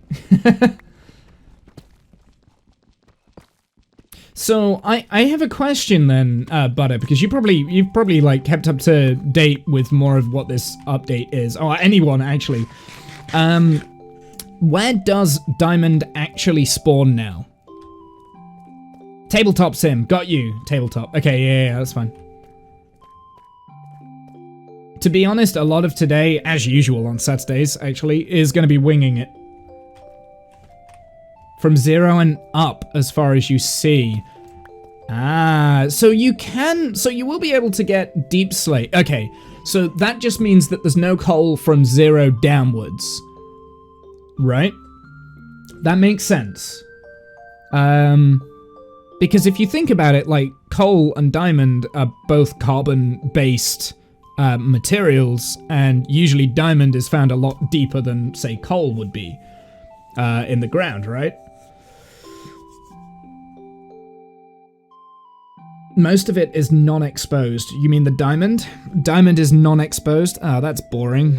So I have a question then, Butter, because you've probably like kept up to date with more of what this update is, or anyone actually. Where does diamond actually spawn now? Tabletop sim, got you. Tabletop. Okay, yeah, that's fine. To be honest, a lot of today, as usual on Saturdays, actually, is going to be winging it. From 0 and up, as far as you see. Ah, so you will be able to get deep slate. Okay, so that just means that there's no coal from 0 downwards. Right? That makes sense. Because if you think about it, like, coal and diamond are both carbon-based materials, and usually diamond is found a lot deeper than, say, coal would be in the ground, right? Most of it is non-exposed. You mean the diamond? Diamond is non-exposed? Ah, that's boring.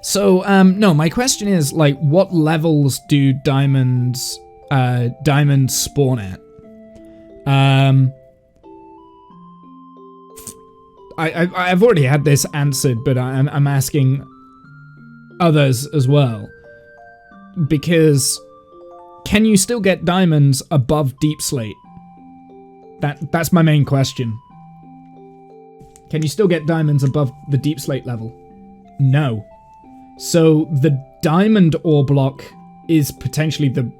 So, no, my question is, like, what levels do diamonds spawn at? I've already had this answered, but I'm asking others as well. Because can you still get diamonds above deep slate? That's my main question. Can you still get diamonds above the deep slate level? No. So the diamond ore block is potentially the...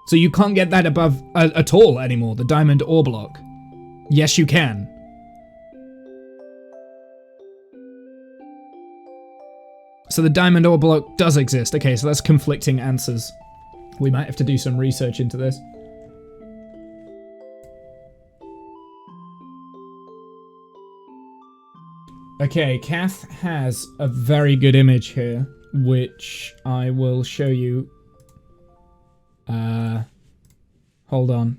So you can't get that above at all anymore, the diamond ore block. Yes, you can. So the diamond ore block does exist. Okay, so that's conflicting answers. We might have to do some research into this. Okay, Kath has a very good image here, which I will show you. Hold on.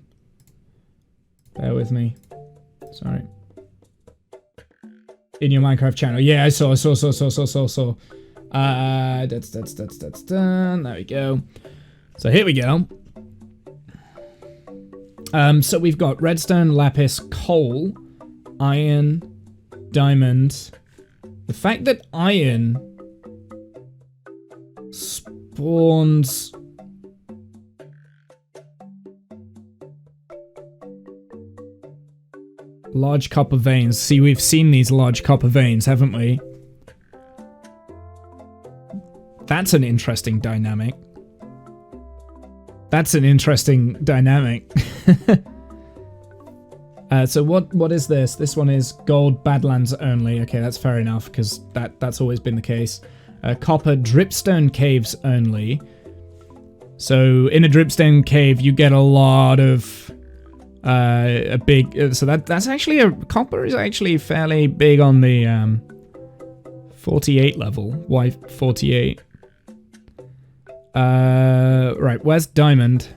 Bear with me. Sorry. In your Minecraft channel. Yeah, I saw. That's done. There we go. So here we go. So we've got redstone, lapis, coal, iron, diamond. The fact that iron spawns Large copper veins. See, we've seen these large copper veins, haven't we? That's an interesting dynamic. That's an interesting dynamic. So what is this? This one is gold Badlands only. Okay, that's fair enough, because that's always been the case. Copper dripstone caves only. So in a dripstone cave, you get a lot of a big. So that's actually copper is actually fairly big on the 48 level. Why 48? Right. Where's diamond?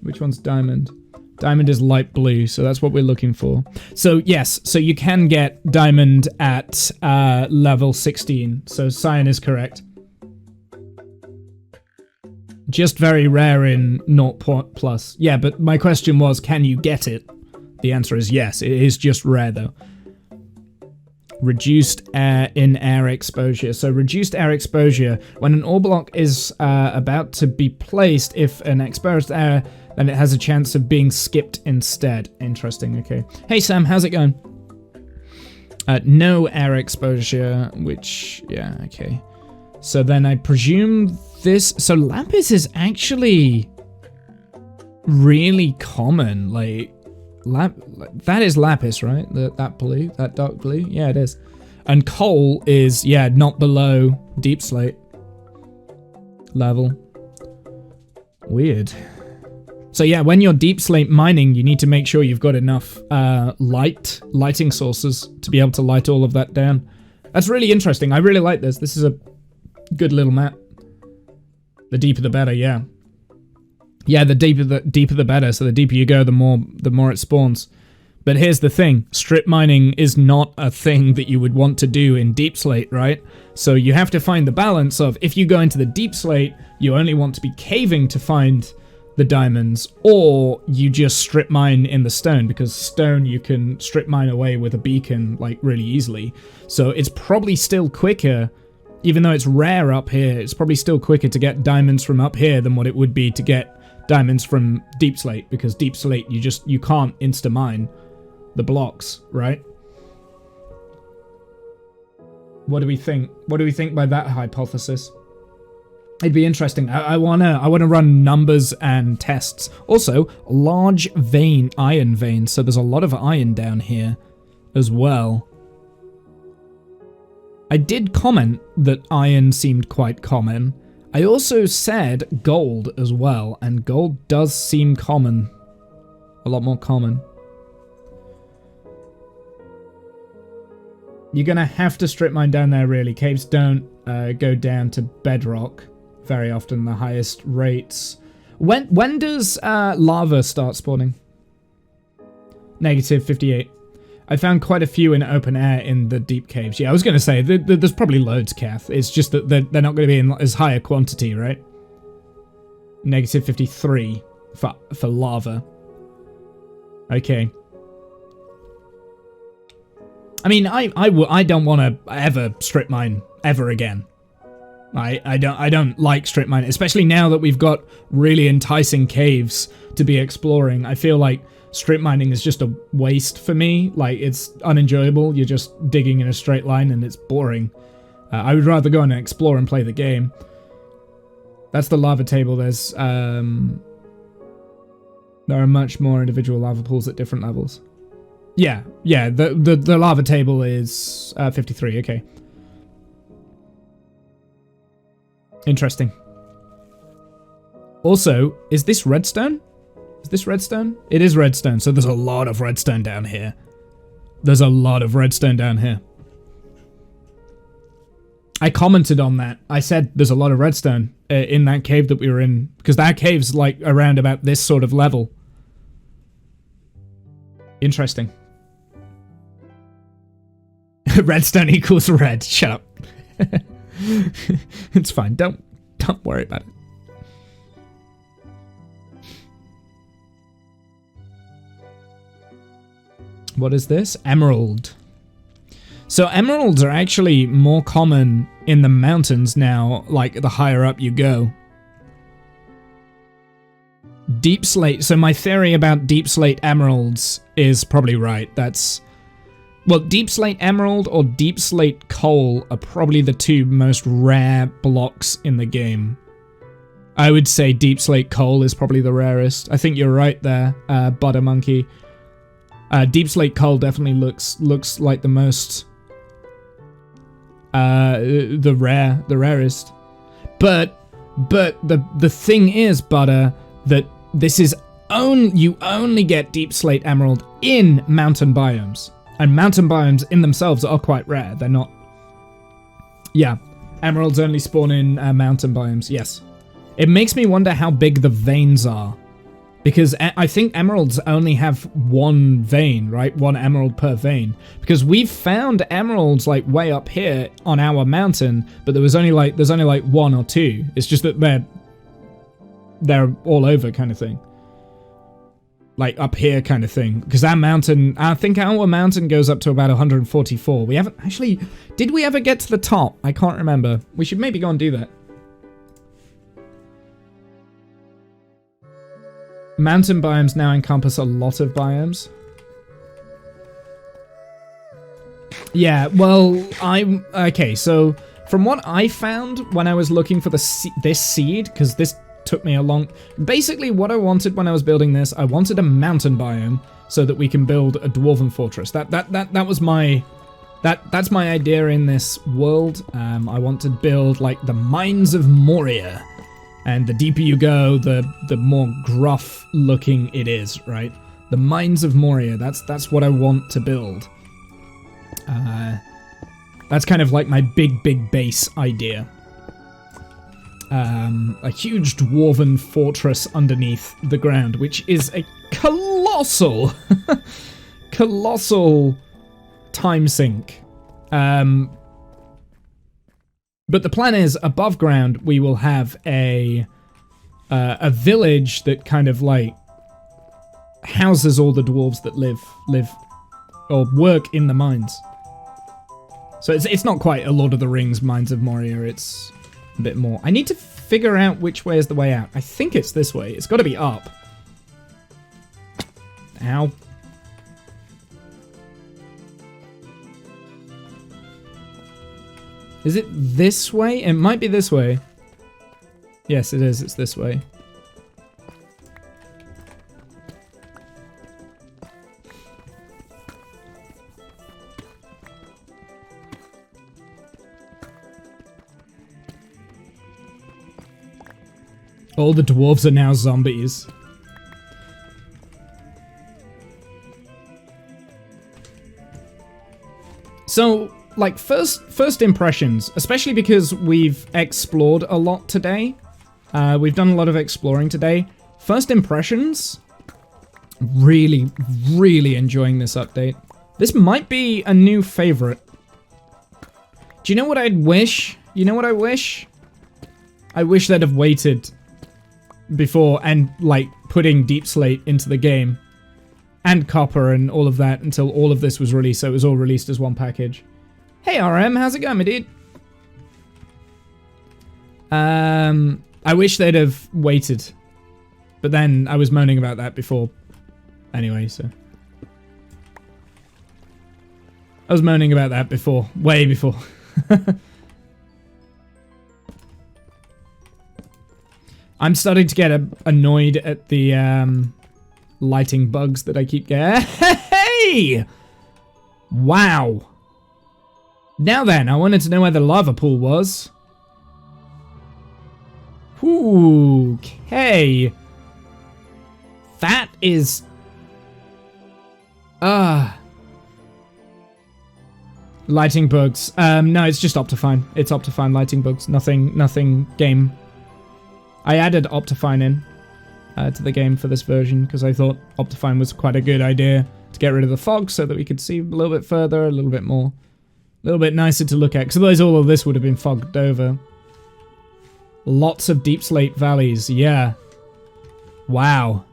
Which one's diamond? Diamond is light blue, so that's what we're looking for. So yes, so you can get diamond at level 16. So cyan is correct. Just very rare in 0+. Yeah, but my question was, can you get it? The answer is yes. It is just rare though. Reduced in-air exposure. So reduced air exposure, when an ore block is about to be placed, if an exposed air, then it has a chance of being skipped instead. Interesting, okay. Hey Sam, how's it going? No air exposure, which, yeah, okay. So then I presume this, so lapis is actually really common, like, that is lapis, right? That blue, that dark blue? Yeah, it is. And coal is, yeah, not below deep slate level. Weird. So yeah, when you're deep slate mining, you need to make sure you've got enough lighting sources to be able to light all of that down. That's really interesting. I really like this. This is a good little map. The deeper the better, yeah. Yeah, the deeper the better. So the deeper you go, the more it spawns. But here's the thing, strip mining is not a thing that you would want to do in deep slate, right? So you have to find the balance of, if you go into the deep slate, you only want to be caving to find the diamonds, or you just strip mine in the stone, because stone you can strip mine away with a beacon like really easily. So it's probably still quicker, even though it's rare up here, it's probably still quicker to get diamonds from up here than what it would be to get diamonds from deep slate, because deep slate you can't insta mine the blocks, right? What do we think? What do we think by that hypothesis? It'd be interesting. I wanna run numbers and tests. Also, large vein, iron vein. So there's a lot of iron down here as well. I did comment that iron seemed quite common. I also said gold as well, and gold does seem common. A lot more common. You're gonna have to strip mine down there, really. Caves don't go down to bedrock very often, the highest rates. When does lava start spawning? Negative 58. I found quite a few in open air in the deep caves. Yeah, I was going to say, there's probably loads, Kath. It's just that they're not going to be in as high a quantity, right? Negative 53 for lava. Okay. I mean, I don't want to ever strip mine ever again. I don't like strip mining, especially now that we've got really enticing caves to be exploring. I feel like strip mining is just a waste for me. Like, it's unenjoyable. You're just digging in a straight line and it's boring. I would rather go and explore and play the game. That's the lava table. There's there are much more individual lava pools at different levels. Yeah, the lava table is 53, okay. Interesting. Also, is this redstone? Is this redstone? It is redstone, so there's a lot of redstone down here. There's a lot of redstone down here. I commented on that. I said there's a lot of redstone in that cave that we were in, because that cave's like around about this sort of level. Interesting. Redstone equals red. Shut up. It's fine. Don't worry about it. What is this? Emerald. So emeralds are actually more common in the mountains now, like the higher up you go. Deep slate. So my theory about deep slate emeralds is probably right. That's Well, Deep Slate Emerald or Deep Slate Coal are probably the two most rare blocks in the game. I would say Deep Slate Coal is probably the rarest. I think you're right there, Butter Monkey. Deep Slate Coal definitely looks like the most the rarest. But the thing is, Butter, that this is you only get Deep Slate Emerald in mountain biomes. And mountain biomes in themselves are quite rare. They're not... Yeah, emeralds only spawn in mountain biomes, yes. It makes me wonder how big the veins are. Because I think emeralds only have one vein, right? One emerald per vein. Because we've found emeralds like way up here on our mountain, but there's only like one or two. It's just that they're all over kind of thing. Like up here kind of thing. Because our mountain, I think our mountain goes up to about 144. We haven't actually, did we ever get to the top? I can't remember. We should maybe go and do that. Mountain biomes now encompass a lot of biomes. Yeah, well, okay, so from what I found when I was looking for this seed, because this took me a long... Basically, what I wanted when I was building this, I wanted a mountain biome so that we can build a dwarven fortress. That was my... That's my idea in this world. I want to build, like, the Mines of Moria. And the deeper you go, the more gruff looking it is, right? The Mines of Moria, that's what I want to build. That's kind of like my big base idea. A huge dwarven fortress underneath the ground, which is a colossal, colossal time sink. But the plan is, above ground, we will have a village that kind of like houses all the dwarves that live or work in the mines. So it's not quite a Lord of the Rings Mines of Moria. It's a bit more. I need to figure out which way is the way out. I think it's this way. It's got to be up. Ow. Is it this way? It might be this way. Yes, it is. It's this way. All the dwarves are now zombies. So, like, first impressions, especially because we've explored a lot today. We've done a lot of exploring today. First impressions, really enjoying this update. This might be a new favorite. Do you know what I'd wish? You know what I wish? I wish they'd have waited before and, like, putting Deep Slate into the game. And Copper and all of that until all of this was released, so it was all released as one package. Hey RM, how's it going, my dude? I wish they'd have waited. But then I was moaning about that before. Anyway, so. I was moaning about that before. Way before. I'm starting to get annoyed at the lighting bugs that I keep getting. Hey! Wow. Now then, I wanted to know where the lava pool was. Okay. That is... lighting bugs. No, it's just Optifine. It's Optifine lighting bugs. Nothing game. I added Optifine in to the game for this version because I thought Optifine was quite a good idea to get rid of the fog so that we could see a little bit further, a little bit more, a little bit nicer to look at, because otherwise all of this would have been fogged over. Lots of Deep Slate valleys, yeah. Wow.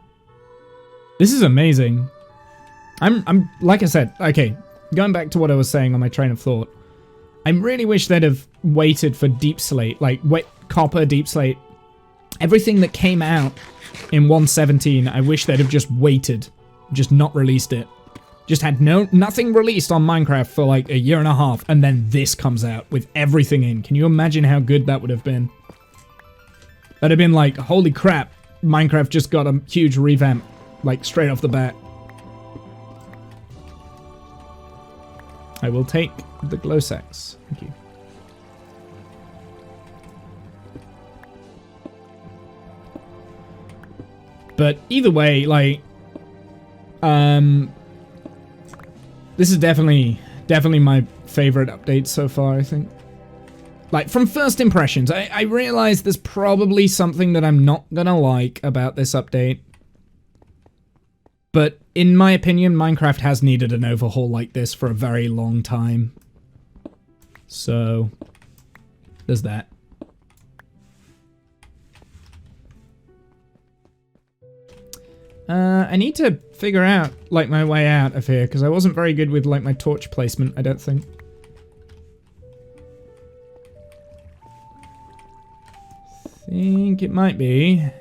This is amazing. I'm like I said, okay, going back to what I was saying on my train of thought, I really wish they'd have waited for Deep Slate, like Copper, Deep Slate, everything that came out in 1.17, I wish they'd have just waited, just not released it. Just had nothing released on Minecraft for like a year and a half, and then this comes out with everything in. Can you imagine how good that would have been? That'd have been like, holy crap, Minecraft just got a huge revamp, like straight off the bat. I will take the glow sacks. Thank you. But either way, like, this is definitely my favorite update so far, I think. Like, from first impressions, I realize there's probably something that I'm not gonna like about this update. But in my opinion, Minecraft has needed an overhaul like this for a very long time. So, there's that. I need to figure out, like, my way out of here, because I wasn't very good with, like, my torch placement, I don't think. I think it might be. I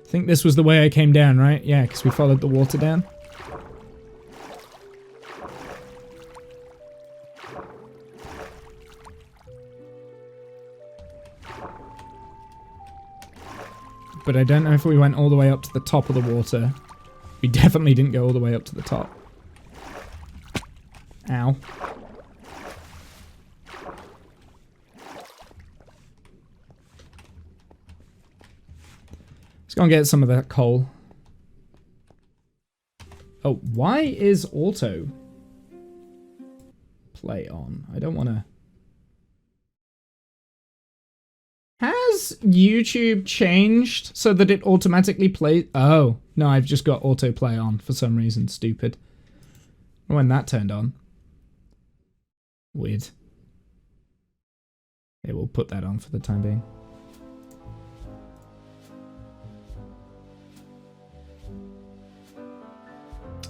think this was the way I came down, right? Yeah, because we followed the water down. But I don't know if we went all the way up to the top of the water. We definitely didn't go all the way up to the top. Ow. Let's go and get some of that coal. Oh, why is auto play on? I don't want to... Has YouTube changed so that it automatically plays? Oh, no, I've just got autoplay on for some reason. Stupid. When that turned on. Weird. Okay, we'll put that on for the time being.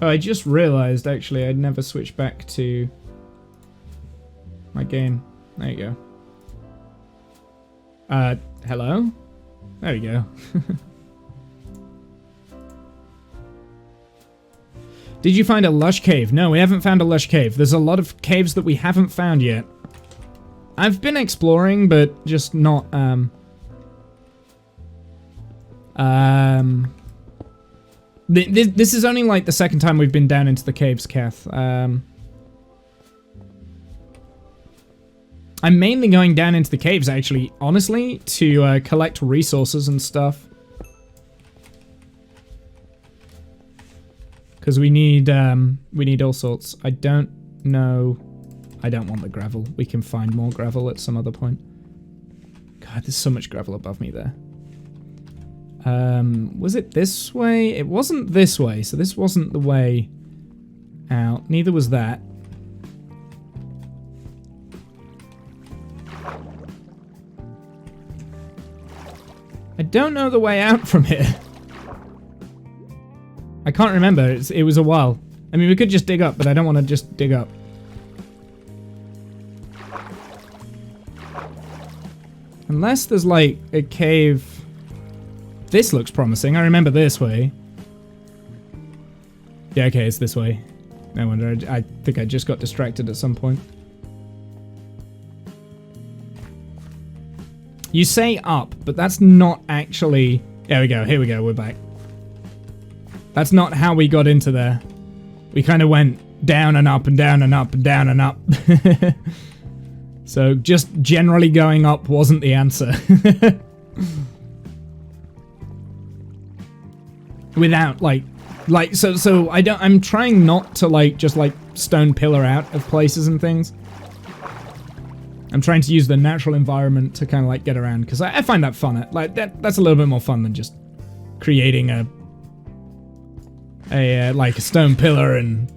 Oh, I just realized, actually, I'd never switched back to my game. There you go. Hello? There we go. Did you find a lush cave? No, we haven't found a lush cave. There's a lot of caves that we haven't found yet. I've been exploring, but just not, This is only, like, the second time we've been down into the caves, Kath. I'm mainly going down into the caves, actually, honestly, to collect resources and stuff. Because we need all sorts. I don't know. I don't want the gravel. We can find more gravel at some other point. God, there's so much gravel above me there. Was it this way? It wasn't this way, so this wasn't the way out. Neither was that. I don't know the way out from here. I can't remember. It was a while. I mean, we could just dig up, but I don't want to just dig up. Unless there's, like, a cave... This looks promising. I remember this way. Yeah, okay, it's this way. No wonder. I think I just got distracted at some point. You say up, but that's not actually... There we go. Here we go. We're back. That's not how we got into there. We kind of went down and up and down and up and down and up. So just generally going up wasn't the answer. Without, so I'm trying not to, like, just, like, stone pillar out of places and things. I'm trying to use the natural environment to kind of, like, get around, because I find that fun. Like, that's a little bit more fun than just creating like, a stone pillar and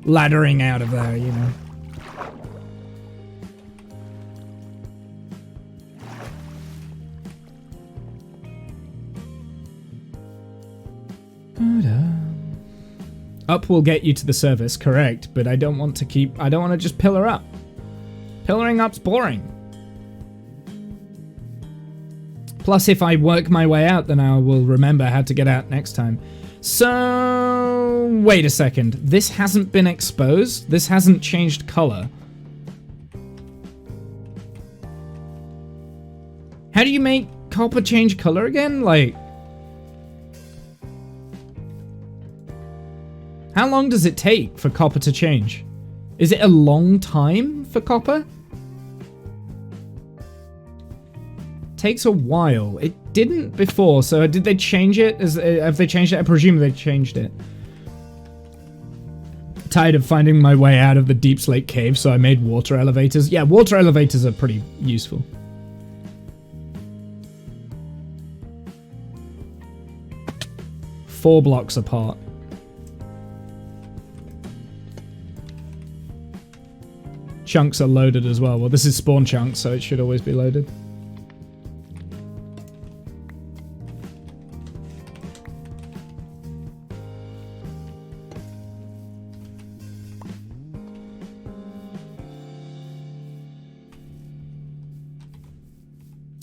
laddering out of there, you know. Up will get you to the surface, correct, but I don't want to just pillar up. Pillaring up's boring. Plus, if I work my way out, then I will remember how to get out next time. So, Wait a second. This hasn't been exposed? This hasn't changed color? How do you make copper change color again? Like... How long does it take for copper to change? Is it a long time for copper? Takes a while. It didn't before, so did they change it? Have they changed it? I presume they changed it. Tired of finding my way out of the Deep Slate Cave, so I made water elevators. Yeah, water elevators are pretty useful. Four blocks apart. Chunks are loaded as well. Well, this is spawn chunks, so it should always be loaded.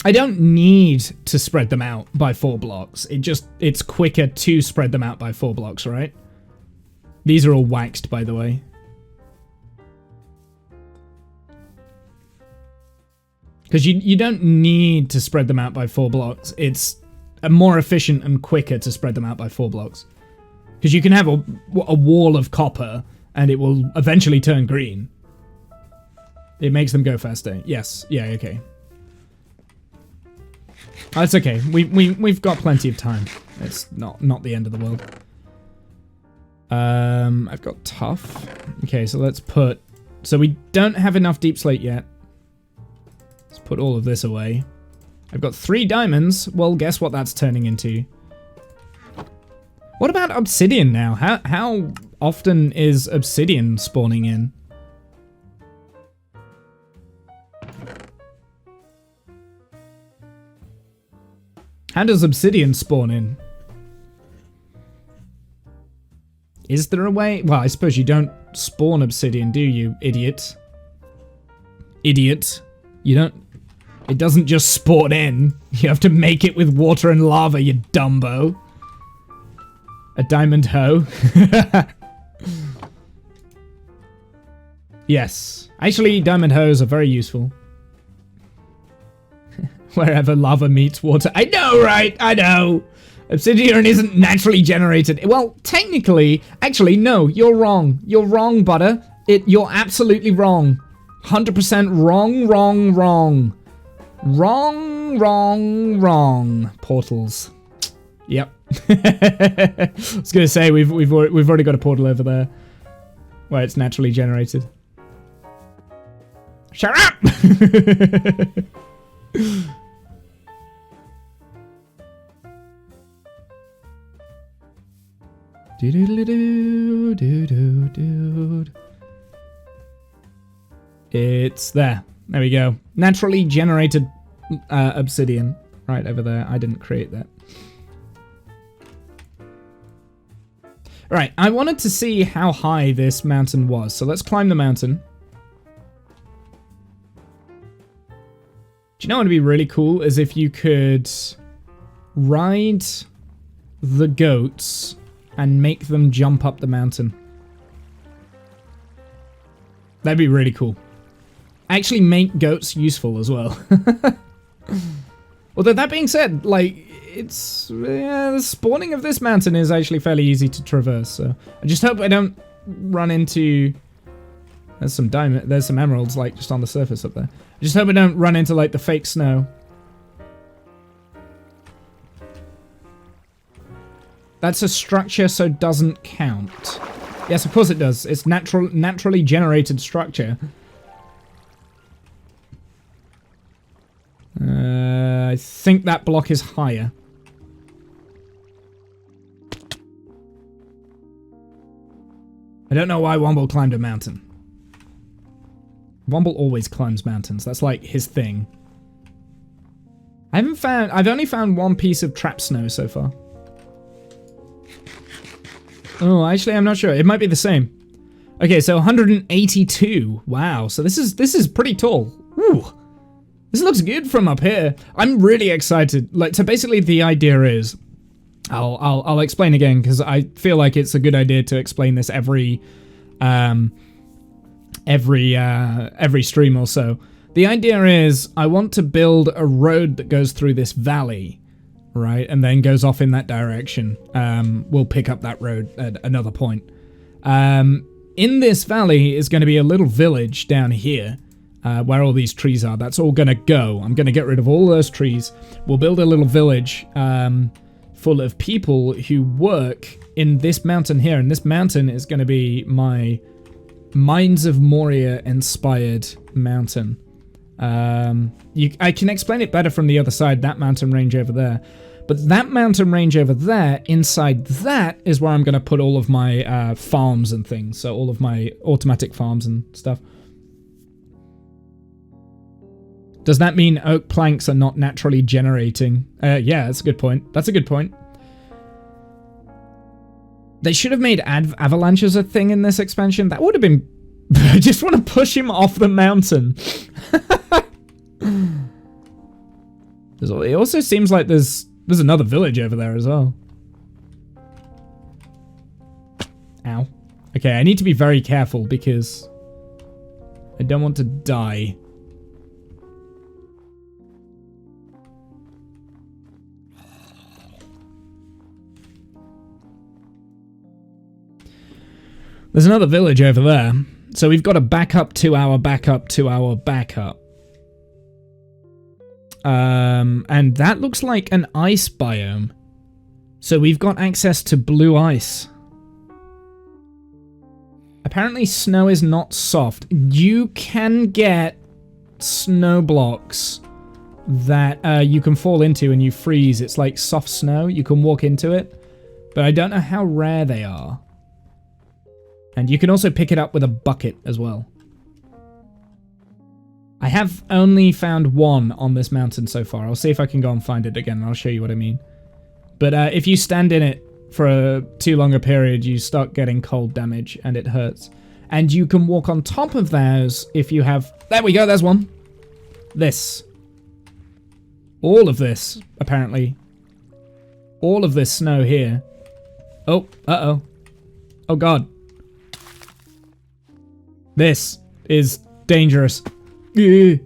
I don't need to spread them out by 4 blocks. It's quicker to spread them out by 4 blocks, right? These are all waxed, by the way. Because you don't need to spread them out by 4 blocks. It's more efficient and quicker to spread them out by 4 blocks. Because you can have a wall of copper and it will eventually turn green. It makes them go faster. Yes. Yeah, okay. That's okay. We've got plenty of time. It's not the end of the world. I've got tough. Okay, so let's put... So we don't have enough deep slate yet. Let's put all of this away. I've got 3 diamonds. Well, guess what that's turning into? What about obsidian now? How often is obsidian spawning in? How does obsidian spawn in? Is there a way? Well, I suppose you don't spawn obsidian, do you, idiot? Idiot. You don't... It doesn't just spawn in. You have to make it with water and lava, you dumbo. A diamond hoe. Yes. Actually, diamond hoes are very useful. Wherever lava meets water. I know, right? I know. Obsidian isn't naturally generated. Well, technically, actually, no, you're wrong. You're wrong, Butter. You're absolutely wrong. 100% wrong, wrong, wrong. Wrong, wrong, wrong. Portals. Yep. I was gonna say we've already got a portal over there where it's naturally generated. Shut up! It's there. There we go. Naturally generated obsidian. Right over there. I didn't create that. Right, I wanted to see how high this mountain was. So let's climb the mountain. Do you know what would be really cool is if you could ride the goats and make them jump up the mountain. That'd be really cool. Actually make goats useful as well. Although that being said, like, it's... the spawning of this mountain is actually fairly easy to traverse, so... I just hope I don't run into... There's some diamond... There's some emeralds, like, just on the surface up there. I just hope I don't run into, like, the fake snow. That's a structure, so doesn't count. Yes, of course it does. It's naturally generated structure. I think that block is higher. I don't know why Womble climbed a mountain. Womble always climbs mountains. That's like his thing. I've only found 1 piece of trap snow so far. Oh, actually, I'm not sure. It might be the same. Okay, so 182. Wow. So this is pretty tall. Ooh. This looks good from up here. I'm really excited. Like, so basically the idea is I'll explain again because I feel like it's a good idea to explain this every stream or so. The idea is I want to build a road that goes through this valley, right, and then goes off in that direction. We'll pick up that road at another point. In this valley is going to be a little village down here, where all these trees are. That's all going to go. I'm going to get rid of all those trees. We'll build a little village full of people who work in this mountain here, and this mountain is going to be my Mines of Moria inspired mountain. I can explain it better from the other side, that mountain range over there. But that mountain range over there, inside that is where I'm going to put all of my farms and things. So all of my automatic farms and stuff. Does that mean oak planks are not naturally generating? Yeah, that's a good point. That's a good point. They should have made avalanches a thing in this expansion. That would have been... I just want to push him off the mountain. It also seems like there's another village over there as well. Ow. Okay, I need to be very careful because I don't want to die. There's another village over there. So we've got a backup, 2 hour backup, 2 hour backup. And that looks like an ice biome. So we've got access to blue ice. Apparently snow is not soft. You can get snow blocks that you can fall into and you freeze. It's like soft snow. You can walk into it. But I don't know how rare they are. And you can also pick it up with a bucket as well. I have only found one on this mountain so far. I'll see if I can go and find it again, and I'll show you what I mean. But if you stand in it for a too long a period, you start getting cold damage, and it hurts. And you can walk on top of those if you have... There we go, there's one. This. All of this, apparently. All of this snow here. Oh, uh-oh. Oh, God. This is dangerous. Ugh.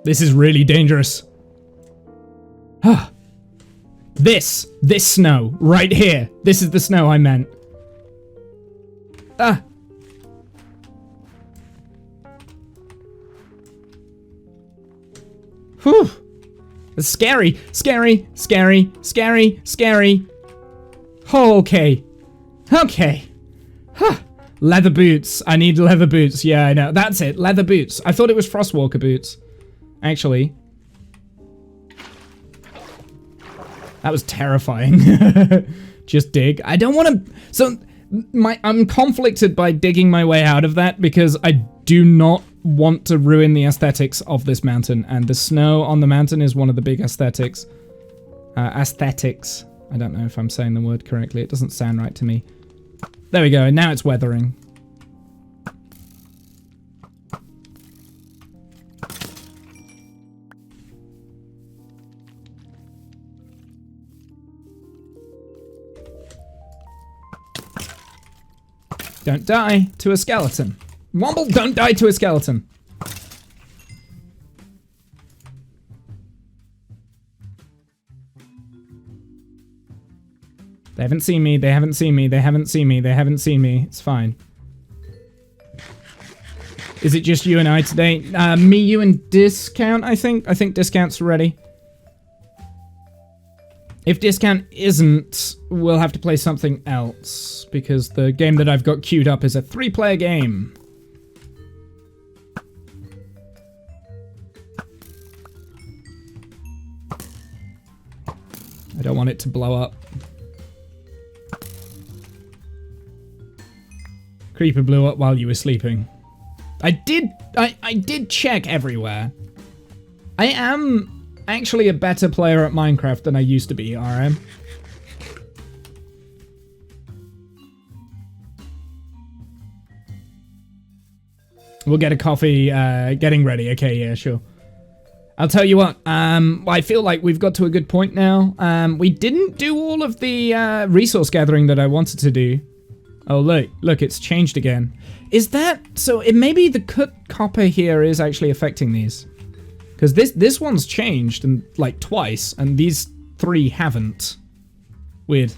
This is really dangerous. This snow right here. This is the snow I meant. Ah. Whew. It's scary, scary, scary, scary, scary. Oh, okay. Okay. Huh. Leather boots. I need leather boots. Yeah, I know. That's it. Leather boots. I thought it was Frostwalker boots. Actually. That was terrifying. Just dig. I don't want to... So, I'm conflicted by digging my way out of that because I do not want to ruin the aesthetics of this mountain, and the snow on the mountain is one of the big aesthetics. Aesthetics. I don't know if I'm saying the word correctly. It doesn't sound right to me. There we go, and now it's weathering. Don't die to a skeleton. Womble, don't die to a skeleton. They haven't seen me, they haven't seen me, they haven't seen me, they haven't seen me. It's fine. Is it just you and I today? Me, you, and Discount, I think. I think Discount's ready. If Discount isn't, we'll have to play something else, because the game that I've got queued up is a 3-player game. I don't want it to blow up. Creeper blew up while you were sleeping. I did check everywhere. I am actually a better player at Minecraft than I used to be, RM. We'll get a coffee, getting ready. Okay, yeah, sure. I'll tell you what, I feel like we've got to a good point now. We didn't do all of the resource gathering that I wanted to do. Oh, look, it's changed again. Is that... So, maybe the cut copper here is actually affecting these. Because this one's changed, and like, twice, and these 3 haven't. Weird.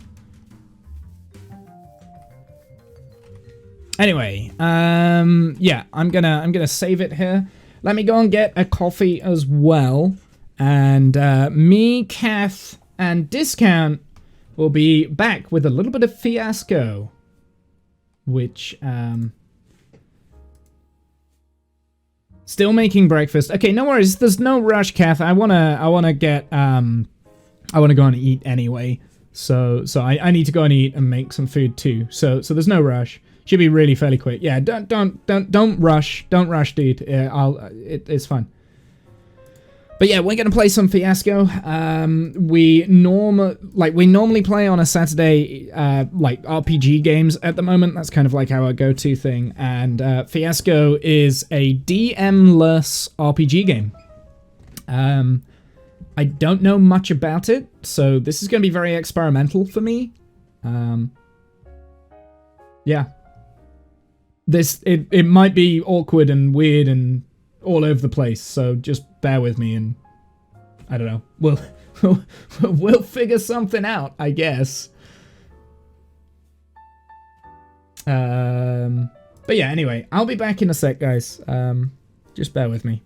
Anyway, yeah, I'm gonna save it here. Let me go and get a coffee as well. And me, Kath, and Discount will be back with a little bit of Fiasco. Which, still making breakfast. Okay, no worries. There's no rush, Kath. I wanna get, I wanna go and eat anyway. So I need to go and eat and make some food too. So there's no rush. Should be really fairly quick. Yeah, don't rush. Don't rush, dude. It's fine. But yeah, we're gonna play some Fiasco. We normally play on a Saturday, like RPG games at the moment. That's kind of like our go-to thing. And Fiasco is a DM-less RPG game. I don't know much about it, so this is gonna be very experimental for me. Yeah. It might be awkward and weird and all over the place, so just bear with me and I don't know. We'll figure something out, I guess. But yeah, anyway, I'll be back in a sec, guys. Just bear with me.